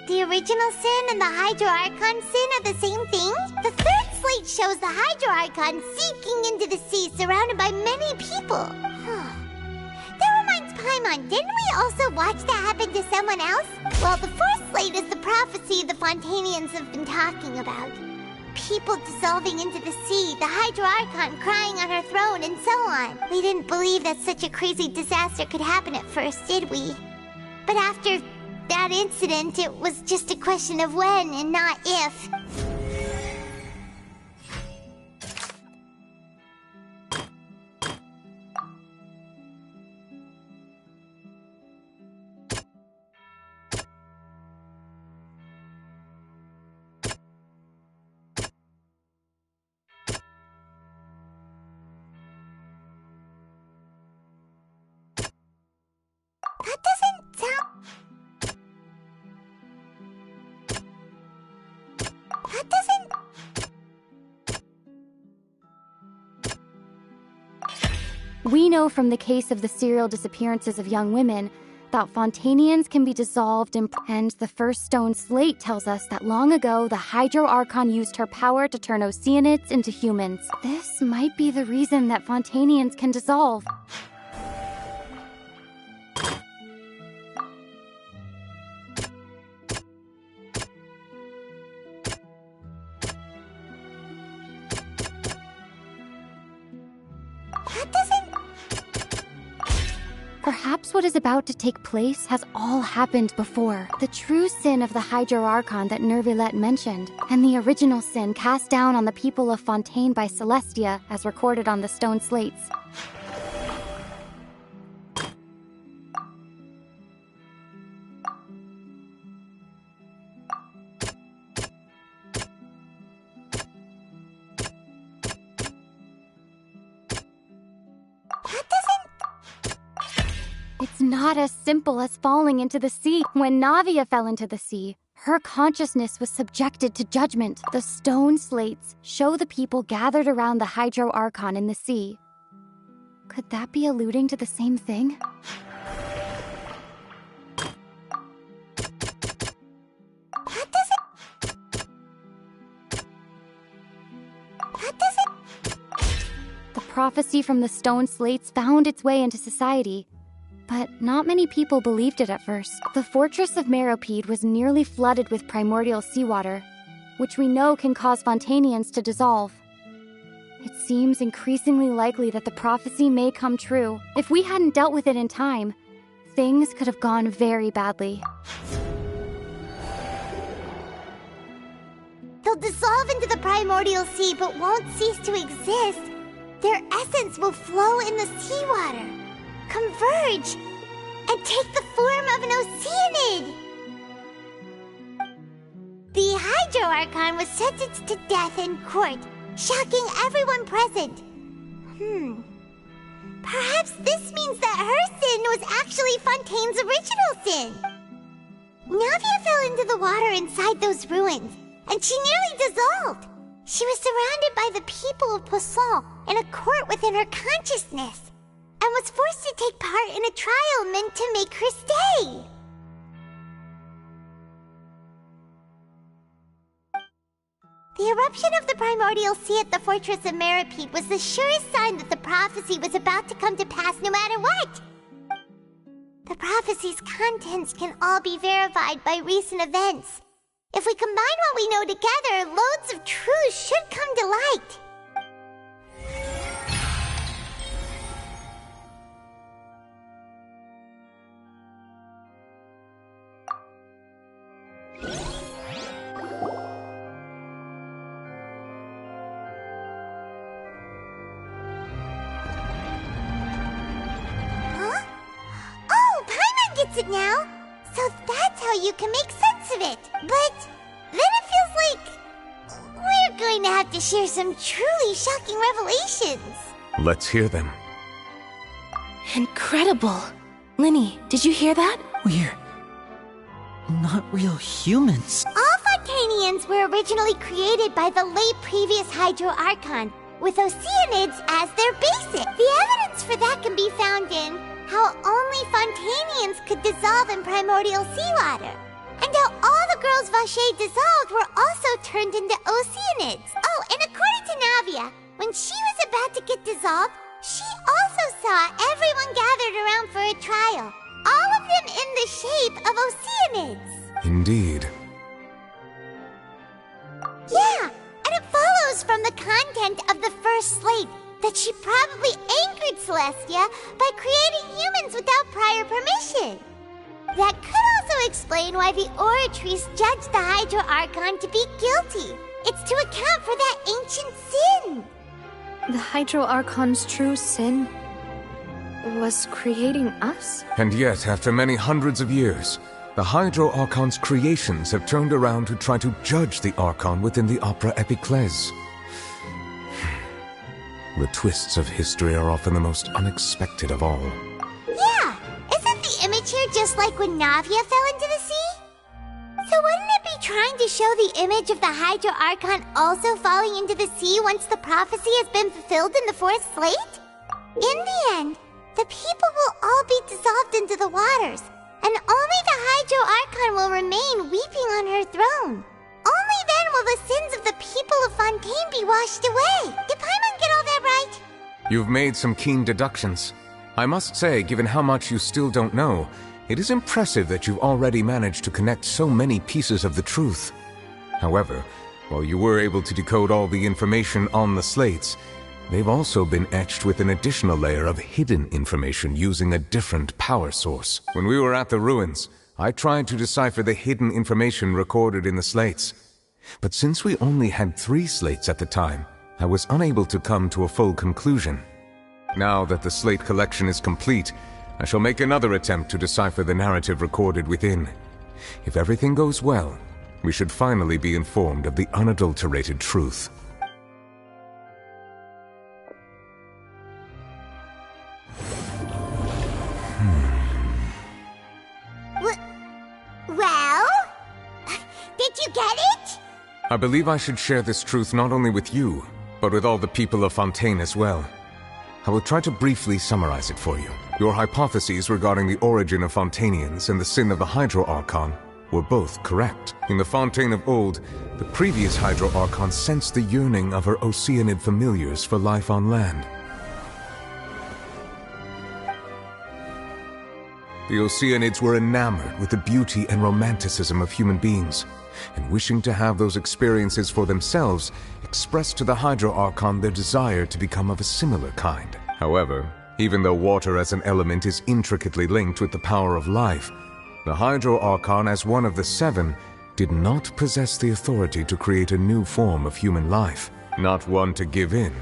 the original sin and the Hydro Archon sin are the same thing? The third slate shows the Hydro Archon sinking into the sea surrounded by many people. That reminds Paimon, didn't we also watch that happen to someone else? Well, the fourth slate is the prophecy the Fontainians have been talking about. People dissolving into the sea, the Hydro Archon crying on her throne, and so on. We didn't believe that such a crazy disaster could happen at first, did we? But after that incident, it was just a question of when and not if. That doesn't sound... That doesn't... We know from the case of the serial disappearances of young women that Fontainians can be dissolved and the first stone slate tells us that long ago the Hydro Archon used her power to turn Oceanids into humans. This might be the reason that Fontainians can dissolve. That doesn't... Perhaps what is about to take place has all happened before. The true sin of the Hydro Archon that Nervilette mentioned, and the original sin cast down on the people of Fontaine by Celestia, as recorded on the stone slates. It's not as simple as falling into the sea. When Navia fell into the sea, her consciousness was subjected to judgment. The stone slates show the people gathered around the Hydro Archon in the sea. Could that be alluding to the same thing? That doesn't... The prophecy from the stone slates found its way into society. But not many people believed it at first. The fortress of Meropide was nearly flooded with primordial seawater, which we know can cause Fontainians to dissolve. It seems increasingly likely that the prophecy may come true. If we hadn't dealt with it in time, things could have gone very badly. They'll dissolve into the primordial sea but won't cease to exist. Their essence will flow in the seawater, converge, and take the form of an Oceanid. The Hydro Archon was sentenced to death in court, shocking everyone present. Perhaps this means that her sin was actually Fontaine's original sin. Navia fell into the water inside those ruins, and she nearly dissolved. She was surrounded by the people of Poisson in a court within her consciousness. and was forced to take part in a trial meant to make her stay. The eruption of the primordial sea at the fortress of Meropide was the surest sign that the prophecy was about to come to pass no matter what. The prophecy's contents can all be verified by recent events. If we combine what we know together, loads of truth should come to light. It now, so that's how you can make sense of it. But then it feels like we're going to have to share some truly shocking revelations. Let's hear them. Incredible. Linny, did you hear that? We're not real humans. All Fontainians were originally created by the late previous Hydro Archon, with Oceanids as their basis. The evidence for that can be found in how only Fontainians could dissolve in primordial seawater, and how all the girls Vacher dissolved were also turned into Oceanids. Oh, and according to Navia, when she was about to get dissolved, she also saw everyone gathered around for a trial, all of them in the shape of Oceanids. Indeed. Yeah, and it follows from the content of the first slate that she probably angered Celestia by creating humans without prior permission. That could also explain why the Oratrice judged the Hydro Archon to be guilty. It's to account for that ancient sin. The Hydro Archon's true sin was creating us? And yet, after many hundreds of years, the Hydro Archon's creations have turned around to try to judge the Archon within the Opera Epiclese. The twists of history are often the most unexpected of all. Yeah! Isn't the image here just like when Navia fell into the sea? So wouldn't it be trying to show the image of the Hydro Archon also falling into the sea once the prophecy has been fulfilled in the fourth slate? In the end, the people will all be dissolved into the waters, and only the Hydro Archon will remain weeping on her throne. Only then will the sins of the people of Fontaine be washed away. Did Paimon get all that right? You've made some keen deductions. I must say, given how much you still don't know, it is impressive that you've already managed to connect so many pieces of the truth. However, while you were able to decode all the information on the slates, they've also been etched with an additional layer of hidden information using a different power source. When we were at the ruins, I tried to decipher the hidden information recorded in the slates. But since we only had 3 slates at the time, I was unable to come to a full conclusion. Now that the slate collection is complete, I shall make another attempt to decipher the narrative recorded within. If everything goes well, we should finally be informed of the unadulterated truth. Well? Did you get it? I believe I should share this truth not only with you, but with all the people of Fontaine as well. I will try to briefly summarize it for you. Your hypotheses regarding the origin of Fontainians and the sin of the Hydro Archon were both correct. In the Fontaine of old, the previous Hydro Archon sensed the yearning of her Oceanid familiars for life on land. The Oceanids were enamored with the beauty and romanticism of human beings, and wishing to have those experiences for themselves, expressed to the Hydro Archon their desire to become of a similar kind. However, even though water as an element is intricately linked with the power of life, the Hydro Archon, as one of the 7, did not possess the authority to create a new form of human life. Not one to give in,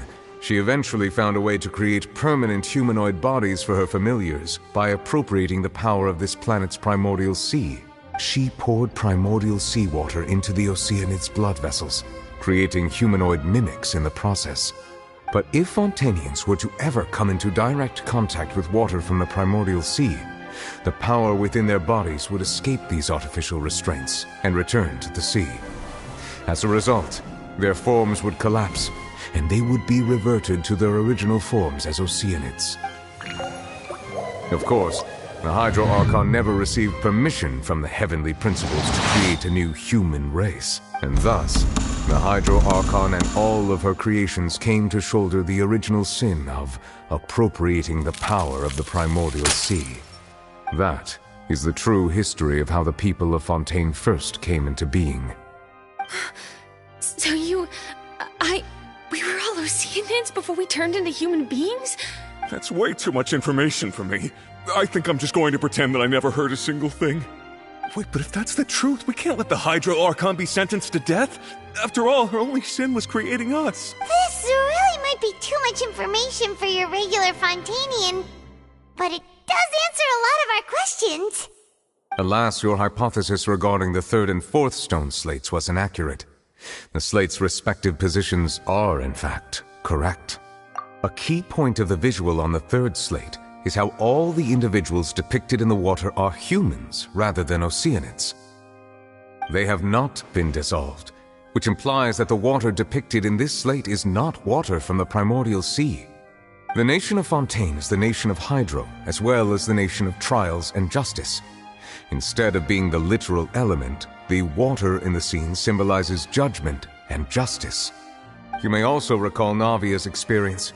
she eventually found a way to create permanent humanoid bodies for her familiars by appropriating the power of this planet's primordial sea. She poured primordial seawater into the Oceanids' blood vessels, creating humanoid mimics in the process. But if Fontainians were to ever come into direct contact with water from the primordial sea, the power within their bodies would escape these artificial restraints and return to the sea. As a result, their forms would collapse, and they would be reverted to their original forms as Oceanids. Of course, the Hydro Archon never received permission from the heavenly principles to create a new human race. And thus, the Hydro Archon and all of her creations came to shoulder the original sin of appropriating the power of the primordial sea. That is the true history of how the people of Fontaine first came into being. So we were all Oceanids before we turned into human beings? That's way too much information for me. I think I'm just going to pretend that I never heard a single thing. Wait, but if that's the truth, we can't let the Hydro Archon be sentenced to death. After all, her only sin was creating us. This really might be too much information for your regular Fontainian, but it does answer a lot of our questions. Alas, your hypothesis regarding the third and fourth stone slates was inaccurate. The slates' respective positions are, in fact, correct. A key point of the visual on the third slate is how all the individuals depicted in the water are humans rather than Oceanids. They have not been dissolved, which implies that the water depicted in this slate is not water from the primordial sea. The nation of Fontaine is the nation of Hydro, as well as the nation of trials and justice. Instead of being the literal element, the water in the scene symbolizes judgment and justice. You may also recall Navia's experience.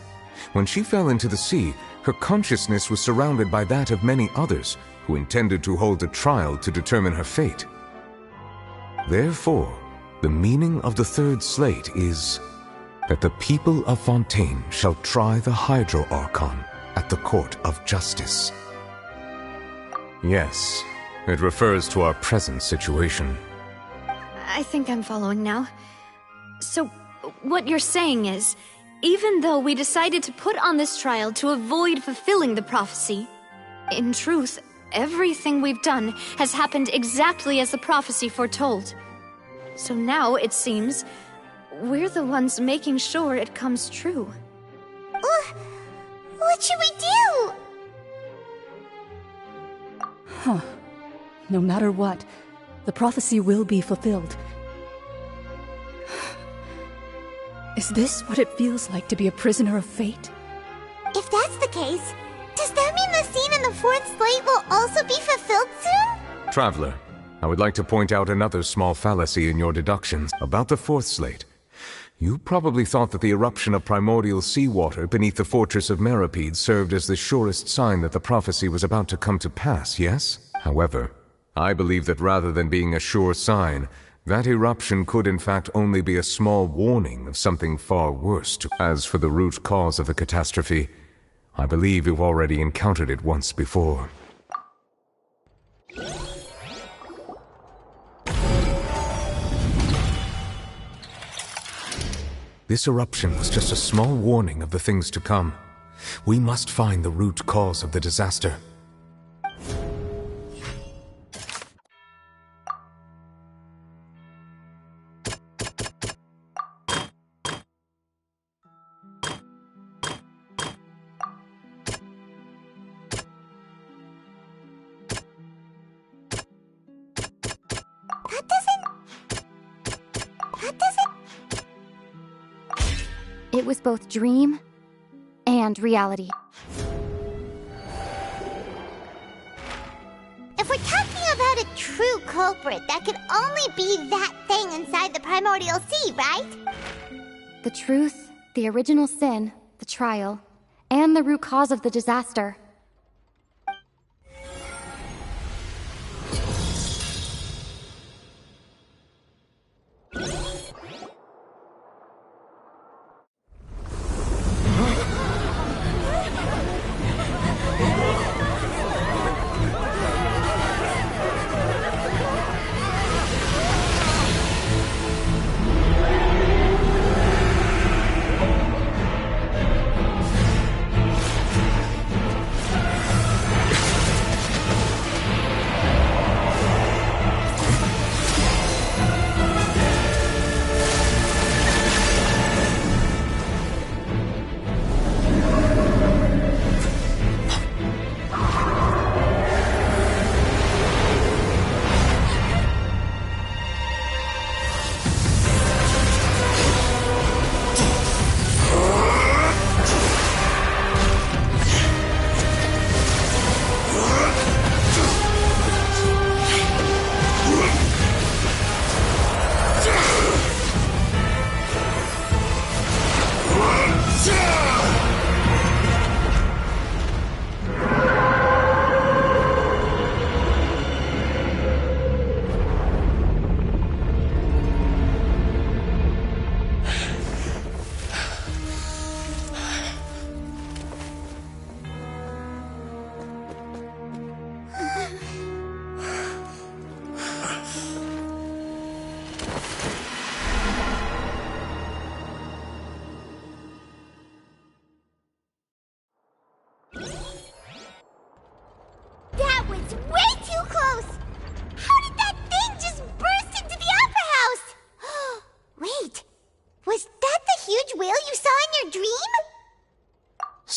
When she fell into the sea, her consciousness was surrounded by that of many others who intended to hold a trial to determine her fate. Therefore, the meaning of the third slate is that the people of Fontaine shall try the Hydro Archon at the court of justice. Yes, it refers to our present situation. I think I'm following now. So, what you're saying is, even though we decided to put on this trial to avoid fulfilling the prophecy, in truth, everything we've done has happened exactly as the prophecy foretold. So now, it seems, we're the ones making sure it comes true. What should we do? Huh. No matter what, the prophecy will be fulfilled. Is this what it feels like to be a prisoner of fate? If that's the case, does that mean the scene in the fourth slate will also be fulfilled soon? Traveler, I would like to point out another small fallacy in your deductions about the fourth slate. You probably thought that the eruption of primordial seawater beneath the fortress of Meropide served as the surest sign that the prophecy was about to come to pass, yes? However, I believe that rather than being a sure sign, that eruption could in fact only be a small warning of something far worse. As for the root cause of the catastrophe, I believe you've already encountered it once before. This eruption was just a small warning of the things to come. We must find the root cause of the disaster. It was both dream and reality. If we're talking about a true culprit, that could only be that thing inside the primordial sea, right? The truth, the original sin, the trial, and the root cause of the disaster.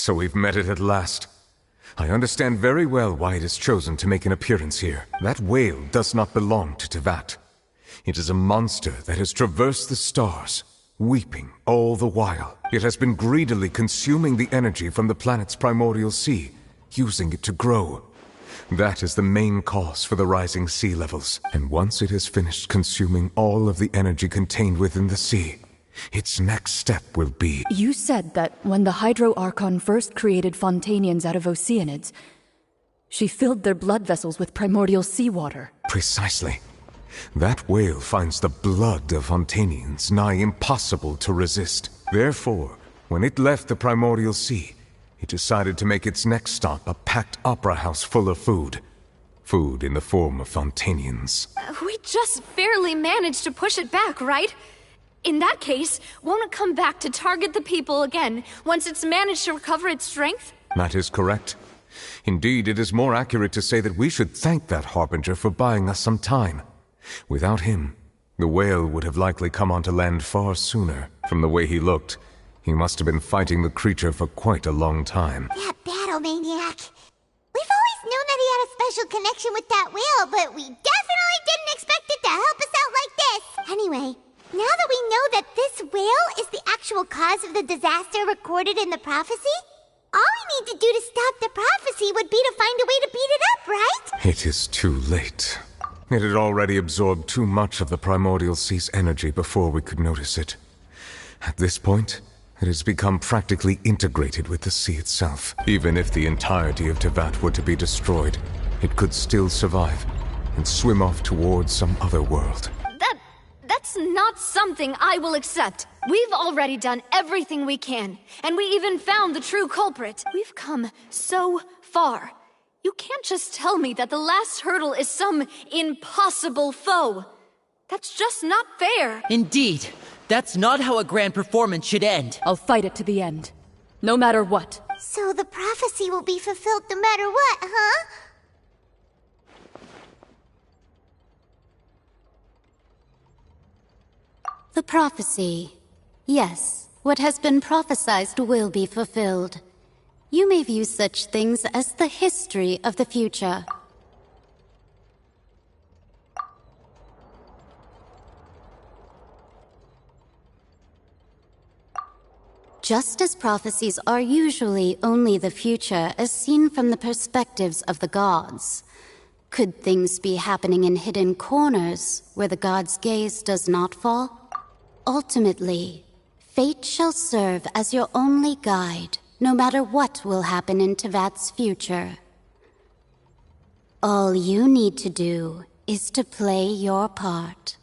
So we've met it at last. I understand very well why it has chosen to make an appearance here. That whale does not belong to Tevat. It is a monster that has traversed the stars, weeping all the while. It has been greedily consuming the energy from the planet's primordial sea, using it to grow. That is the main cause for the rising sea levels. And once it has finished consuming all of the energy contained within the sea, its next step will be... You said that when the Hydro Archon first created Fontainians out of Oceanids, she filled their blood vessels with primordial seawater. Precisely. That whale finds the blood of Fontainians nigh impossible to resist. Therefore, when it left the primordial sea, it decided to make its next stop a packed opera house full of food. Food in the form of Fontainians. We just barely managed to push it back, right? In that case, won't it come back to target the people again, once it's managed to recover its strength? That is correct. Indeed, it is more accurate to say that we should thank that Harbinger for buying us some time. Without him, the whale would have likely come onto land far sooner. From the way he looked, he must have been fighting the creature for quite a long time. That battle maniac. We've always known that he had a special connection with that whale, but we definitely didn't expect it to help us out like this. Anyway, now that we know that this whale is the actual cause of the disaster recorded in the prophecy, all we need to do to stop the prophecy would be to find a way to beat it up, right? It is too late. It had already absorbed too much of the primordial sea's energy before we could notice it. At this point, it has become practically integrated with the sea itself. Even if the entirety of Tevat were to be destroyed, it could still survive and swim off towards some other world. That's not something I will accept. We've already done everything we can, and we even found the true culprit. We've come so far. You can't just tell me that the last hurdle is some impossible foe. That's just not fair. Indeed. That's not how a grand performance should end. I'll fight it to the end. No matter what. So the prophecy will be fulfilled no matter what, huh? The prophecy. Yes, what has been prophesied will be fulfilled. You may view such things as the history of the future. Just as prophecies are usually only the future as seen from the perspectives of the gods, could things be happening in hidden corners where the gods' gaze does not fall? Ultimately, fate shall serve as your only guide, no matter what will happen in Tevat's future. All you need to do is to play your part.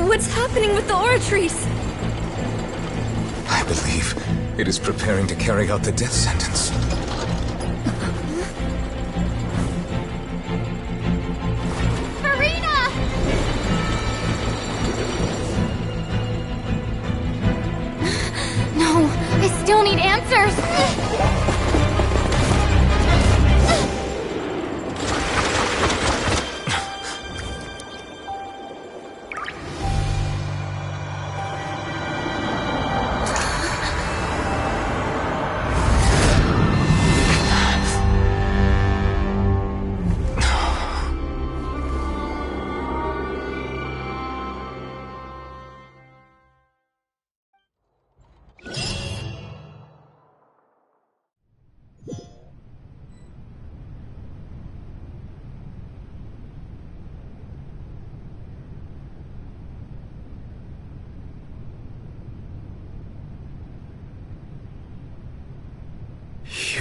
What's happening with the oratories? I believe it is preparing to carry out the death sentence. Farina! No, I still need answers.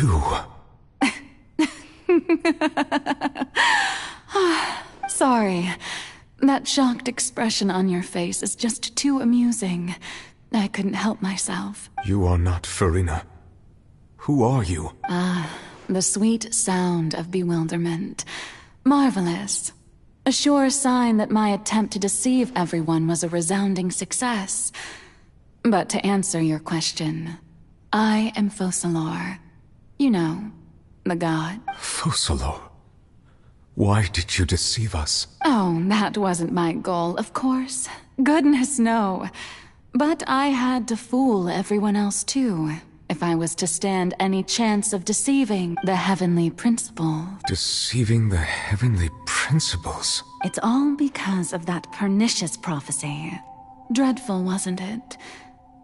You... Sorry. That shocked expression on your face is just too amusing. I couldn't help myself. You are not Farina. Who are you? The sweet sound of bewilderment. Marvelous. A sure sign that my attempt to deceive everyone was a resounding success. But to answer your question, I am Focalor. You know, the god. Focalor? Why did you deceive us? Oh, that wasn't my goal, of course. Goodness, no. But I had to fool everyone else too, if I was to stand any chance of deceiving the heavenly principle. Deceiving the heavenly principles? It's all because of that pernicious prophecy. Dreadful, wasn't it?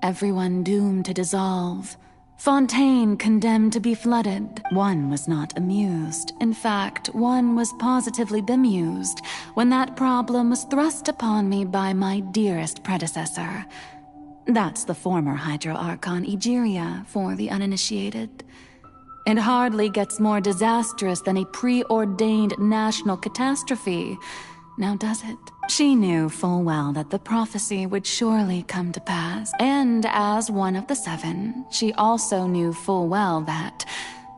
Everyone doomed to dissolve. Fontaine condemned to be flooded. One was not amused. In fact, one was positively bemused when that problem was thrust upon me by my dearest predecessor. That's the former Hydro Archon Egeria, for the uninitiated. It hardly gets more disastrous than a preordained national catastrophe. Now does it? She knew full well that the prophecy would surely come to pass, and as one of the seven, she also knew full well that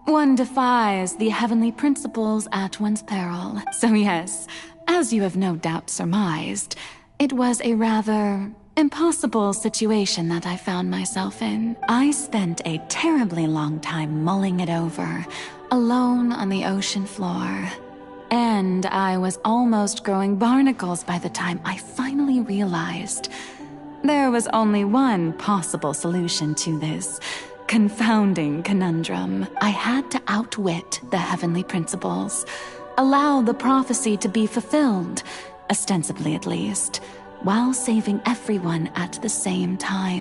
one defies the heavenly principles at one's peril. So yes, as you have no doubt surmised, it was a rather impossible situation that I found myself in. I spent a terribly long time mulling it over, alone on the ocean floor. And I was almost growing barnacles by the time I finally realized there was only one possible solution to this confounding conundrum. I had to outwit the heavenly principles, allow the prophecy to be fulfilled, ostensibly at least, while saving everyone at the same time.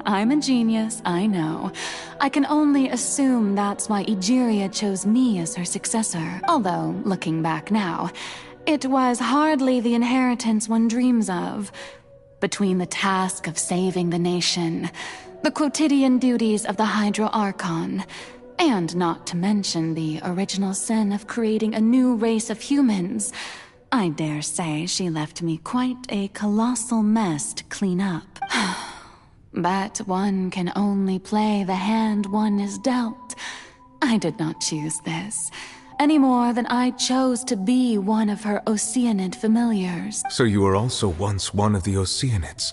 I'm a genius, I know. I can only assume that's why Egeria chose me as her successor. Although, looking back now, it was hardly the inheritance one dreams of. Between the task of saving the nation, the quotidian duties of the Hydro Archon, and not to mention the original sin of creating a new race of humans, I dare say she left me quite a colossal mess to clean up. But one can only play the hand one is dealt. I did not choose this, any more than I chose to be one of her Oceanid familiars. So you were also once one of the Oceanids,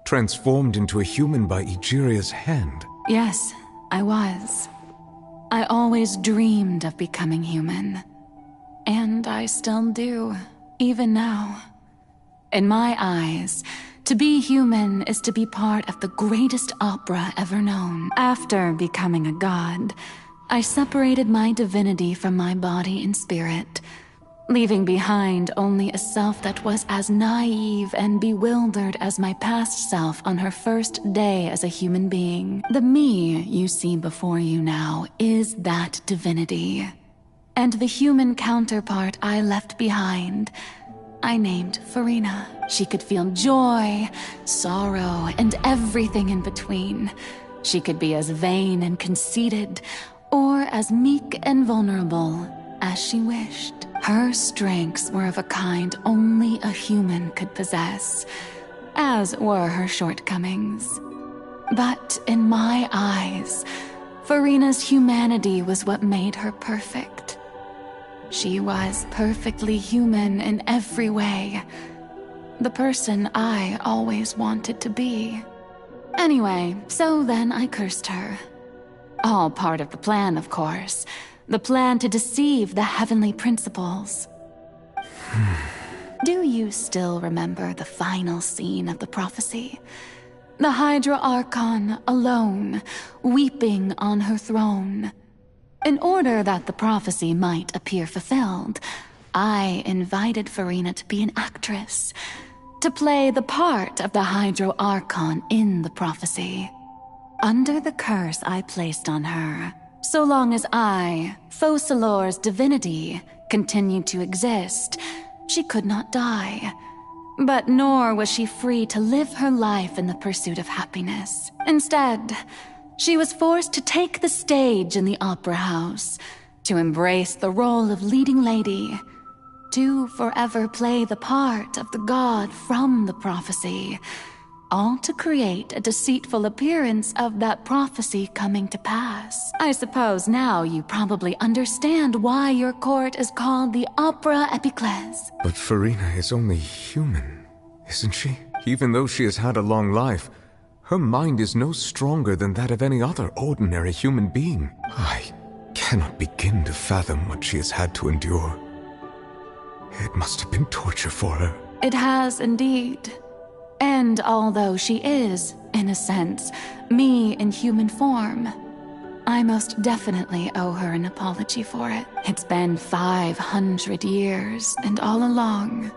transformed into a human by Egeria's hand? Yes, I was. I always dreamed of becoming human. And I still do, even now. In my eyes, to be human is to be part of the greatest opera ever known. After becoming a god, I separated my divinity from my body and spirit, leaving behind only a self that was as naive and bewildered as my past self on her first day as a human being. The me you see before you now is that divinity. And the human counterpart I left behind, I named Farina. She could feel joy, sorrow, and everything in between. She could be as vain and conceited, or as meek and vulnerable as she wished. Her strengths were of a kind only a human could possess, as were her shortcomings. But in my eyes, Farina's humanity was what made her perfect. She was perfectly human in every way. The person I always wanted to be. Anyway, so then I cursed her. All part of the plan, of course. The plan to deceive the heavenly principles. Do you still remember the final scene of the prophecy? The Hydra Archon alone, weeping on her throne. In order that the prophecy might appear fulfilled, I invited Farina to be an actress, to play the part of the Hydro Archon in the prophecy. Under the curse I placed on her, so long as I, Focalor's divinity, continued to exist, she could not die. But nor was she free to live her life in the pursuit of happiness. Instead, she was forced to take the stage in the opera house, to embrace the role of leading lady, to forever play the part of the god from the prophecy, all to create a deceitful appearance of that prophecy coming to pass. I suppose now you probably understand why your court is called the Opera Epiclese. But Farina is only human, isn't she? Even though she has had a long life, her mind is no stronger than that of any other ordinary human being. I cannot begin to fathom what she has had to endure. It must have been torture for her. It has indeed. And although she is, in a sense, me in human form, I most definitely owe her an apology for it. It's been 500 years, and all along,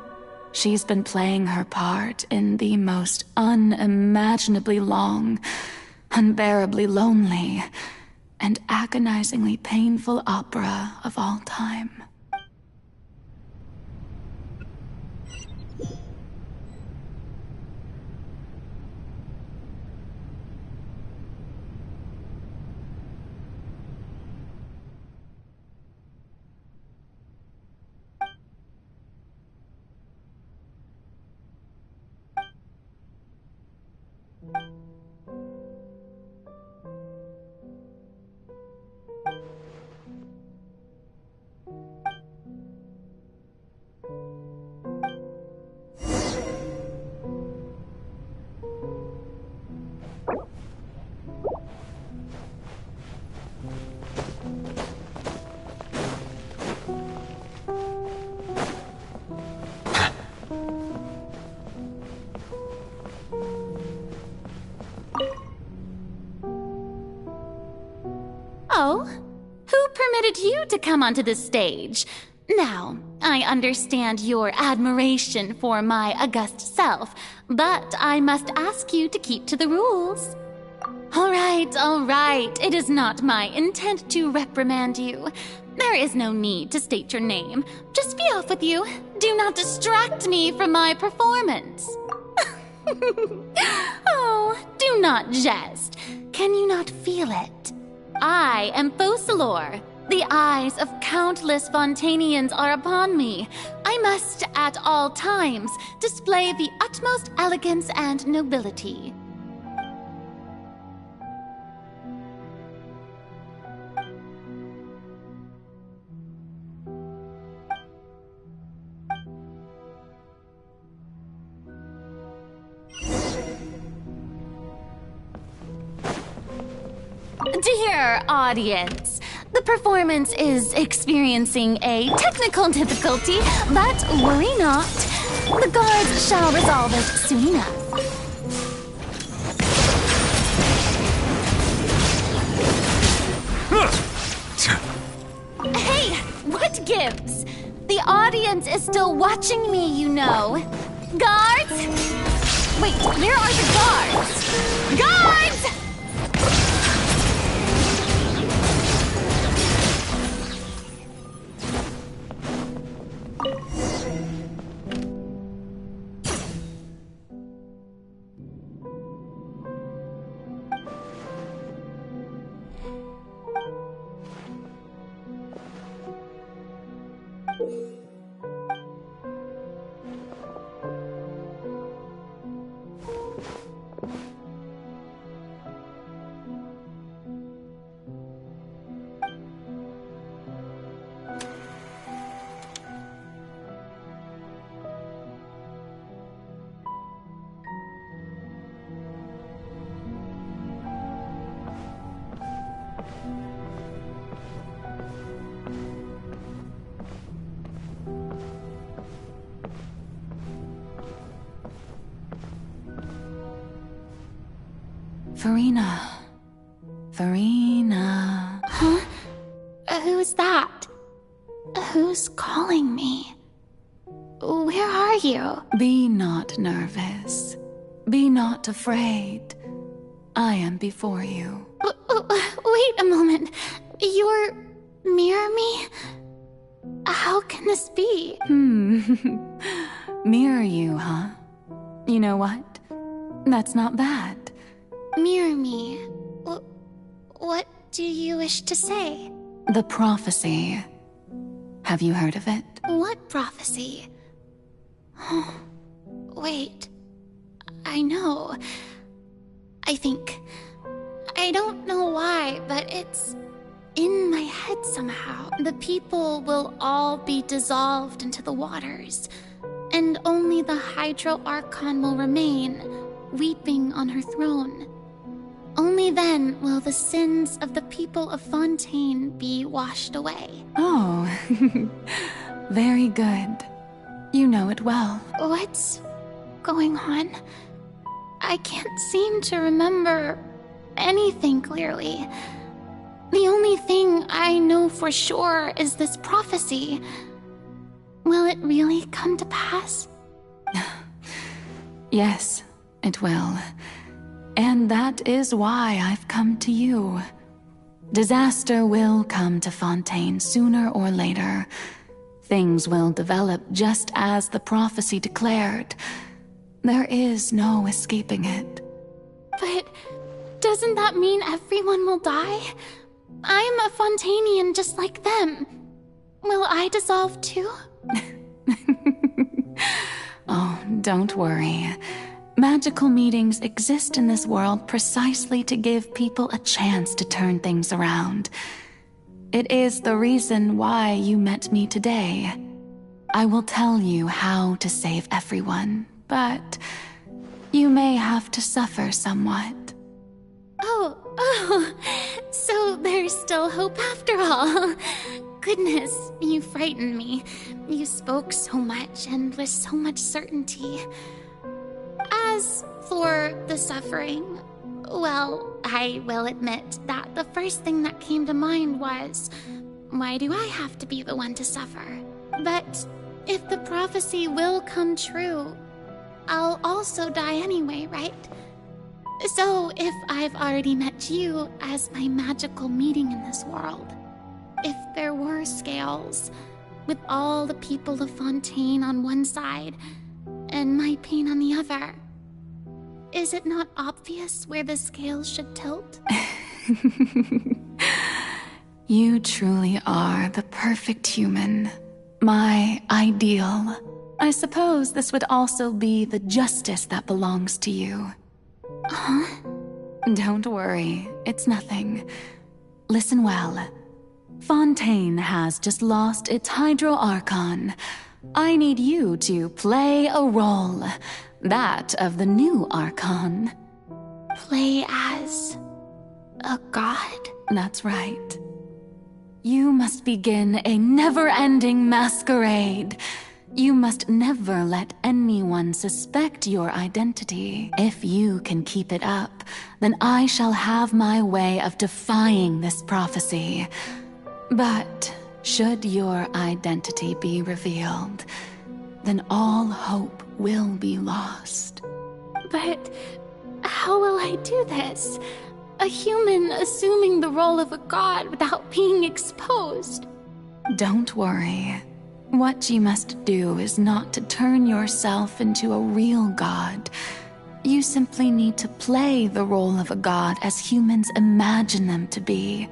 she's been playing her part in the most unimaginably long, unbearably lonely, and agonizingly painful opera of all time. Oh, who permitted you to come onto the stage? Now, I understand your admiration for my august self, but I must ask you to keep to the rules. All right. It is not my intent to reprimand you. There is no need to state your name. Just be off with you. Do not distract me from my performance. Oh, do not jest. Can you not feel it? I am Focalor. The eyes of countless Fontainians are upon me. I must, at all times, display the utmost elegance and nobility. Dear audience, the performance is experiencing a technical difficulty, but worry not. The guards shall resolve it soon enough. Hey, what gives? The audience is still watching me, you know. Guards? Wait, where are the guards? Guards! Farina. Huh? Who's that? Who's calling me? Where are you? Be not nervous. Be not afraid. I am before you. Wait a moment. You're near me? How can this be? Mirror you, huh? You know what? That's not bad. Mirror me? What do you wish to say? The prophecy. Have you heard of it? What prophecy? Wait. I know. I think. I don't know why, but it's in my head somehow. The people will all be dissolved into the waters, and only the Hydro Archon will remain, weeping on her throne. Only then will the sins of the people of Fontaine be washed away. Oh, very good. You know it well. What's going on? I can't seem to remember anything clearly. The only thing I know for sure is this prophecy. Will it really come to pass? Yes, it will. And that is why I've come to you. Disaster will come to Fontaine sooner or later. Things will develop just as the prophecy declared. There is no escaping it. But doesn't that mean everyone will die? I'm a Fontainian just like them. Will I dissolve too? Oh, don't worry. Magical meetings exist in this world precisely to give people a chance to turn things around. It is the reason why you met me today. I will tell you how to save everyone, but you may have to suffer somewhat. Oh, so there's still hope after all. Goodness, you frightened me. You spoke so much and with so much certainty. As for the suffering, well, I will admit that the first thing that came to mind was, why do I have to be the one to suffer? But if the prophecy will come true, I'll also die anyway, right? So if I've already met you as my magical meeting in this world, if there were scales, with all the people of Fontaine on one side and my pain on the other, is it not obvious where the scales should tilt? You truly are the perfect human. My ideal. I suppose this would also be the justice that belongs to you. Huh? Don't worry, it's nothing. Listen well. Fontaine has just lost its Hydro Archon. I need you to play a role. That of the new Archon. Play as a god? That's right. You must begin a never-ending masquerade. You must never let anyone suspect your identity. If you can keep it up, then I shall have my way of defying this prophecy. But should your identity be revealed, then all hope will be lost. But how will I do this? A human assuming the role of a god without being exposed. Don't worry. What you must do is not to turn yourself into a real god. You simply need to play the role of a god as humans imagine them to be.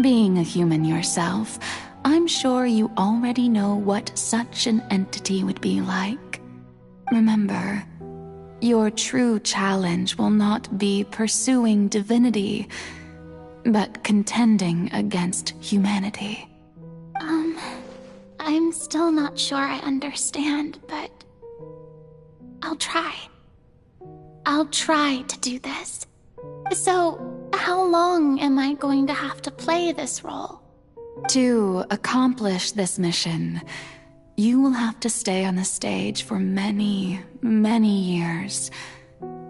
Being a human yourself, I'm sure you already know what such an entity would be like. Remember, your true challenge will not be pursuing divinity, but contending against humanity. I'm still not sure I understand, but I'll try. I'll try to do this. So, how long am I going to have to play this role? To accomplish this mission, you will have to stay on the stage for many, many years.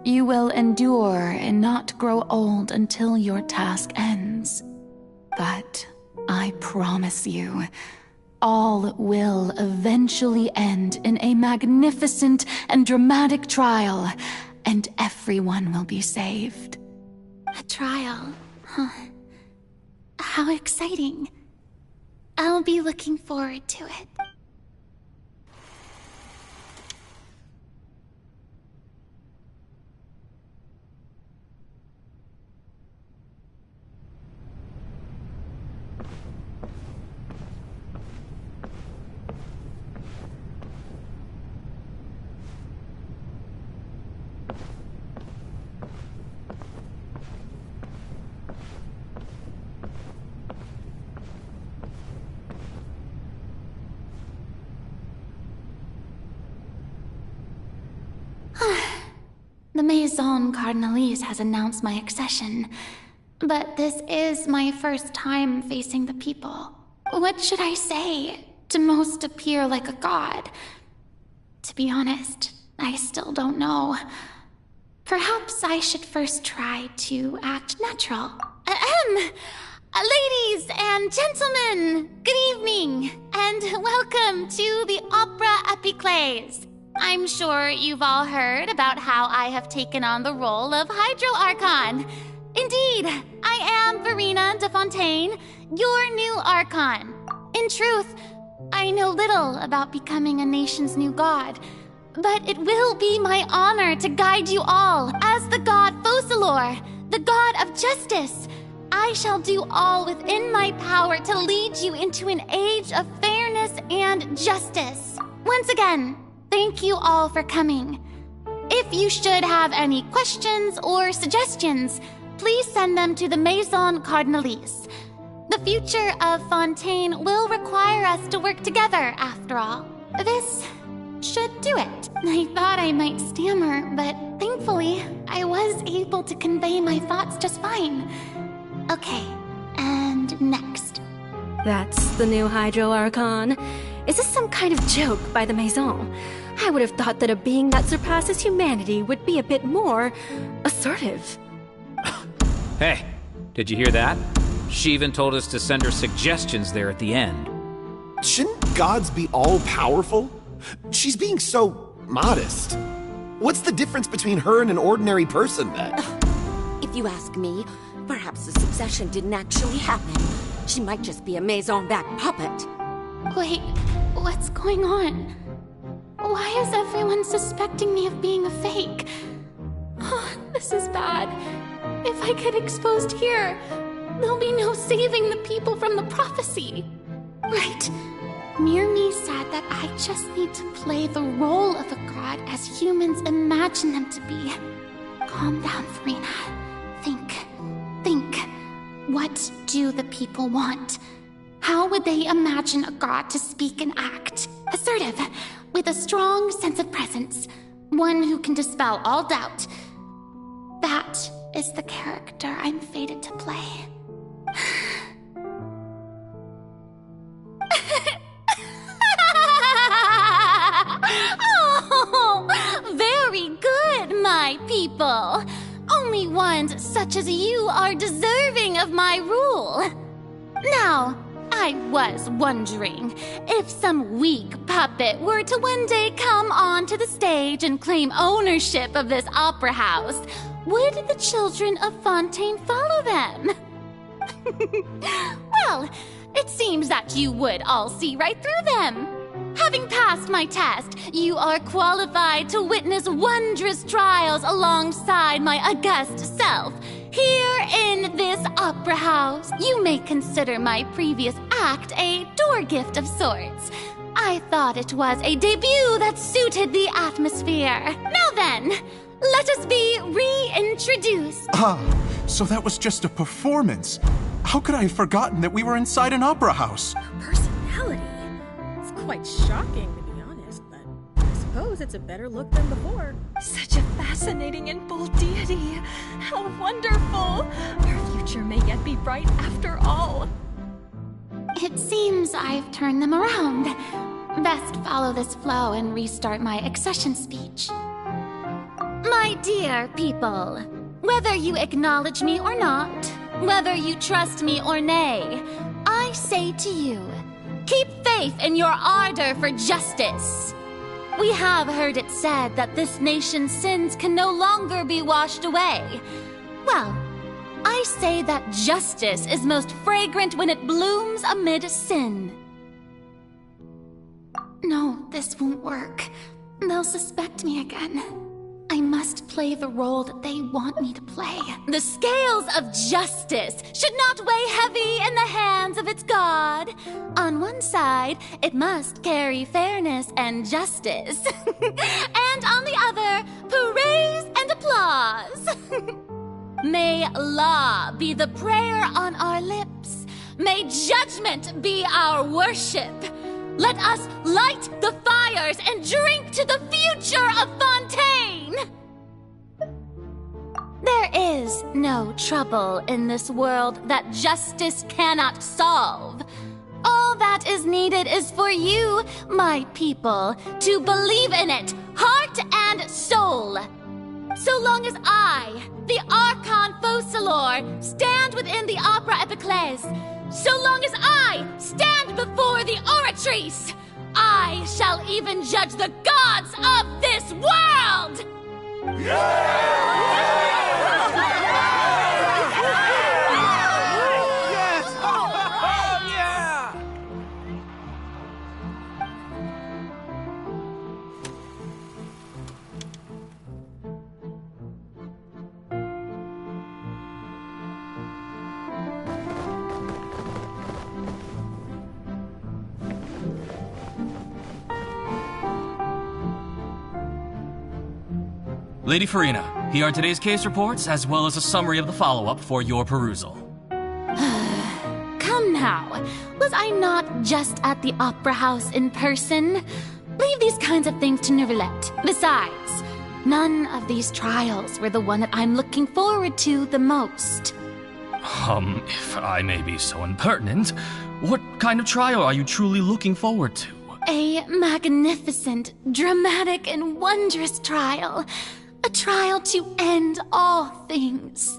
You will endure and not grow old until your task ends. But I promise you, all will eventually end in a magnificent and dramatic trial, and everyone will be saved. A trial, huh? How exciting. I'll be looking forward to it. The Maison Cardinalise has announced my accession, but this is my first time facing the people. What should I say to most appear like a god? To be honest, I still don't know. Perhaps I should first try to act natural. Ladies and gentlemen, good evening, and welcome to the Opera Epiclese. I'm sure you've all heard about how I have taken on the role of Hydro Archon. Indeed, I am Verena de Fontaine, your new Archon. In truth, I know little about becoming a nation's new god, but it will be my honor to guide you all as the god Focalor, the god of justice. I shall do all within my power to lead you into an age of fairness and justice. Once again, thank you all for coming. If you should have any questions or suggestions, please send them to the Maison Cardinalise. The future of Fontaine will require us to work together, after all. This should do it. I thought I might stammer, but thankfully, I was able to convey my thoughts just fine. Okay, and next. That's the new Hydro Archon. Is this some kind of joke by the Maison? I would have thought that a being that surpasses humanity would be a bit more assertive. Hey, did you hear that? She even told us to send her suggestions there at the end. Shouldn't gods be all-powerful? She's being so modest. What's the difference between her and an ordinary person, then? If you ask me, perhaps the succession didn't actually happen. She might just be a Maison-back puppet. Wait, what's going on? Why is everyone suspecting me of being a fake? Oh, this is bad. If I get exposed here, there'll be no saving the people from the prophecy. Right. Mirmi said that I just need to play the role of a god as humans imagine them to be. Calm down, Verena. Think. What do the people want? How would they imagine a god to speak and act? Assertive, with a strong sense of presence. One who can dispel all doubt. That is the character I'm fated to play. Oh, very good, my people. Only ones such as you are deserving of my rule. Now, I was wondering if some weak puppet were to one day come onto the stage and claim ownership of this opera house, would the children of Fontaine follow them? Well, it seems that you would all see right through them. Having passed my test, you are qualified to witness wondrous trials alongside my august self. Here in this opera house, you may consider my previous act a door gift of sorts. I thought it was a debut that suited the atmosphere. Now then, let us be reintroduced. Ah, so that was just a performance. How could I have forgotten that we were inside an opera house? Personality? It's quite shocking, to be honest, but I suppose it's a better look than before. Such a fascinating and bold deity. How wonderful! Our future may yet be bright after all. It seems I've turned them around. Best follow this flow and restart my accession speech. My dear people, whether you acknowledge me or not, whether you trust me or nay, I say to you, keep faith in your ardor for justice. We have heard it said that this nation's sins can no longer be washed away. Well, I say that justice is most fragrant when it blooms amid sin. No, this won't work. They'll suspect me again. I must play the role that they want me to play. The scales of justice should not weigh heavy in the hands of its god. On one side, it must carry fairness and justice. And on the other, praise and applause. May law be the prayer on our lips. May judgment be our worship. Let us light the fires and drink to the future of Fontaine! is no trouble in this world that justice cannot solve. All that is needed is for you, my people, to believe in it, heart and soul. So long as I, the Archon Focalor, stand within the Opera Epiclese, so long as I stand before the Oratrice, I shall even judge the gods of this world! Lady Farina, here are today's case reports, as well as a summary of the follow-up for your perusal. Come now, was I not just at the Opera House in person? Leave these kinds of things to Neuvillette. Besides, none of these trials were the one that I'm looking forward to the most. If I may be so impertinent, what kind of trial are you truly looking forward to? A magnificent, dramatic, and wondrous trial. A trial to end all things.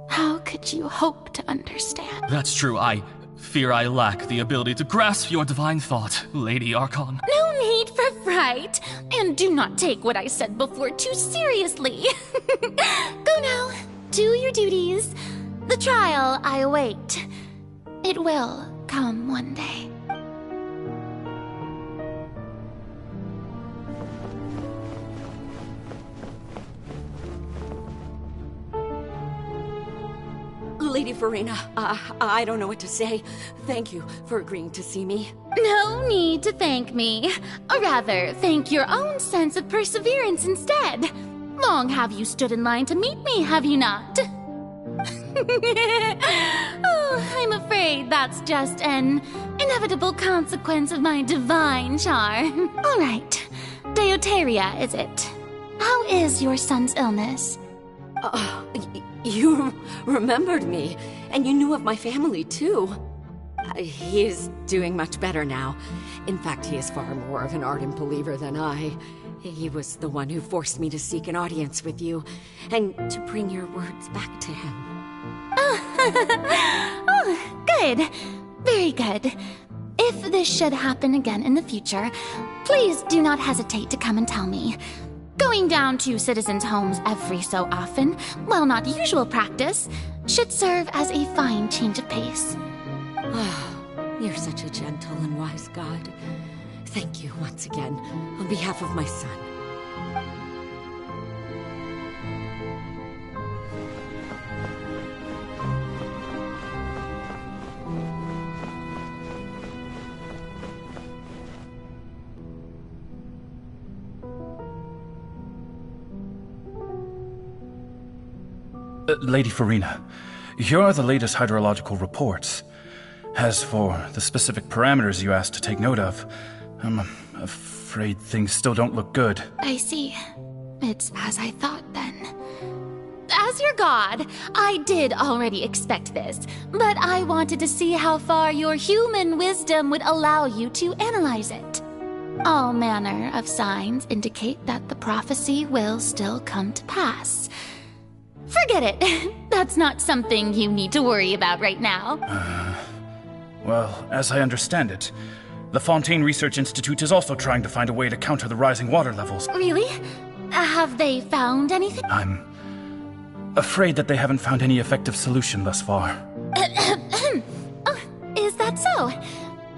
How could you hope to understand? That's true. I fear I lack the ability to grasp your divine thought, Lady Archon. No need for fright, and do not take what I said before too seriously. Go now, do your duties. The trial I await. It will come one day. Lady Farina, I don't know what to say. Thank you for agreeing to see me. No need to thank me. Or rather, thank your own sense of perseverance instead. Long have you stood in line to meet me, have you not? Oh, I'm afraid that's just an inevitable consequence of my divine charm. All right, Deoteria, is it? How is your son's illness? You remembered me, and you knew of my family, too. He is doing much better now. In fact, he is far more of an ardent believer than I. He was the one who forced me to seek an audience with you, and to bring your words back to him. Oh, good. Very good. If this should happen again in the future, please do not hesitate to come and tell me. Going down to citizens' homes every so often, while not usual practice, should serve as a fine change of pace. You're such a gentle and wise god. Thank you once again, on behalf of my son. Lady Farina, here are the latest hydrological reports. As for the specific parameters you asked to take note of, I'm afraid things still don't look good. I see. It's as I thought, then. As your god, I did already expect this, but I wanted to see how far your human wisdom would allow you to analyze it. All manner of signs indicate that the prophecy will still come to pass. Forget it. That's not something you need to worry about right now. Well, as I understand it, the Fontaine Research Institute is also trying to find a way to counter the rising water levels. Really? Have they found anything? I'm afraid that they haven't found any effective solution thus far. Oh, is that so?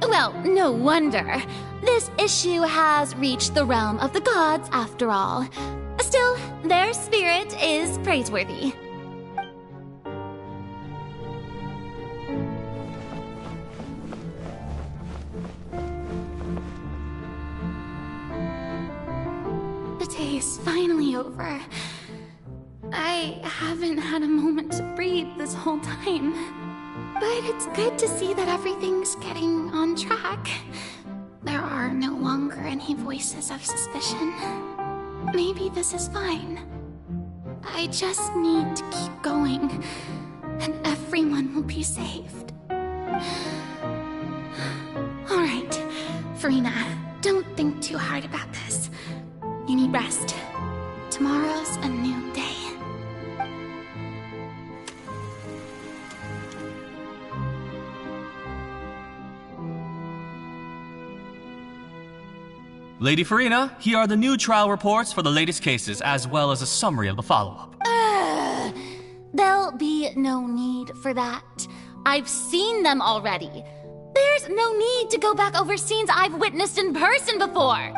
Well, no wonder. This issue has reached the realm of the gods, after all. Still, their spirit is praiseworthy. The day is finally over. I haven't had a moment to breathe this whole time. But it's good to see that everything's getting on track. There are no longer any voices of suspicion. Maybe this is fine. I just need to keep going, and everyone will be saved. Alright, Farina, don't think too hard about this. You need rest. Tomorrow's a new day. Lady Farina, here are the new trial reports for the latest cases, as well as a summary of the follow-up. There'll be no need for that. I've seen them already. There's no need to go back over scenes I've witnessed in person before.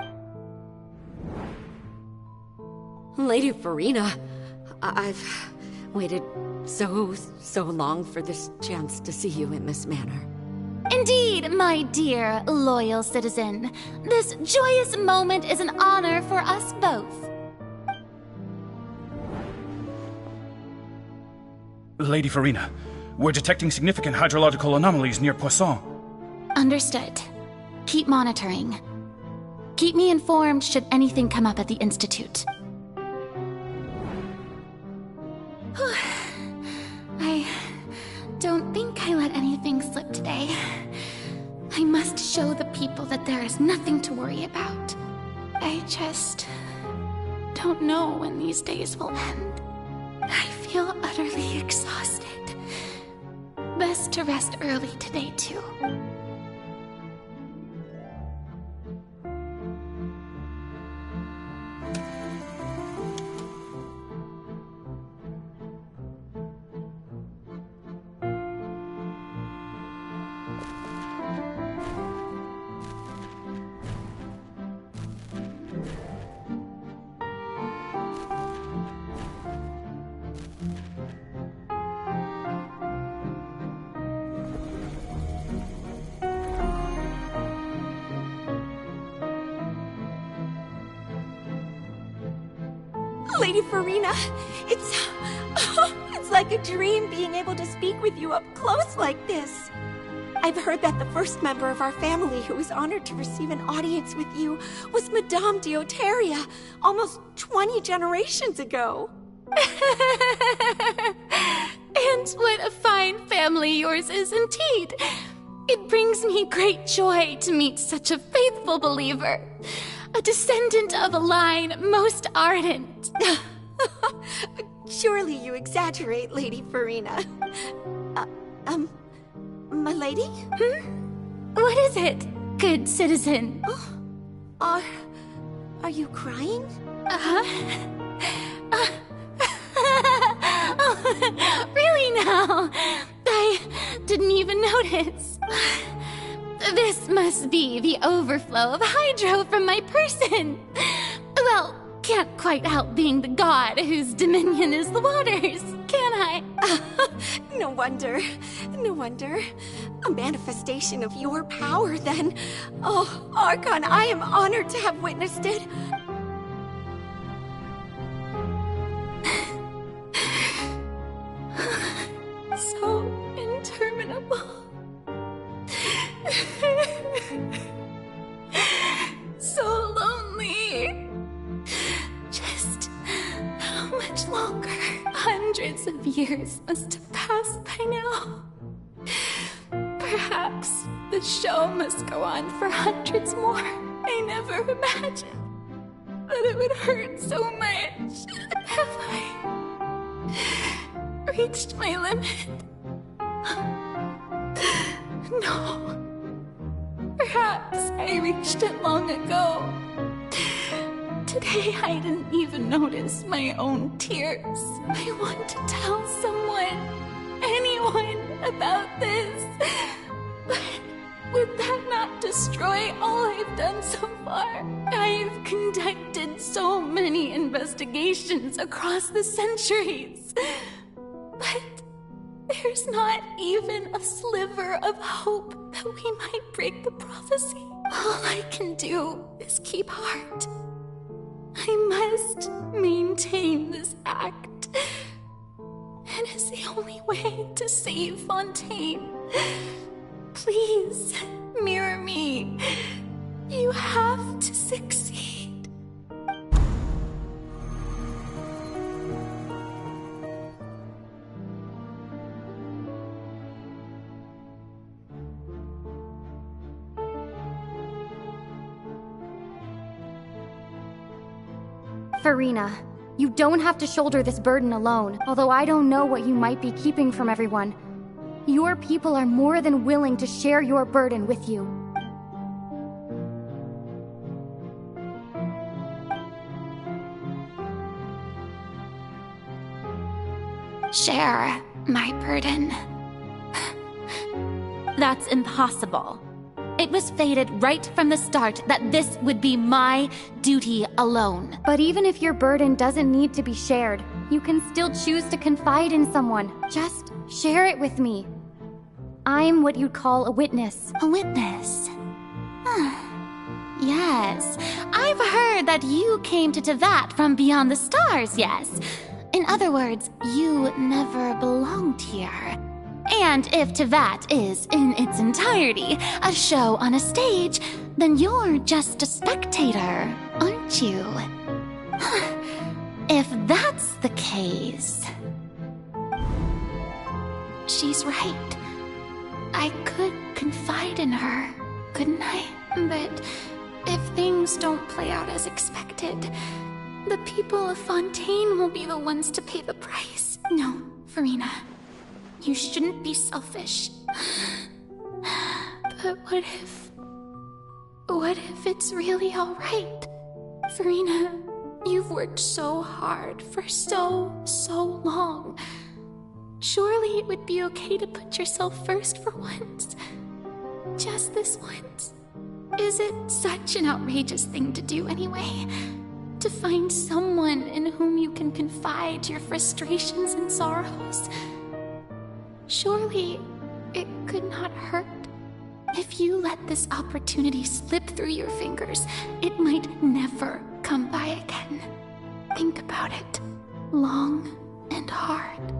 Lady Farina, I've waited so long for this chance to see you in this manner. Indeed, my dear, loyal citizen. This joyous moment is an honor for us both. Lady Farina, we're detecting significant hydrological anomalies near Poisson. Understood. Keep monitoring. Keep me informed should anything come up at the Institute. I don't think I let anything slip today. I must show the people that there is nothing to worry about. I just don't know when these days will end. I feel utterly exhausted. Best to rest early today, too. Lady Farina, it's like a dream being able to speak with you up close like this. I've heard that the first member of our family who was honored to receive an audience with you was Madame Dioteria, almost 20 generations ago. And what a fine family yours is indeed. It brings me great joy to meet such a faithful believer. A descendant of a line most ardent. Surely you exaggerate, Lady Farina. My lady? What is it, good citizen? Are you crying? Really now? I didn't even notice. This must be the overflow of hydro from my person. Well, can't quite help being the god whose dominion is the waters, can I? No wonder. No wonder. A manifestation of your power, then. Oh, Archon, I am honored to have witnessed it. So interminable. So lonely. Just how much longer? Hundreds of years must have passed by now. Perhaps the show must go on for hundreds more. I never imagined that it would hurt so much. Have I reached my limit? No. Perhaps I reached it long ago. Today I didn't even notice my own tears. I want to tell someone, anyone, about this. But would that not destroy all I've done so far? I've conducted so many investigations across the centuries. But there's not even a sliver of hope that we might break the prophecy. All I can do is keep heart. I must maintain this act. It is the only way to save Fontaine. Please, mirror me. You have to succeed. Farina, you don't have to shoulder this burden alone, although I don't know what you might be keeping from everyone. Your people are more than willing to share your burden with you. Share my burden. That's impossible. It was fated right from the start that this would be my duty alone. But even if your burden doesn't need to be shared, you can still choose to confide in someone. Just share it with me. I'm what you'd call a witness. A witness? Yes, I've heard that you came to Tevat from beyond the stars, yes. In other words, you never belonged here. And if Tevat is, in its entirety, a show on a stage, then you're just a spectator, aren't you? If that's the case... She's right. I could confide in her, couldn't I? But if things don't play out as expected, the people of Fontaine will be the ones to pay the price. No, Farina. You shouldn't be selfish. But what if it's really alright? Farina, you've worked so hard for so long. Surely it would be okay to put yourself first for once. Just this once. Is it such an outrageous thing to do anyway? To find someone in whom you can confide your frustrations and sorrows? Surely it could not hurt. If you let this opportunity slip through your fingers, it might never come by again. Think about it long and hard.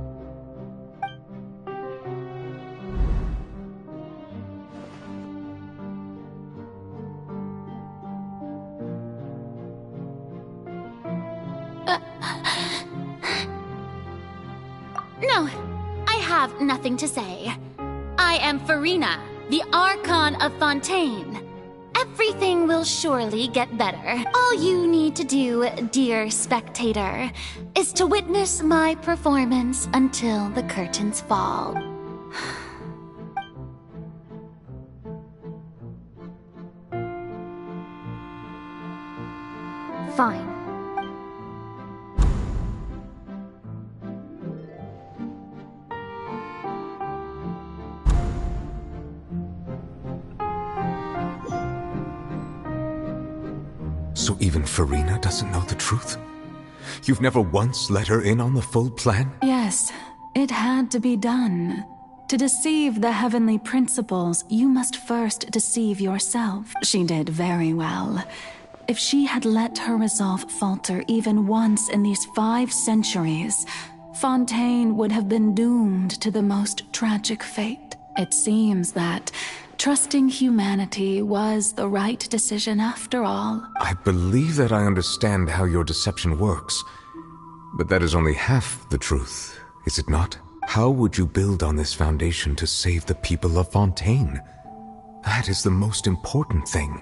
No, I have nothing to say. I am Farina, the Archon of Fontaine. Everything will surely get better. All you need to do, dear spectator, is to witness my performance until the curtains fall. Fine. So even Farina doesn't know the truth? You've never once let her in on the full plan? Yes, it had to be done. To deceive the heavenly principles, you must first deceive yourself. She did very well. If she had let her resolve falter even once in these 5 centuries, Fontaine would have been doomed to the most tragic fate. It seems that trusting humanity was the right decision after all. I believe that I understand how your deception works. But that is only half the truth, is it not? How would you build on this foundation to save the people of Fontaine? That is the most important thing.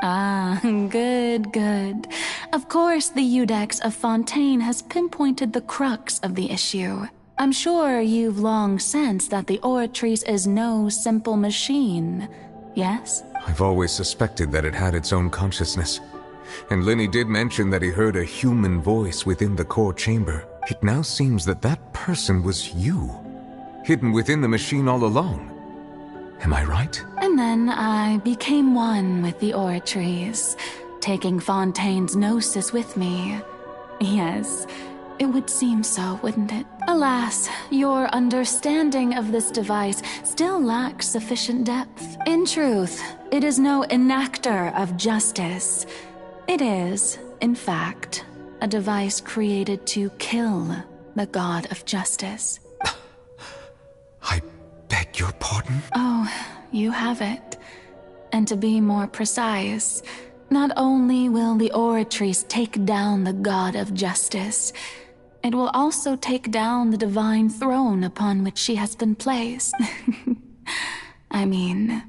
Ah, good. Of course, the Iudex of Fontaine has pinpointed the crux of the issue. I'm sure you've long sensed that the Oratrice is no simple machine, yes? I've always suspected that it had its own consciousness. And Lenny did mention that he heard a human voice within the core chamber. It now seems that that person was you, hidden within the machine all along. Am I right? And then I became one with the Oratrice, taking Fontaine's gnosis with me. Yes, it would seem so, wouldn't it? Alas, your understanding of this device still lacks sufficient depth. In truth, it is no enactor of justice. It is, in fact, a device created to kill the god of justice. I beg your pardon? Oh, you have it. And to be more precise, not only will the Oratrice take down the god of justice, it will also take down the divine throne upon which she has been placed. I mean,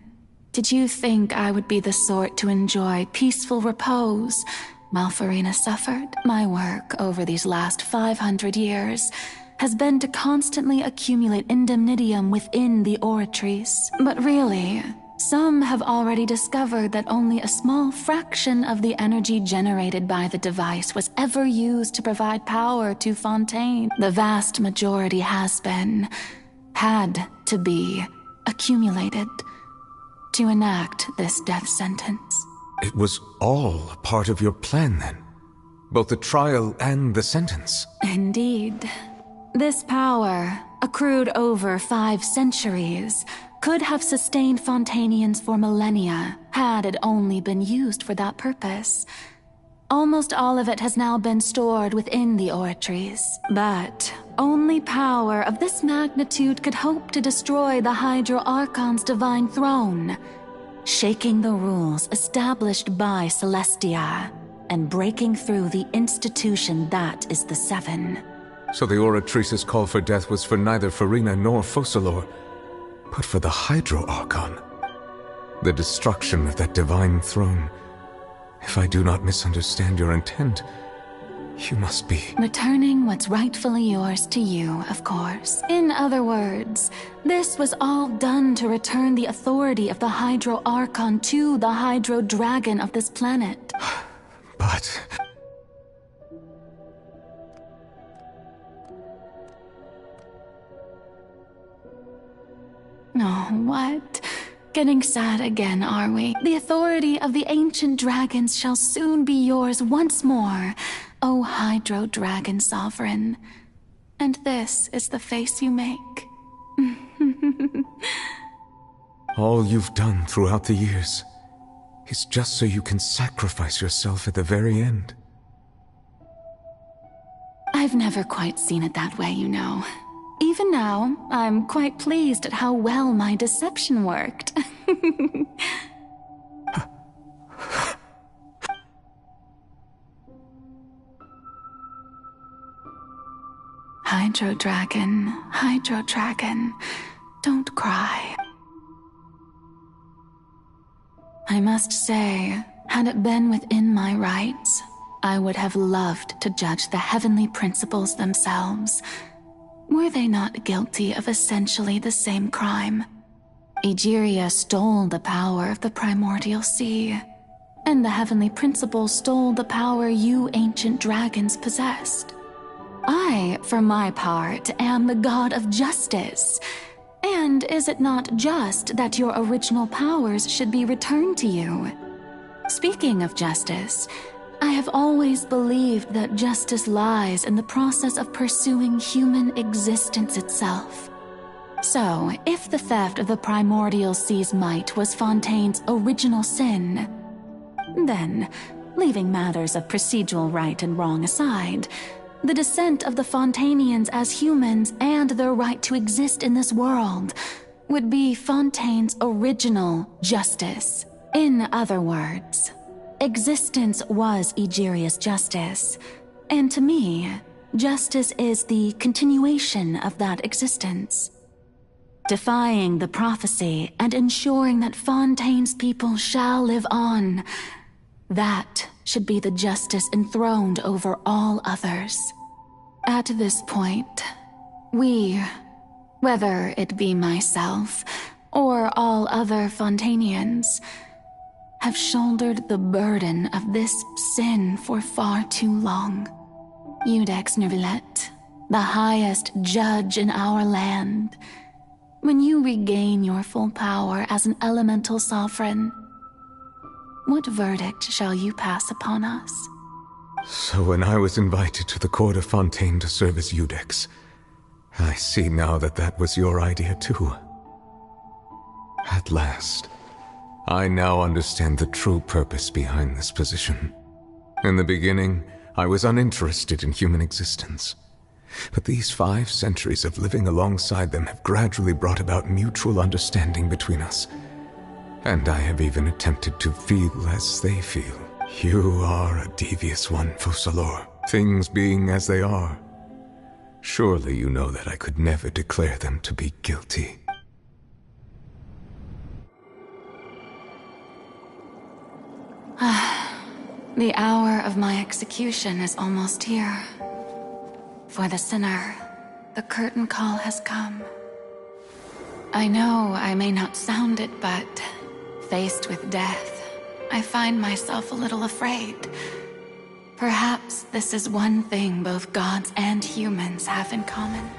did you think I would be the sort to enjoy peaceful repose While Farina suffered, my work over these last 500 years has been to constantly accumulate indemnitium within the oratories. But really, some have already discovered that only a small fraction of the energy generated by the device was ever used to provide power to Fontaine. The vast majority had to be accumulated to enact this death sentence. It was all a part of your plan, then? Both the trial and the sentence? Indeed. This power, accrued over 5 centuries, could have sustained Fontainians for millennia, had it only been used for that purpose. Almost all of it has now been stored within the oratories, but only power of this magnitude could hope to destroy the Hydro Archon's divine throne, shaking the rules established by Celestia, and breaking through the institution that is the Seven. So the Oratrice's call for death was for neither Farina nor Focalor, but for the Hydro Archon. The destruction of that divine throne. If I do not misunderstand your intent, you must be... returning what's rightfully yours to you, of course. In other words, this was all done to return the authority of the Hydro Archon to the Hydro Dragon of this planet. But... Oh, what? Getting sad again, are we? The authority of the ancient dragons shall soon be yours once more, O Hydro Dragon Sovereign. And this is the face you make. all you've done throughout the years is just so you can sacrifice yourself at the very end. I've never quite seen it that way, you know. Even now, I'm quite pleased at how well my deception worked. Hydro Dragon, don't cry. I must say, had it been within my rights, I would have loved to judge the heavenly principles themselves. Were they not guilty of essentially the same crime? Egeria stole the power of the primordial sea, and the heavenly principles stole the power you ancient dragons possessed. I, for my part, am the god of justice. And is it not just that your original powers should be returned to you? Speaking of justice, I have always believed that justice lies in the process of pursuing human existence itself. So, if the theft of the primordial sea's might was Fontaine's original sin, then, leaving matters of procedural right and wrong aside, the descent of the Fontainians as humans and their right to exist in this world would be Fontaine's original justice. In other words, existence was Egeria's justice, and to me, justice is the continuation of that existence. Defying the prophecy and ensuring that Fontaine's people shall live on, that should be the justice enthroned over all others. At this point, we, whether it be myself or all other Fontainians, have shouldered the burden of this sin for far too long. Iudex Nervillet, the highest judge in our land, when you regain your full power as an elemental sovereign, what verdict shall you pass upon us? So when I was invited to the court of Fontaine to serve as Iudex, I see now that that was your idea too. At last, I now understand the true purpose behind this position. In the beginning, I was uninterested in human existence. But these 5 centuries of living alongside them have gradually brought about mutual understanding between us. And I have even attempted to feel as they feel. You are a devious one, Focalor. Things being as they are, surely you know that I could never declare them to be guilty. The hour of my execution is almost here. For the sinner, the curtain call has come. I know I may not sound it, but faced with death, I find myself a little afraid. Perhaps this is one thing both gods and humans have in common.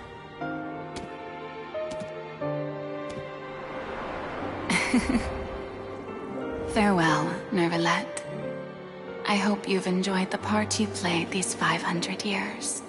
Farewell, Nervalette. I hope you've enjoyed the part you played these 500 years.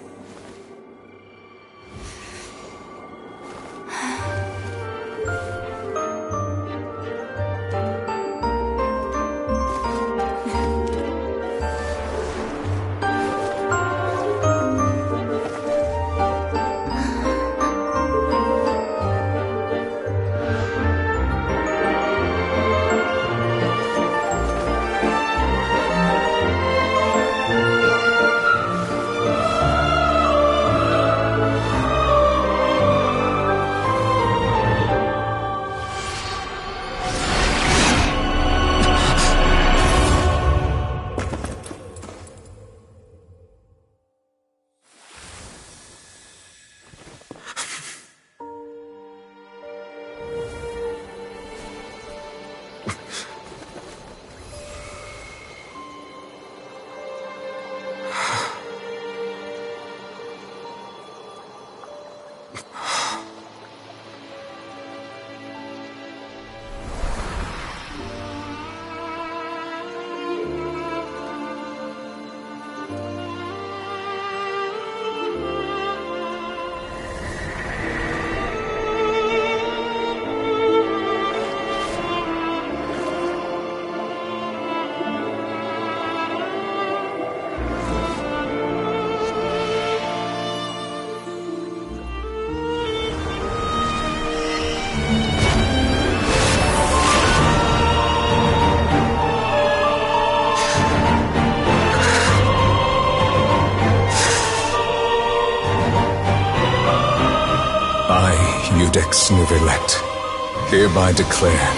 Ex Nouvellette, hereby declare,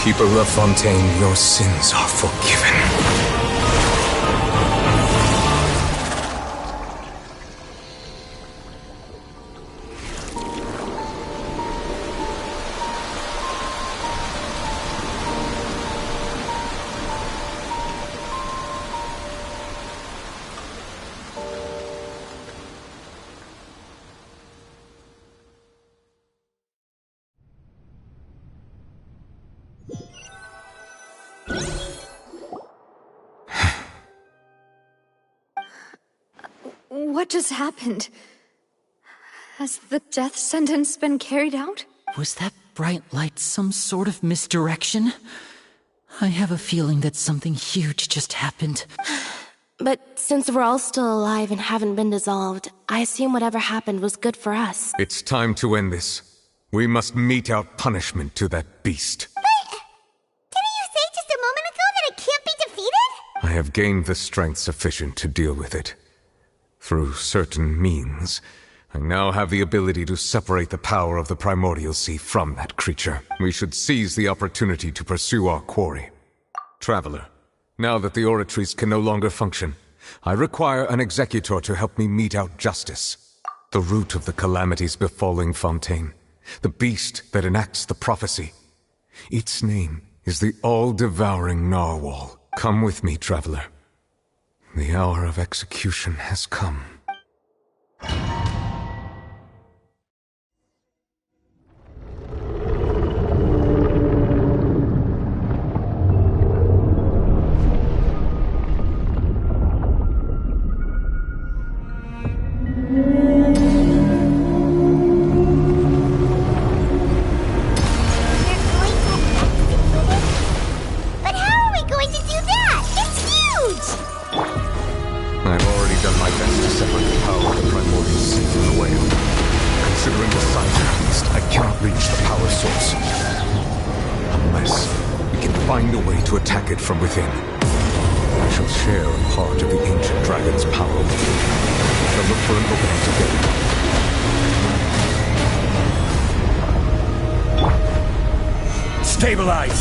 people of Fontaine, your sins are forgiven. What just happened? Has the death sentence been carried out? Was that bright light some sort of misdirection? I have a feeling that something huge just happened. But since we're all still alive and haven't been dissolved, I assume whatever happened was good for us. It's time to end this. We must mete out punishment to that beast. But didn't you say just a moment ago that it can't be defeated? I have gained the strength sufficient to deal with it. Through certain means, I now have the ability to separate the power of the primordial sea from that creature. We should seize the opportunity to pursue our quarry. Traveler, now that the oratories can no longer function, I require an executor to help me mete out justice. The root of the calamities befalling Fontaine, the beast that enacts the prophecy. Its name is the all-devouring narwhal. Come with me, traveler. The hour of execution has come. But how are we going to do that? It's huge! I've already done my best to separate the power of the primordial sea from the whale. Considering the size of the beast, I cannot reach the power source. Unless we can find a way to attack it from within. We shall share a part of the ancient dragon's power with it. We shall look for an opening together. Stabilize!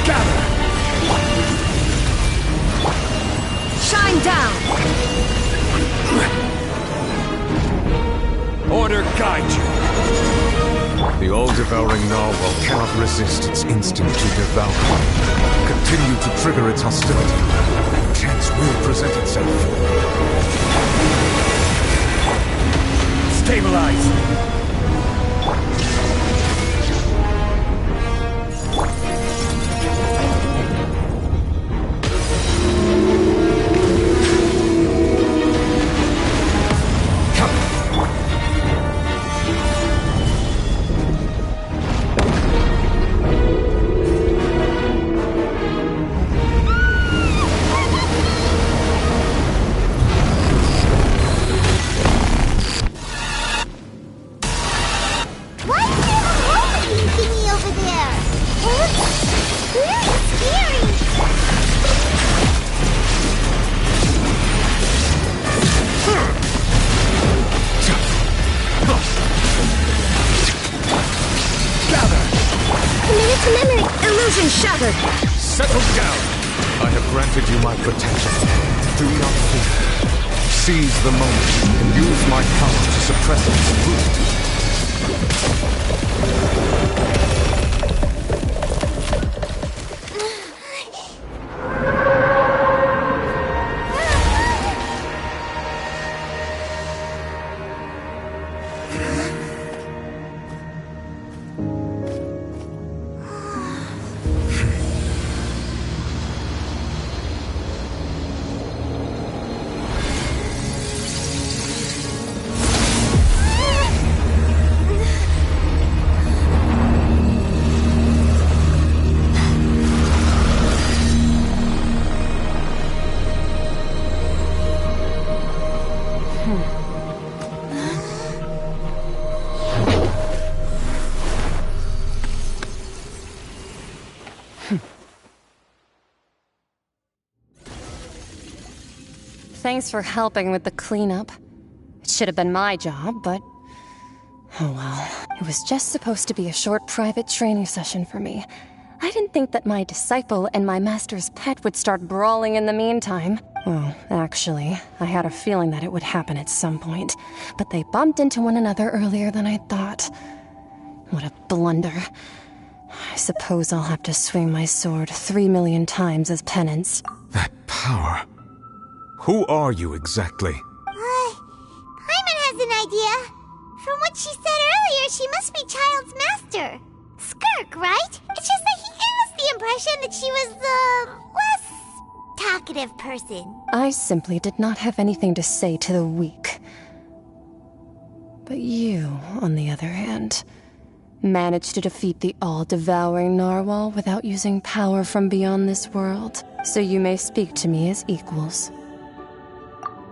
Gather! Shine down! Order guide you. The all-devouring narwhal cannot resist its instinct to devour. Continue to trigger its hostility. Chance will present itself. Stabilize! Shattered! Settle down! I have granted you my protection. Do not fear. Seize the moment and use my power to suppress its root. Thanks for helping with the cleanup. It should have been my job, but... oh well. It was just supposed to be a short private training session for me. I didn't think that my disciple and my master's pet would start brawling in the meantime. Well, actually, I had a feeling that it would happen at some point, but they bumped into one another earlier than I thought. What a blunder. I suppose I'll have to swing my sword 3 million times as penance. That power... Who are you exactly? Paimon has an idea. From what she said earlier, she must be Child's master. Skirk, right? It's just that he gave us the impression that she was the less talkative person. I simply did not have anything to say to the weak. But you, on the other hand, managed to defeat the all-devouring narwhal without using power from beyond this world, so you may speak to me as equals.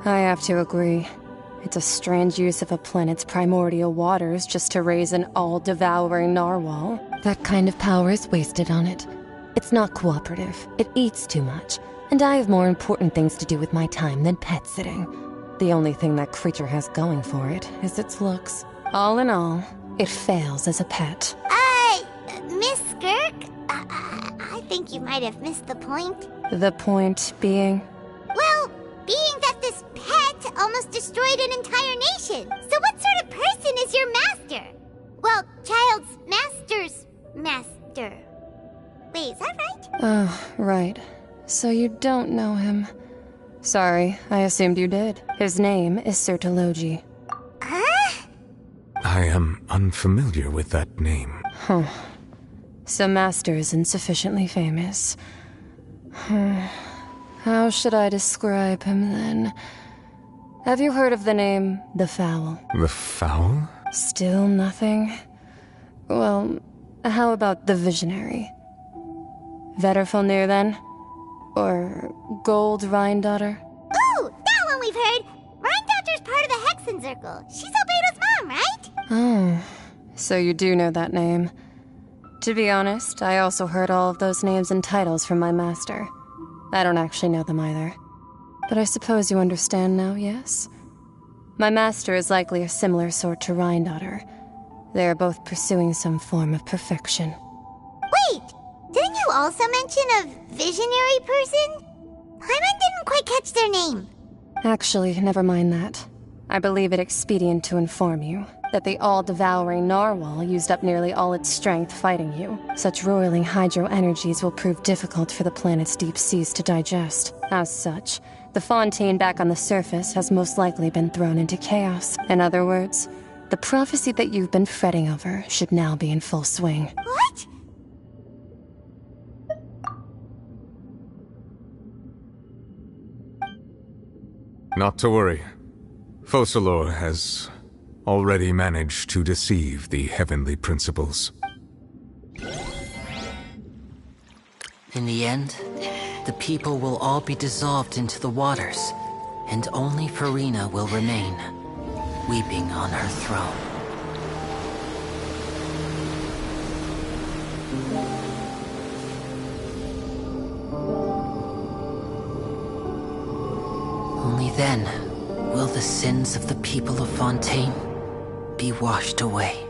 I have to agree. It's a strange use of a planet's primordial waters just to raise an all-devouring narwhal. That kind of power is wasted on it. It's not cooperative. It eats too much. And I have more important things to do with my time than pet sitting. The only thing that creature has going for it is its looks. All in all, it fails as a pet. Miss Skirk? I think you might have missed the point. The point being? Well, being that this pet almost destroyed an entire nation. So what sort of person is your master? Well, Child's master's master. Wait, is that right? Oh, right. So you don't know him. Sorry, I assumed you did. His name is Sertologi. Huh? I am unfamiliar with that name. Huh. So Master isn't sufficiently famous. How should I describe him, then? Have you heard of the name The Fowl? The Fowl? Still nothing? Well, how about The Visionary? Vetterfulnir, then? Or Gold Rhindaughter? Ooh, that one we've heard! Rhindaughter's part of the Hexen Circle. She's Albedo's mom, right? Oh, so you do know that name. To be honest, I also heard all of those names and titles from my master. I don't actually know them either. But I suppose you understand now, yes? My master is likely a similar sort to Rhindaughter. They are both pursuing some form of perfection. Wait! Didn't you also mention a visionary person? Paimon didn't quite catch their name. Actually, never mind that. I believe it expedient to inform you that the all-devouring narwhal used up nearly all its strength fighting you. Such roiling hydro energies will prove difficult for the planet's deep seas to digest. As such, the Fontaine back on the surface has most likely been thrown into chaos. In other words, the prophecy that you've been fretting over should now be in full swing. What? Not to worry. Focalor has already managed to deceive the heavenly principles. In the end, the people will all be dissolved into the waters, and only Furina will remain, weeping on her throne. Only then will the sins of the people of Fontaine be washed away.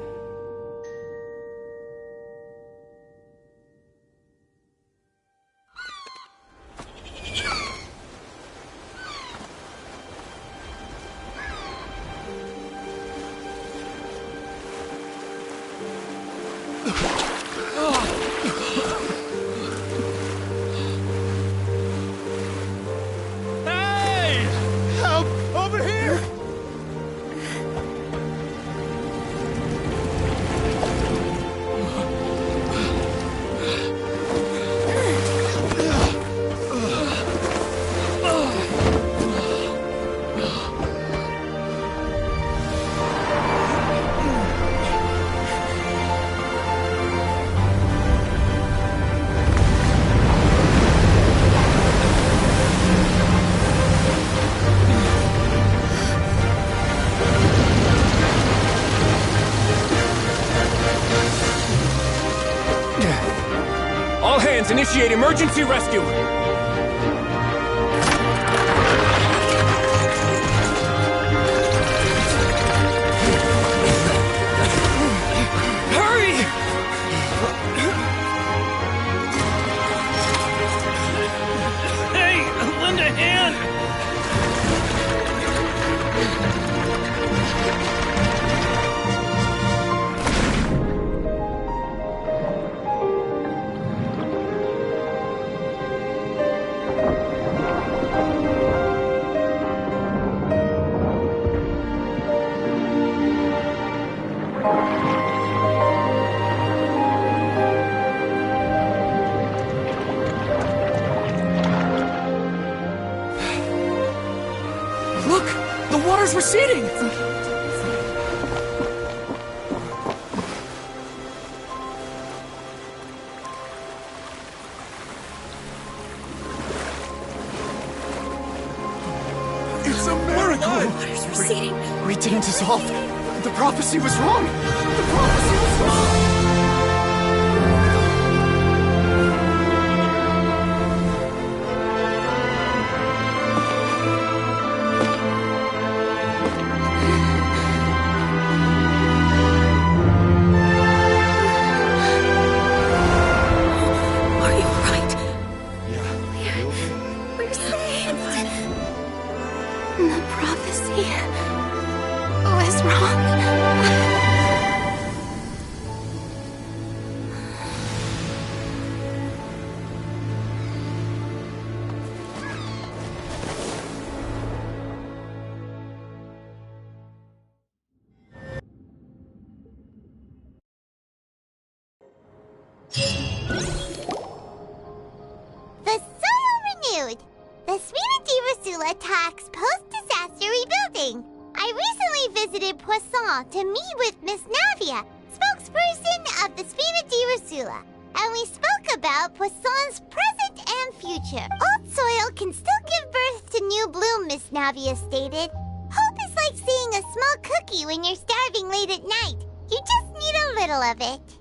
Initiate emergency rescue! Hurry! Hey, lend a hand! Receding! It's a miracle! Water's receding. We didn't dissolve. The prophecy was wrong. The prophecy was wrong. To meet with Miss Navia, spokesperson of the Spina di Rosula, and we spoke about Poisson's present and future. Old soil can still give birth to new bloom, Miss Navia stated. Hope is like seeing a small cookie when you're starving late at night. You just need a little of it.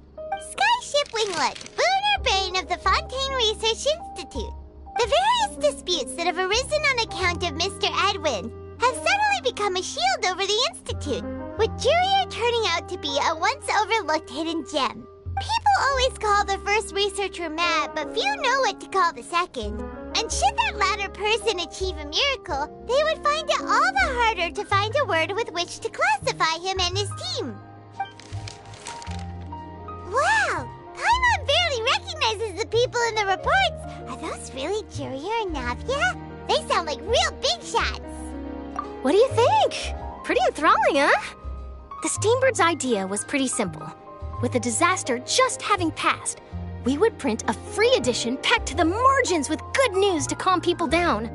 Skyship Winglet, boon or bane of the Fontaine Research Institute. The various disputes that have arisen on account of Mr. Edwin have suddenly become a shield over the Institute. with Jurier turning out to be a once-overlooked hidden gem. People always call the first researcher mad, but few know what to call the second. And should that latter person achieve a miracle, they would find it all the harder to find a word with which to classify him and his team. Wow! Paimon barely recognizes the people in the reports. Are those really Jurier and Navia? They sound like real big shots. What do you think? Pretty enthralling, huh? The Steambird's idea was pretty simple. With the disaster just having passed, we would print a free edition packed to the margins with good news to calm people down.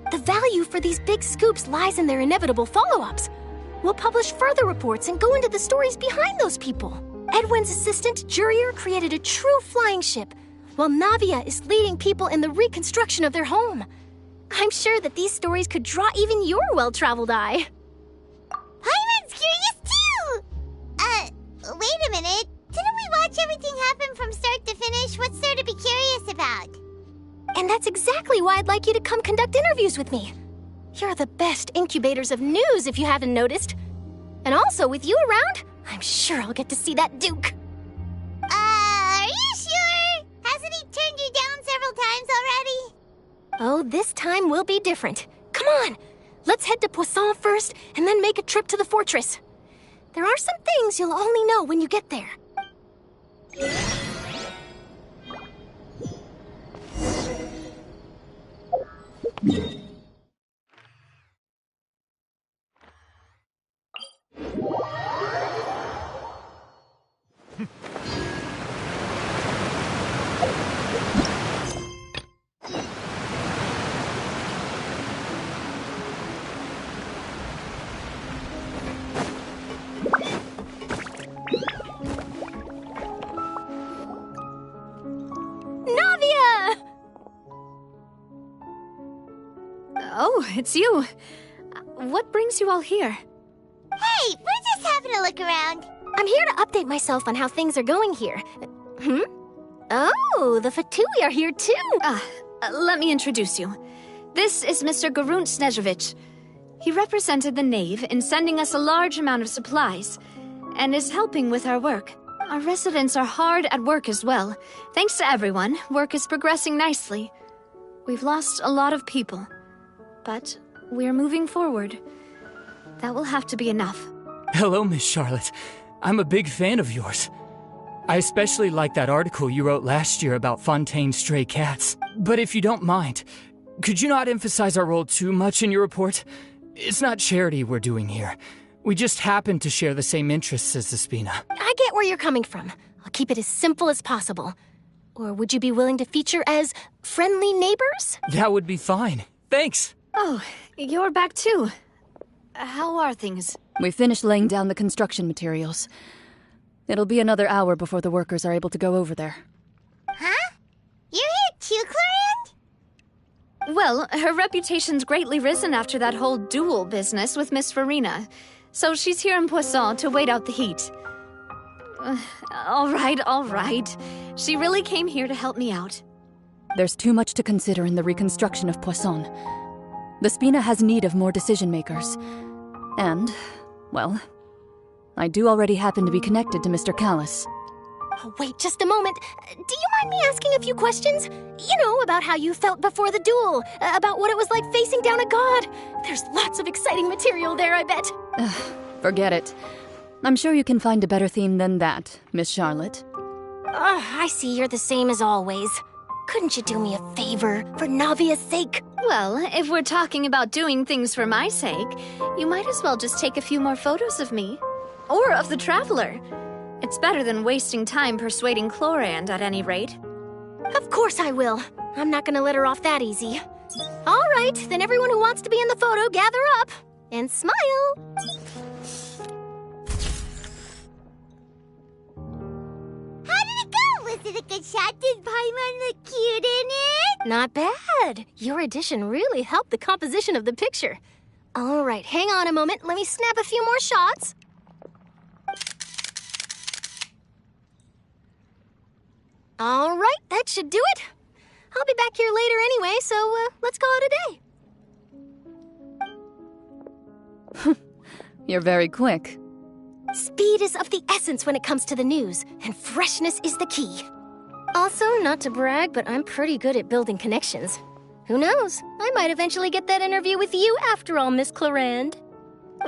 The value for these big scoops lies in their inevitable follow-ups. We'll publish further reports and go into the stories behind those people. Edwin's assistant, Jurier, created a true flying ship, while Navia is leading people in the reconstruction of their home. I'm sure that these stories could draw even your well-traveled eye. Paimon's curious too! Wait a minute. Didn't we watch everything happen from start to finish? What's there to be curious about? And that's exactly why I'd like you to come conduct interviews with me. You're the best incubators of news, if you haven't noticed. And also, with you around, I'm sure I'll get to see that Duke. Are you sure? Hasn't he turned you down several times already? Oh, this time will be different. Come on, let's head to Poisson first, and then make a trip to the fortress. There are some things you'll only know when you get there. Oh, it's you. What brings you all here? Hey, we're just having a look around. I'm here to update myself on how things are going here. Oh, the Fatui are here too. Let me introduce you. This is Mr. Garunt Snežević. He represented the Knave in sending us a large amount of supplies, and is helping with our work. Our residents are hard at work as well. Thanks to everyone, work is progressing nicely. We've lost a lot of people, but we're moving forward. That will have to be enough. Hello, Miss Charlotte. I'm a big fan of yours. I especially like that article you wrote last year about Fontaine's stray cats. But if you don't mind, could you not emphasize our role too much in your report? It's not charity we're doing here. We just happen to share the same interests as the Spina. I get where you're coming from. I'll keep it as simple as possible. Or would you be willing to feature as friendly neighbors? That would be fine. Thanks. Oh, you're back too. How are things? We finished laying down the construction materials. It'll be another hour before the workers are able to go over there. Huh? You're here too, Clorian? Well, her reputation's greatly risen after that whole duel business with Miss Farina. So she's here in Poisson to wait out the heat. All right. She really came here to help me out. There's too much to consider in the reconstruction of Poisson. The Spina has need of more decision-makers. And, well, I do already happen to be connected to Mr. Callis. Oh, wait just a moment. Do you mind me asking a few questions? You know, about how you felt before the duel, about what it was like facing down a god. There's lots of exciting material there, I bet. Forget it. I'm sure you can find a better theme than that, Miss Charlotte. I see you're the same as always. Couldn't you do me a favor, for Navia's sake? Well, if we're talking about doing things for my sake, you might as well just take a few more photos of me. Or of the Traveler. It's better than wasting time persuading Clorand, at any rate. Of course I will. I'm not gonna let her off that easy. All right, then everyone who wants to be in the photo, gather up. And smile. How did it go? Was it a good shot? Did Paimon look cute in it? Not bad. Your addition really helped the composition of the picture. All right, hang on a moment. Let me snap a few more shots. All right, that should do it. I'll be back here later anyway, so let's call it a day. You're very quick. Speed is of the essence when it comes to the news, and freshness is the key. Also, not to brag, but I'm pretty good at building connections. Who knows? I might eventually get that interview with you after all, Miss Clarande.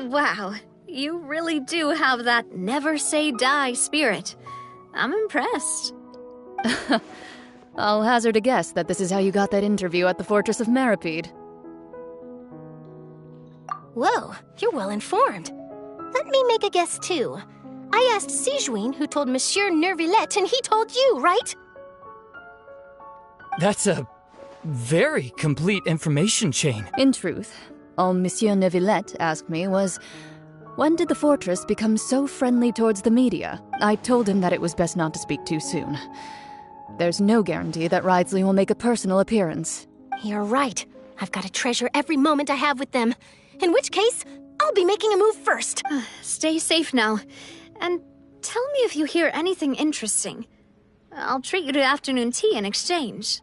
Wow, you really do have that never say die spirit. I'm impressed. I'll hazard a guess that this is how you got that interview at the Fortress of Meripede. Whoa, you're well informed. Let me make a guess too. I asked Sigewinne who told Monsieur Neuvillette, and he told you, right? That's a very complete information chain. In truth, all Monsieur Neuvillette asked me was, when did the Fortress become so friendly towards the media? I told him that it was best not to speak too soon. There's no guarantee that Ridsley will make a personal appearance. You're right. I've got to treasure every moment I have with them. In which case, I'll be making a move first. Stay safe now. And tell me if you hear anything interesting. I'll treat you to afternoon tea in exchange.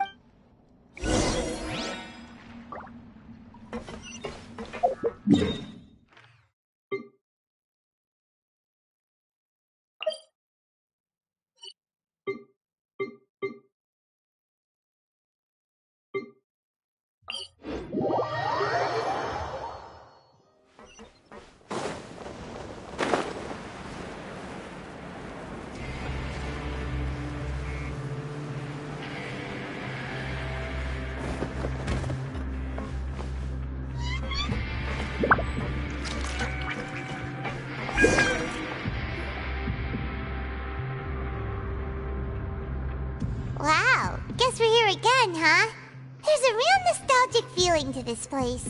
Wow, guess we're here again, huh? There's a real nostalgic feeling to this place.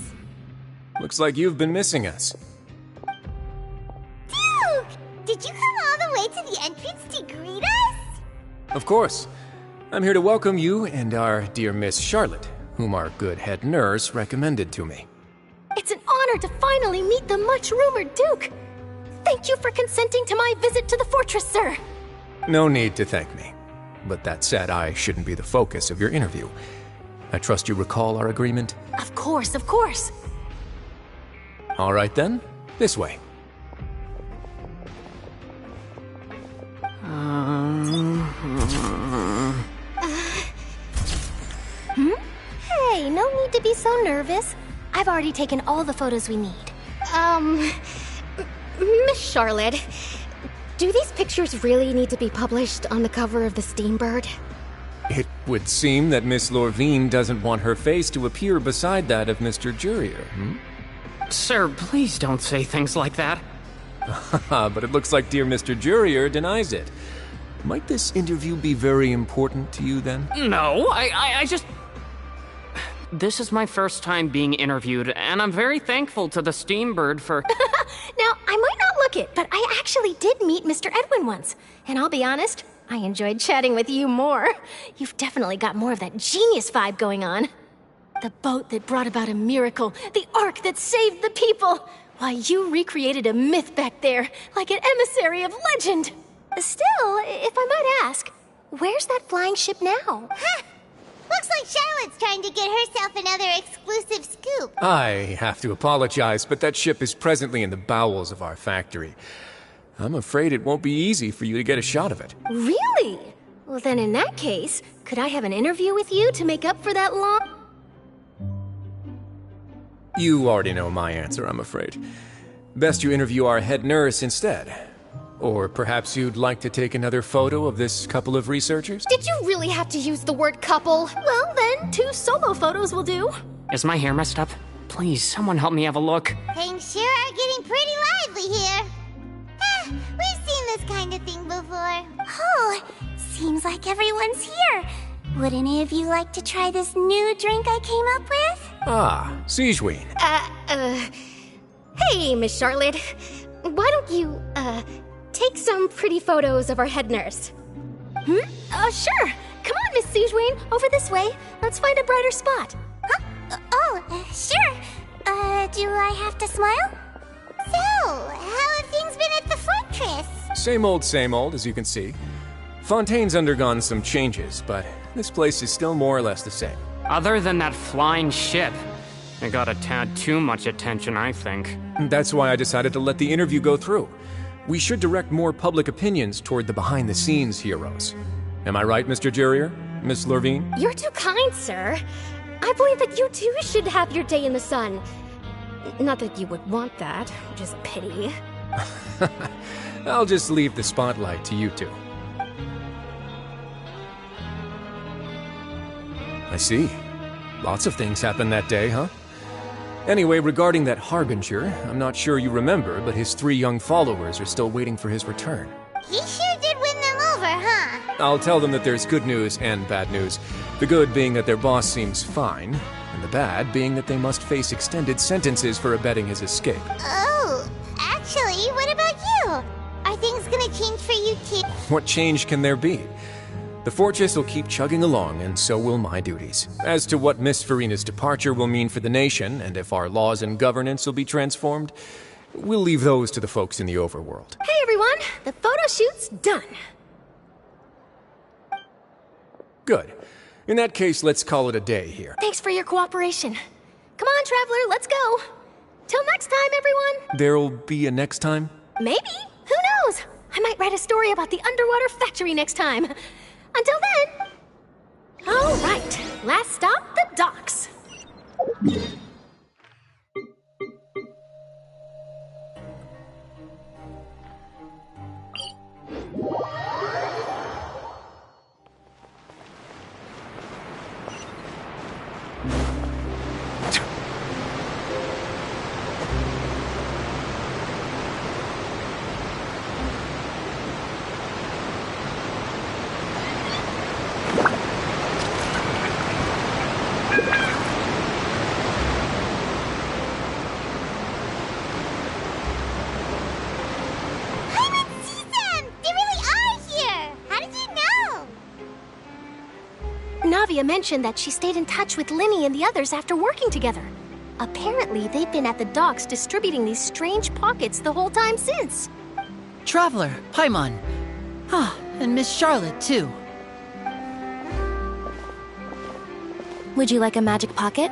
Looks like you've been missing us. Duke! Did you come all the way to the entrance to greet us? Of course. I'm here to welcome you and our dear Miss Charlotte, whom our good head nurse recommended to me. It's an honor to finally meet the much-rumored Duke. Thank you for consenting to my visit to the fortress, sir. No need to thank me. But that said, I shouldn't be the focus of your interview. I trust you recall our agreement? Of course, of course. All right then, this way. Hey, no need to be so nervous. I've already taken all the photos we need. Miss Charlotte, do these pictures really need to be published on the cover of the Steambird? It would seem that Miss Lorvine doesn't want her face to appear beside that of Mr. Jurier, Sir, please don't say things like that. But it looks like dear Mr. Jurier denies it. Might this interview be very important to you, then? No, I just... This is my first time being interviewed, and I'm very thankful to the Steambird for... Now, I might not look it, but I actually did meet Mr. Edwin once. And I'll be honest, I enjoyed chatting with you more. You've definitely got more of that genius vibe going on. The boat that brought about a miracle, the ark that saved the people. Why, you recreated a myth back there, like an emissary of legend. Still, if I might ask, where's that flying ship now? Huh! Looks like Charlotte's trying to get herself another exclusive scoop. I have to apologize, but that ship is presently in the bowels of our factory. I'm afraid it won't be easy for you to get a shot of it. Really? Well, then in that case, could I have an interview with you to make up for that long... You already know my answer, I'm afraid. Best you interview our head nurse instead. Or perhaps you'd like to take another photo of this couple of researchers? Did you really have to use the word couple? Well, then, 2 solo photos will do. Is my hair messed up? Please, someone help me have a look. Things sure are getting pretty lively here. We've seen this kind of thing before. Oh, seems like everyone's here. Would any of you like to try this new drink I came up with? Ah, Sigewinne. Hey, Miss Charlotte. Why don't you, take some pretty photos of our head nurse? Sure. Come on, Miss Sigewinne. Over this way. Let's find a brighter spot. Huh? Sure. Do I have to smile? So, how have things been at the fortress? Same old, as you can see. Fontaine's undergone some changes, but this place is still more or less the same. Other than that flying ship, It got a tad too much attention, I think. That's why I decided to let the interview go through. We should direct more public opinions toward the behind-the-scenes heroes. Am I right, Mr. Jurrier? Miss Lurvine? You're too kind, sir. I believe that you too should have your day in the sun. Not that you would want that, just pity. I'll just leave the spotlight to you two. I see. Lots of things happened that day, huh? Anyway, regarding that Harbinger, I'm not sure you remember, but his 3 young followers are still waiting for his return. He sure did win them over, huh? I'll tell them that there's good news and bad news. The good being that their boss seems fine, and the bad being that they must face extended sentences for abetting his escape. Oh, actually, what about you? Are things gonna change for you too? What change can there be? The fortress will keep chugging along, and so will my duties. As to what Miss Farina's departure will mean for the nation, and if our laws and governance will be transformed, we'll leave those to the folks in the overworld. Hey everyone, the photo shoot's done. Good. In that case, let's call it a day here. Thanks for your cooperation. Come on, Traveler, let's go. Till next time, everyone. There'll be a next time? Maybe. Who knows? I might write a story about the underwater factory next time. Until then. All right, last stop, the docks. Navia mentioned that she stayed in touch with Linny and the others after working together. Apparently, they've been at the docks distributing these strange pockets the whole time since. Traveler, Paimon. Ah, and Miss Charlotte, too. Would you like a magic pocket?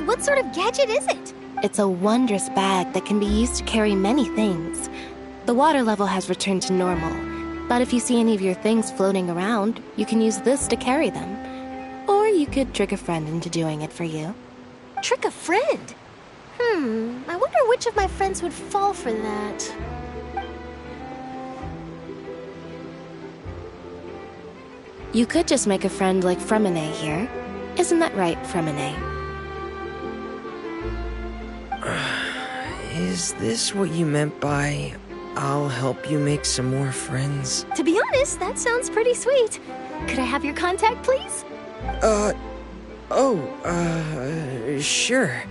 What sort of gadget is it? It's a wondrous bag that can be used to carry many things. The water level has returned to normal, but if you see any of your things floating around, you can use this to carry them. Or you could trick a friend into doing it for you. Trick a friend? I wonder which of my friends would fall for that. You could just make a friend like Fremine here. Isn't that right, Fremine? Is this what you meant by, I'll help you make some more friends? To be honest, that sounds pretty sweet. Could I have your contact, please? Sure.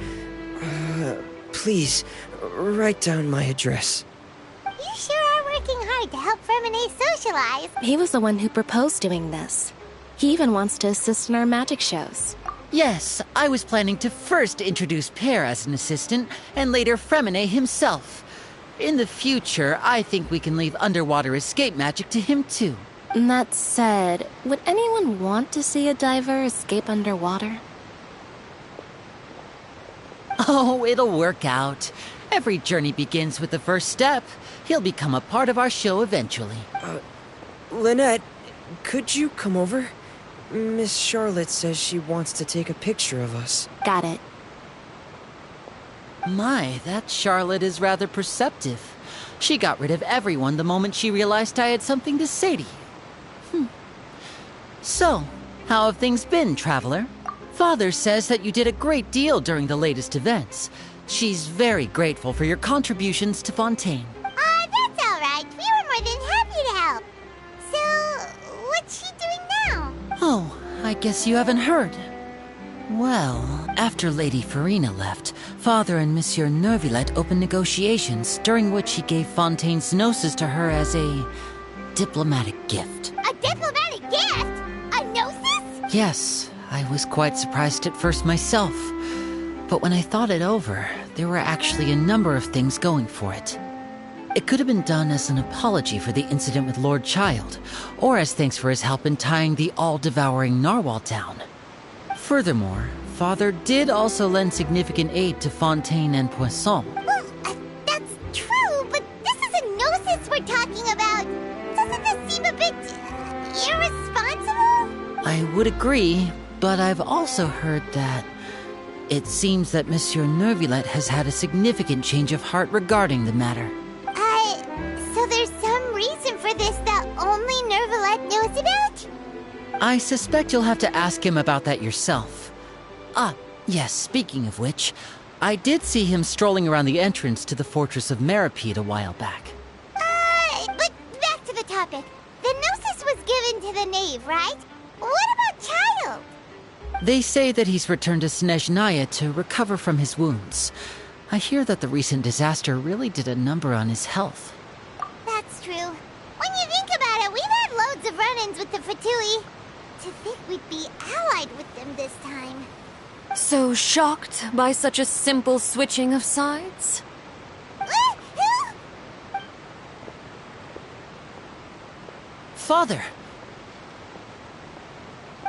Please, write down my address. You sure are working hard to help Fremine socialize. He was the one who proposed doing this. He even wants to assist in our magic shows. Yes, I was planning to first introduce Pear as an assistant, and later Fremine himself. In the future, I think we can leave underwater escape magic to him too. That said, would anyone want to see a diver escape underwater? Oh, it'll work out. Every journey begins with the first step. He'll become a part of our show eventually. Lynette, could you come over? Miss Charlotte says she wants to take a picture of us. Got it. My, that Charlotte is rather perceptive. She got rid of everyone the moment she realized I had something to say to you. So, how have things been, Traveler? Father says that you did a great deal during the latest events. She's very grateful for your contributions to Fontaine. That's all right. We were more than happy to help. So, what's she doing now? Oh, I guess you haven't heard. Well, after Lady Farina left, Father and Monsieur Neuvillette opened negotiations, during which he gave Fontaine's gnosis to her as a diplomatic gift. A diplomatic gift? A gnosis? Yes, I was quite surprised at first myself. But when I thought it over, there were actually a number of things going for it. It could have been done as an apology for the incident with Lord Child, or as thanks for his help in tying the all-devouring narwhal down. Furthermore, father did also lend significant aid to Fontaine and Poisson. Well, that's true, but this is a gnosis we're talking about. Doesn't this seem a bit irresponsible? I would agree, but I've also heard that it seems that Monsieur Nervulette has had a significant change of heart regarding the matter. So there's some reason for this that only Nervulette knows about? I suspect you'll have to ask him about that yourself. Ah, yes, speaking of which, I did see him strolling around the entrance to the Fortress of Meripede a while back. But back to the topic. The gnosis was given to the knave, right? What about Child? They say that he's returned to Snezhnaya to recover from his wounds. I hear that the recent disaster really did a number on his health. That's true. When you think about it, we've had loads of run-ins with the Fatui. To think we'd be allied with them this time. So shocked by such a simple switching of sides? Father!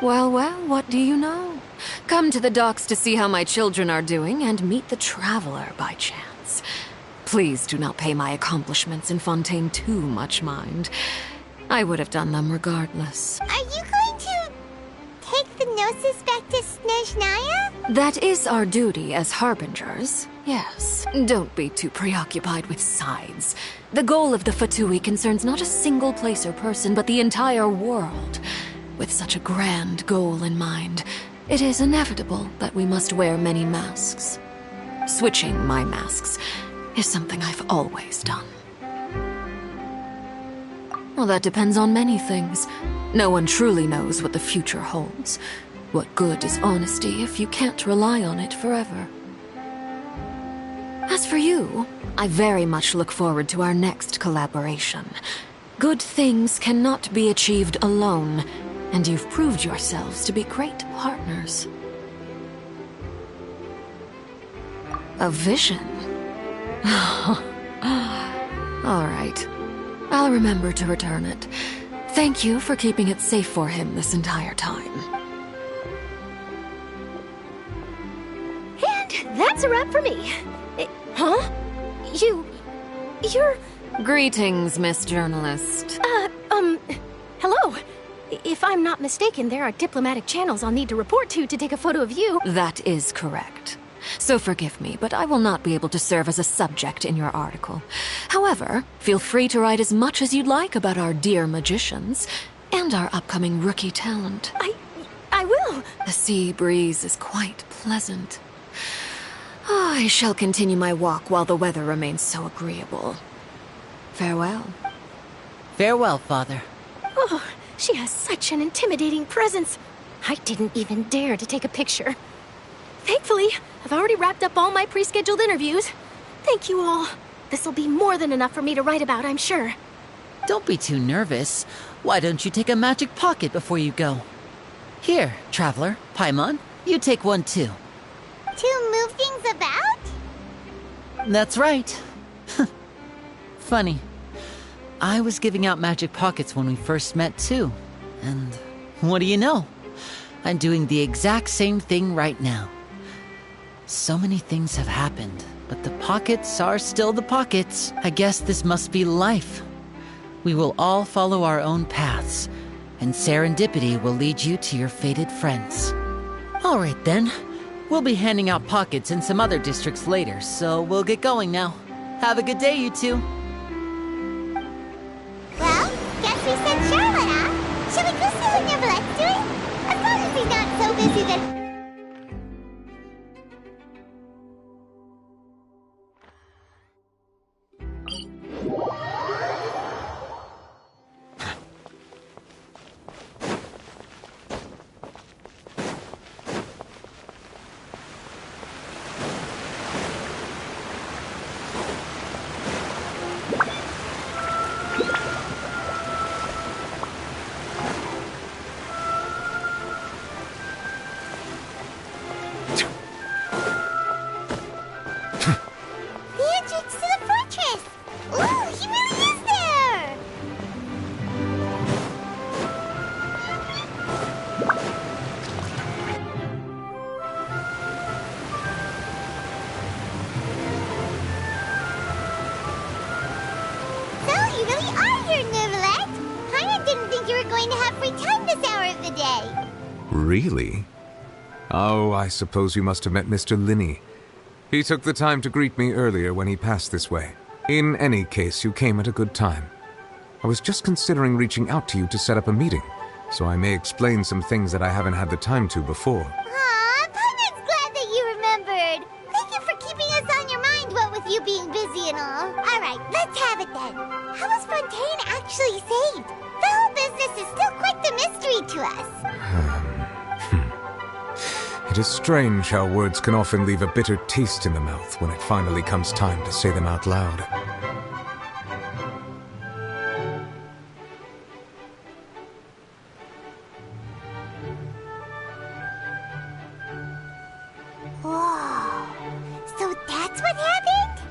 Well, what do you know? Come to the docks to see how my children are doing and meet the traveler by chance. Please do not pay my accomplishments in Fontaine too much mind. I would have done them regardless. Are you going to take the gnosis back to Snezhnaya? That is our duty as harbingers, yes. Don't be too preoccupied with sides. The goal of the Fatui concerns not a single place or person, but the entire world. With such a grand goal in mind, it is inevitable that we must wear many masks. Switching my masks is something I've always done. Well, that depends on many things. No one truly knows what the future holds. What good is honesty if you can't rely on it forever? As for you, I very much look forward to our next collaboration. Good things cannot be achieved alone, and you've proved yourselves to be great partners. A vision? All right. I'll remember to return it. Thank you for keeping it safe for him this entire time. And that's a wrap for me. Huh? You're... Greetings, Miss Journalist. Hello. If I'm not mistaken, there are diplomatic channels I'll need to report to take a photo of you. That is correct. So forgive me, but I will not be able to serve as a subject in your article. However, feel free to write as much as you'd like about our dear magicians and our upcoming rookie talent. I will. The sea breeze is quite pleasant. I shall continue my walk while the weather remains so agreeable. Farewell. Farewell, Father. Oh, she has such an intimidating presence. I didn't even dare to take a picture. Thankfully, I've already wrapped up all my pre-scheduled interviews. Thank you all. This'll be more than enough for me to write about, I'm sure. Don't be too nervous. Why don't you take a magic pocket before you go? Here, Traveler, Paimon, you take one too. To move things about? That's right. Funny. I was giving out magic pockets when we first met too. And what do you know? I'm doing the exact same thing right now. So many things have happened, but the pockets are still the pockets. I guess this must be life. We will all follow our own paths, and serendipity will lead you to your fated friends. All right then. We'll be handing out pockets in some other districts later, so we'll get going now. Have a good day, you two. Well, guess we sent Charlotte, huh? Shall we go see what Nervulette's doing? As long as he's not so busy that... going to have free time this hour of the day. Really? Oh, I suppose you must have met Mr. Linney. He took the time to greet me earlier when he passed this way. In any case, you came at a good time. I was just considering reaching out to you to set up a meeting, so I may explain some things that I haven't had the time to before. Aw, Paimon's glad that you remembered. Thank you for keeping us on your mind, what with you being busy and all. Alright, let's have it then. How was Fontaine actually saved? The whole business is still quite the mystery to us. It is strange how words can often leave a bitter taste in the mouth when it finally comes time to say them out loud. Whoa. So that's what happened?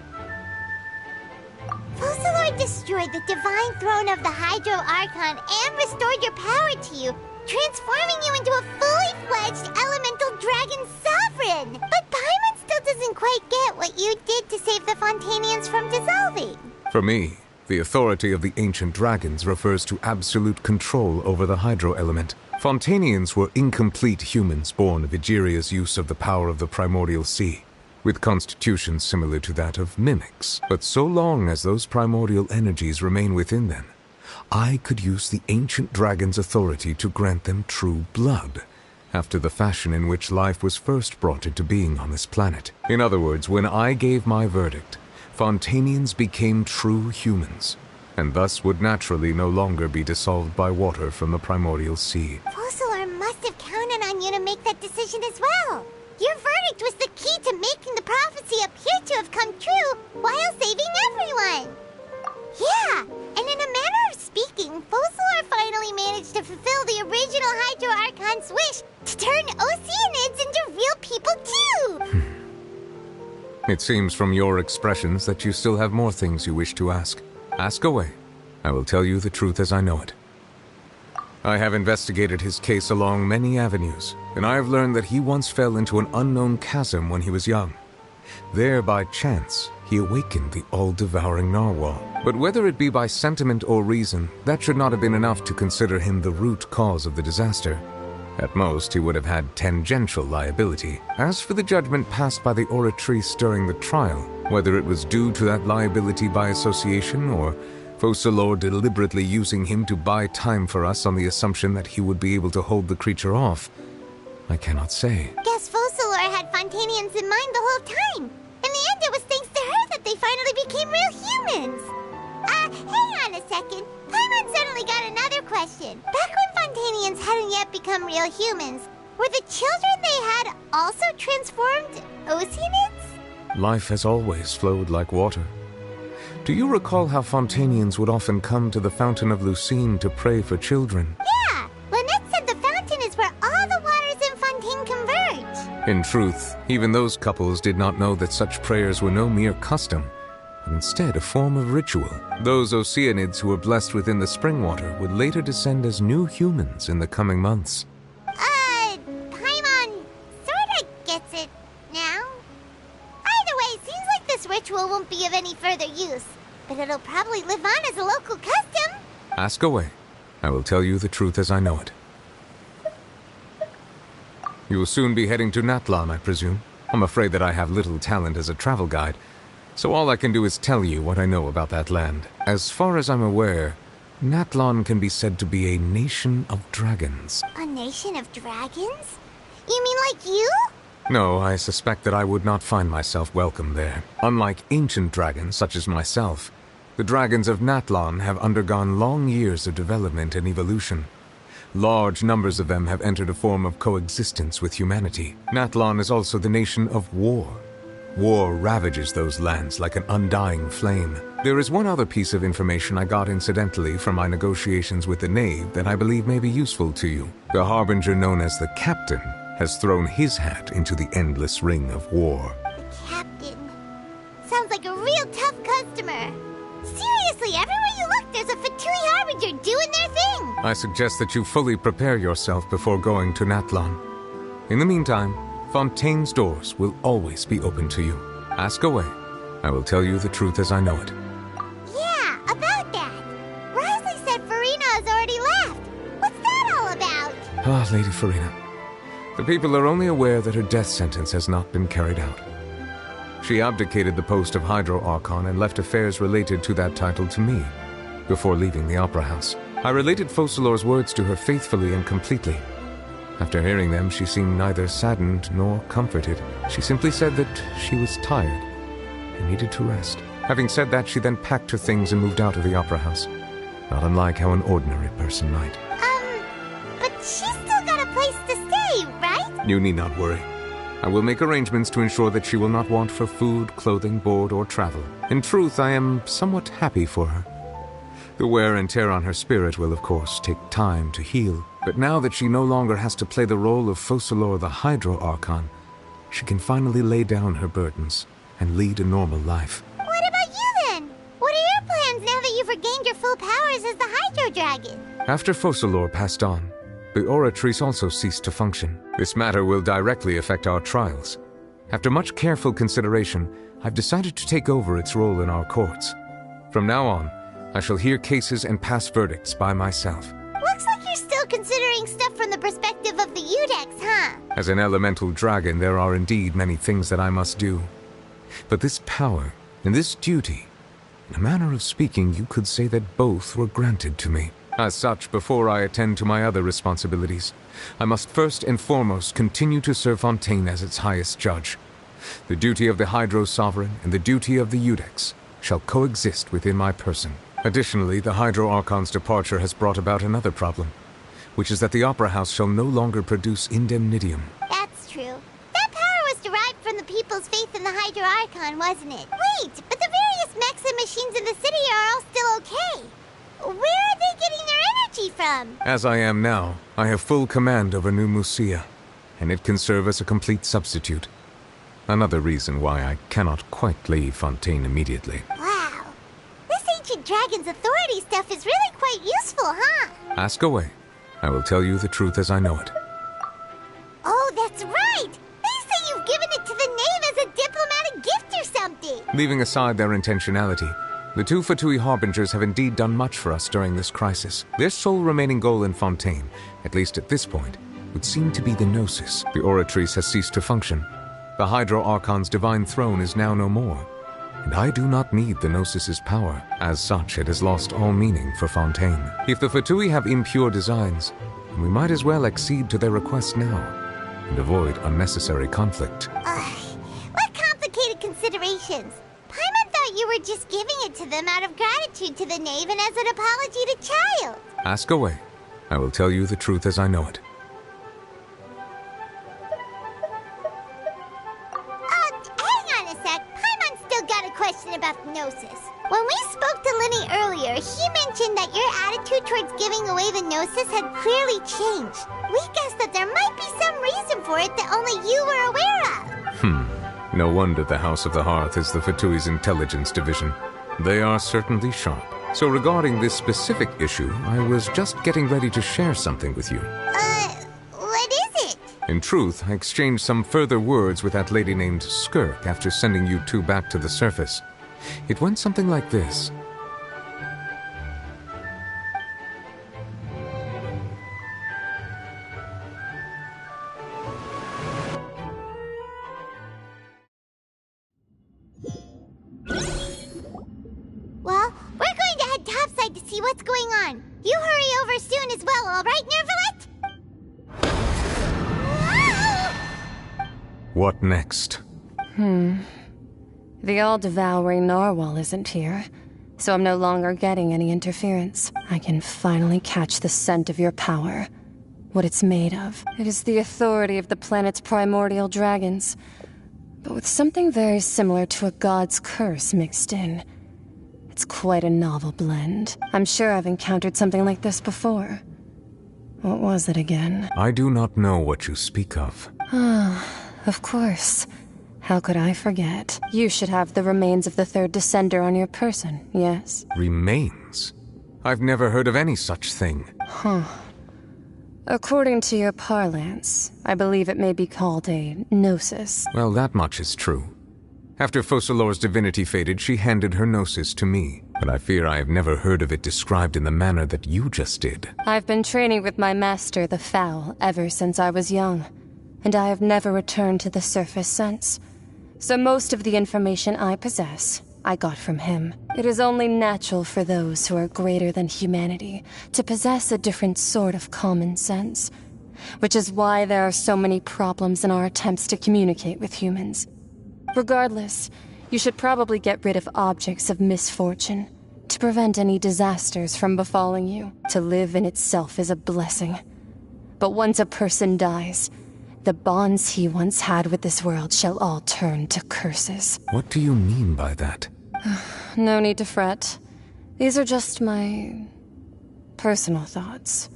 Focalor destroyed the divine throne of the Hydro Archon and restored your power to you, transforming you into a fully fledged elemental dragon sovereign! But Paimon still doesn't quite get what you did to save the Fontainians from dissolving. For me, the authority of the ancient dragons refers to absolute control over the hydro element. Fontainians were incomplete humans born of Egeria's use of the power of the primordial sea, with constitutions similar to that of mimics. But so long as those primordial energies remain within them, I could use the ancient dragon's authority to grant them true blood, after the fashion in which life was first brought into being on this planet. In other words, when I gave my verdict, Fontainians became true humans, and thus would naturally no longer be dissolved by water from the primordial sea. Focalor must have counted on you to make that decision as well. Your verdict was the key to making the prophecy appear to have come true while saving everyone. Yeah, and in a manner of speaking, Focalor finally managed to fulfill the original Hydro Archon's wish to turn Oceanids into real people too! It seems from your expressions that you still have more things you wish to ask. Ask away. I will tell you the truth as I know it. I have investigated his case along many avenues, and I have learned that he once fell into an unknown chasm when he was young. There, by chance, he awakened the all-devouring narwhal. But whether it be by sentiment or reason, that should not have been enough to consider him the root cause of the disaster. At most, he would have had tangential liability. As for the judgment passed by the oratrice during the trial, whether it was due to that liability by association or Focalor deliberately using him to buy time for us on the assumption that he would be able to hold the creature off, I cannot say. Guess Focalor had Fontainians in mind the whole time. In the end, it was thanks to her that they finally became real humans. Hang on a second. Paimon suddenly got another question. Back when Fontainians hadn't yet become real humans, were the children they had also transformed Oceanids? Life has always flowed like water. Do you recall how Fontainians would often come to the Fountain of Lucine to pray for children? Yeah! Lynette said the fountain is where all the waters in Fontaine converge. In truth, even those couples did not know that such prayers were no mere custom, but instead a form of ritual. Those Oceanids who were blessed within the spring water would later descend as new humans in the coming months. Paimon sorta gets it now. Either way, seems like this ritual won't be of any further use, but it'll probably live on as a local custom. Ask away. I will tell you the truth as I know it. You will soon be heading to Natlan, I presume. I'm afraid that I have little talent as a travel guide, so all I can do is tell you what I know about that land. As far as I'm aware, Natlan can be said to be a nation of dragons. A nation of dragons? You mean like you? No, I suspect that I would not find myself welcome there. Unlike ancient dragons such as myself, the dragons of Natlan have undergone long years of development and evolution. Large numbers of them have entered a form of coexistence with humanity. Natlan is also the nation of war. War ravages those lands like an undying flame. There is one other piece of information I got incidentally from my negotiations with the Knave that I believe may be useful to you. The harbinger known as the Captain has thrown his hat into the endless ring of war. The Captain. Sounds like a real tough customer. Seriously, everywhere you look, there's a Fatui harbinger doing their thing. I suggest that you fully prepare yourself before going to Natlan. In the meantime, Fontaine's doors will always be open to you. Ask away. I will tell you the truth as I know it. Yeah, about that. Risley said Farina has already left. What Ah, Lady Farina. The people are only aware that her death sentence has not been carried out. She abdicated the post of Hydro Archon and left affairs related to that title to me, before leaving the Opera House. I related Focalor's words to her faithfully and completely. After hearing them, she seemed neither saddened nor comforted. She simply said that she was tired and needed to rest. Having said that, she then packed her things and moved out of the Opera House, not unlike how an ordinary person might. But she's still got a place to stay, right? You need not worry. I will make arrangements to ensure that she will not want for food, clothing, board, or travel. In truth, I am somewhat happy for her. The wear and tear on her spirit will, of course, take time to heal. But now that she no longer has to play the role of Focalor the Hydro Archon, she can finally lay down her burdens and lead a normal life. What about you then? What are your plans now that you've regained your full powers as the Hydro Dragon? After Focalor passed on, the Oratrice also ceased to function. This matter will directly affect our trials. After much careful consideration, I've decided to take over its role in our courts. From now on, I shall hear cases and pass verdicts by myself. Looks like you're still considering stuff from the perspective of the Udex, huh? As an elemental dragon, there are indeed many things that I must do. But this power and this duty, in a manner of speaking, you could say that both were granted to me. As such, before I attend to my other responsibilities, I must first and foremost continue to serve Fontaine as its highest judge. The duty of the Hydro Sovereign and the duty of the Udex shall coexist within my person. Additionally, the Hydro Archon's departure has brought about another problem, which is that the Opera House shall no longer produce indemnitium. That's true. That power was derived from the people's faith in the Hydro Archon, wasn't it? Wait, but the various mechs and machines in the city are all still okay. Where are they getting their energy from? As I am now, I have full command over New Musia, and it can serve as a complete substitute. Another reason why I cannot quite leave Fontaine immediately. Wow. This ancient dragon's authority stuff is really quite useful, huh? Ask away. I will tell you the truth as I know it. Oh, that's right! They say you've given it to the knave as a diplomatic gift or something! Leaving aside their intentionality, the two Fatui Harbingers have indeed done much for us during this crisis. Their sole remaining goal in Fontaine, at least at this point, would seem to be the Gnosis. The Oratrice has ceased to function. The Hydro Archon's divine throne is now no more, and I do not need the Gnosis's power. As such, it has lost all meaning for Fontaine. If the Fatui have impure designs, we might as well accede to their request now, and avoid unnecessary conflict. What complicated considerations! Paimon thought you were just giving it to them out of gratitude to the knave and as an apology to Child. Ask away. I will tell you the truth as I know it. Hang on a sec. Paimon's still got a question about the Gnosis. When we spoke to Linny earlier, he mentioned that your attitude towards giving away the Gnosis had clearly changed. We guessed that there might be some reason for it that only you were aware of. No wonder the House of the Hearth is the Fatui's intelligence division. They are certainly sharp. So regarding this specific issue, I was just getting ready to share something with you. What is it? In truth, I exchanged some further words with that lady named Skirk after sending you two back to the surface. It went something like this. Well, we're going to head topside to see what's going on. You hurry over soon as well, all right, Nervalet? What next? The all-devouring narwhal isn't here, so I'm no longer getting any interference. I can finally catch the scent of your power. What it's made of. It is the authority of the planet's primordial dragons, but with something very similar to a god's curse mixed in. It's quite a novel blend. I'm sure I've encountered something like this before. What was it again? I do not know what you speak of. Of course. How could I forget? You should have the remains of the third descender on your person, yes? Remains? I've never heard of any such thing. According to your parlance, I believe it may be called a gnosis. Well, that much is true. After Focalor's divinity faded, she handed her gnosis to me, but I fear I have never heard of it described in the manner that you just did. I've been training with my master, the Fowl, ever since I was young, and I have never returned to the surface since. So most of the information I possess, I got from him. It is only natural for those who are greater than humanity to possess a different sort of common sense, which is why there are so many problems in our attempts to communicate with humans. Regardless, you should probably get rid of objects of misfortune to prevent any disasters from befalling you. To live in itself is a blessing. But once a person dies, the bonds he once had with this world shall all turn to curses. What do you mean by that? No need to fret. These are just my personal thoughts,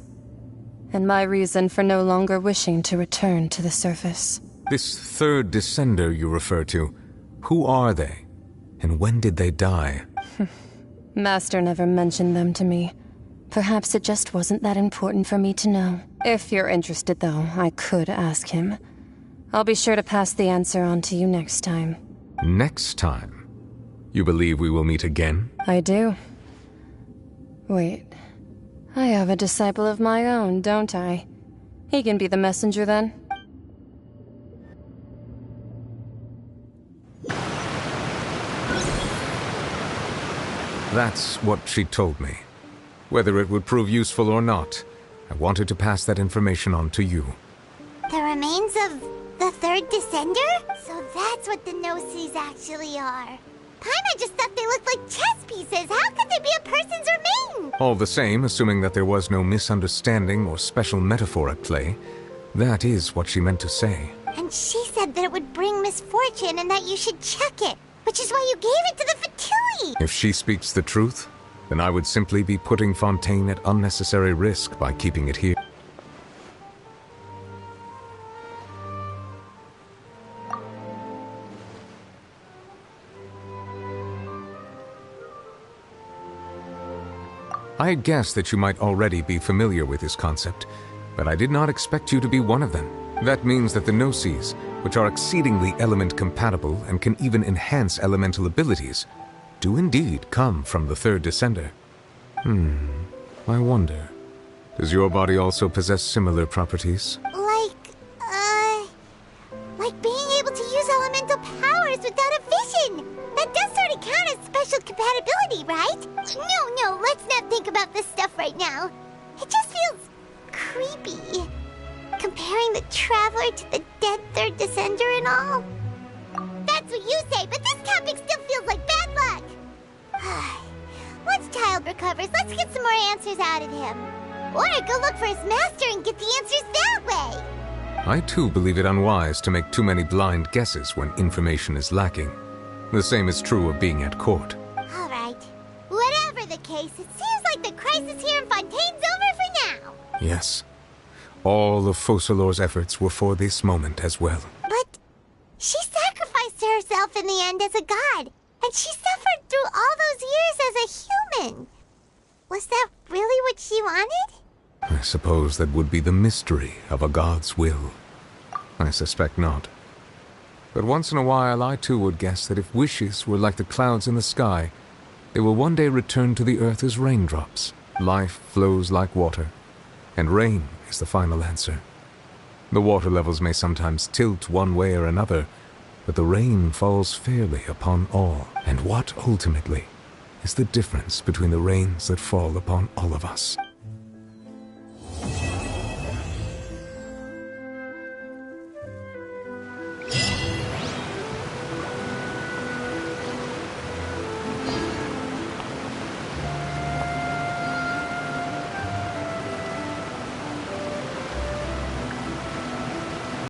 and my reason for no longer wishing to return to the surface. This third descender you refer to, who are they? And when did they die? Master never mentioned them to me. Perhaps it just wasn't that important for me to know. If you're interested, though, I could ask him. I'll be sure to pass the answer on to you next time. Next time? You believe we will meet again? I do. Wait. I have a disciple of my own, don't I? He can be the messenger then. That's what she told me. Whether it would prove useful or not, I wanted to pass that information on to you. The remains of the third descender? So that's what the Gnosis actually are. Paimon just thought they looked like chess pieces. How could they be a person's remains? All the same, assuming that there was no misunderstanding or special metaphor at play, that is what she meant to say. And she said that it would bring misfortune and that you should check it, which is why you gave it to the Fatui. If she speaks the truth, then I would simply be putting Fontaine at unnecessary risk by keeping it here. I had guessed that you might already be familiar with this concept, but I did not expect you to be one of them. That means that the Gnosis, which are exceedingly element-compatible and can even enhance elemental abilities, do indeed come from the third descender. I wonder, does your body also possess similar properties? Like being able to use elemental powers without a vision. That does sort of count as special compatibility, right? No, let's not think about this stuff right now. It just feels creepy. Comparing the Traveler to the dead third descender and all. That's what you say, but this topic still feels like bad luck. Once Child recovers, let's get some more answers out of him. Or go look for his master and get the answers that way. I too believe it unwise to make too many blind guesses when information is lacking. The same is true of being at court. All right. Whatever the case, it seems like the crisis here in Fontaine's over for now. Yes. All of Focalor's efforts were for this moment as well. But she sacrificed herself in the end as a god, and she suffered through all those years as a human. Was that really what she wanted? I suppose that would be the mystery of a god's will. I suspect not. But once in a while I too would guess that if wishes were like the clouds in the sky, they will one day return to the earth as raindrops. Life flows like water, and rain is the final answer. The water levels may sometimes tilt one way or another, but the rain falls fairly upon all. And what ultimately is the difference between the rains that fall upon all of us?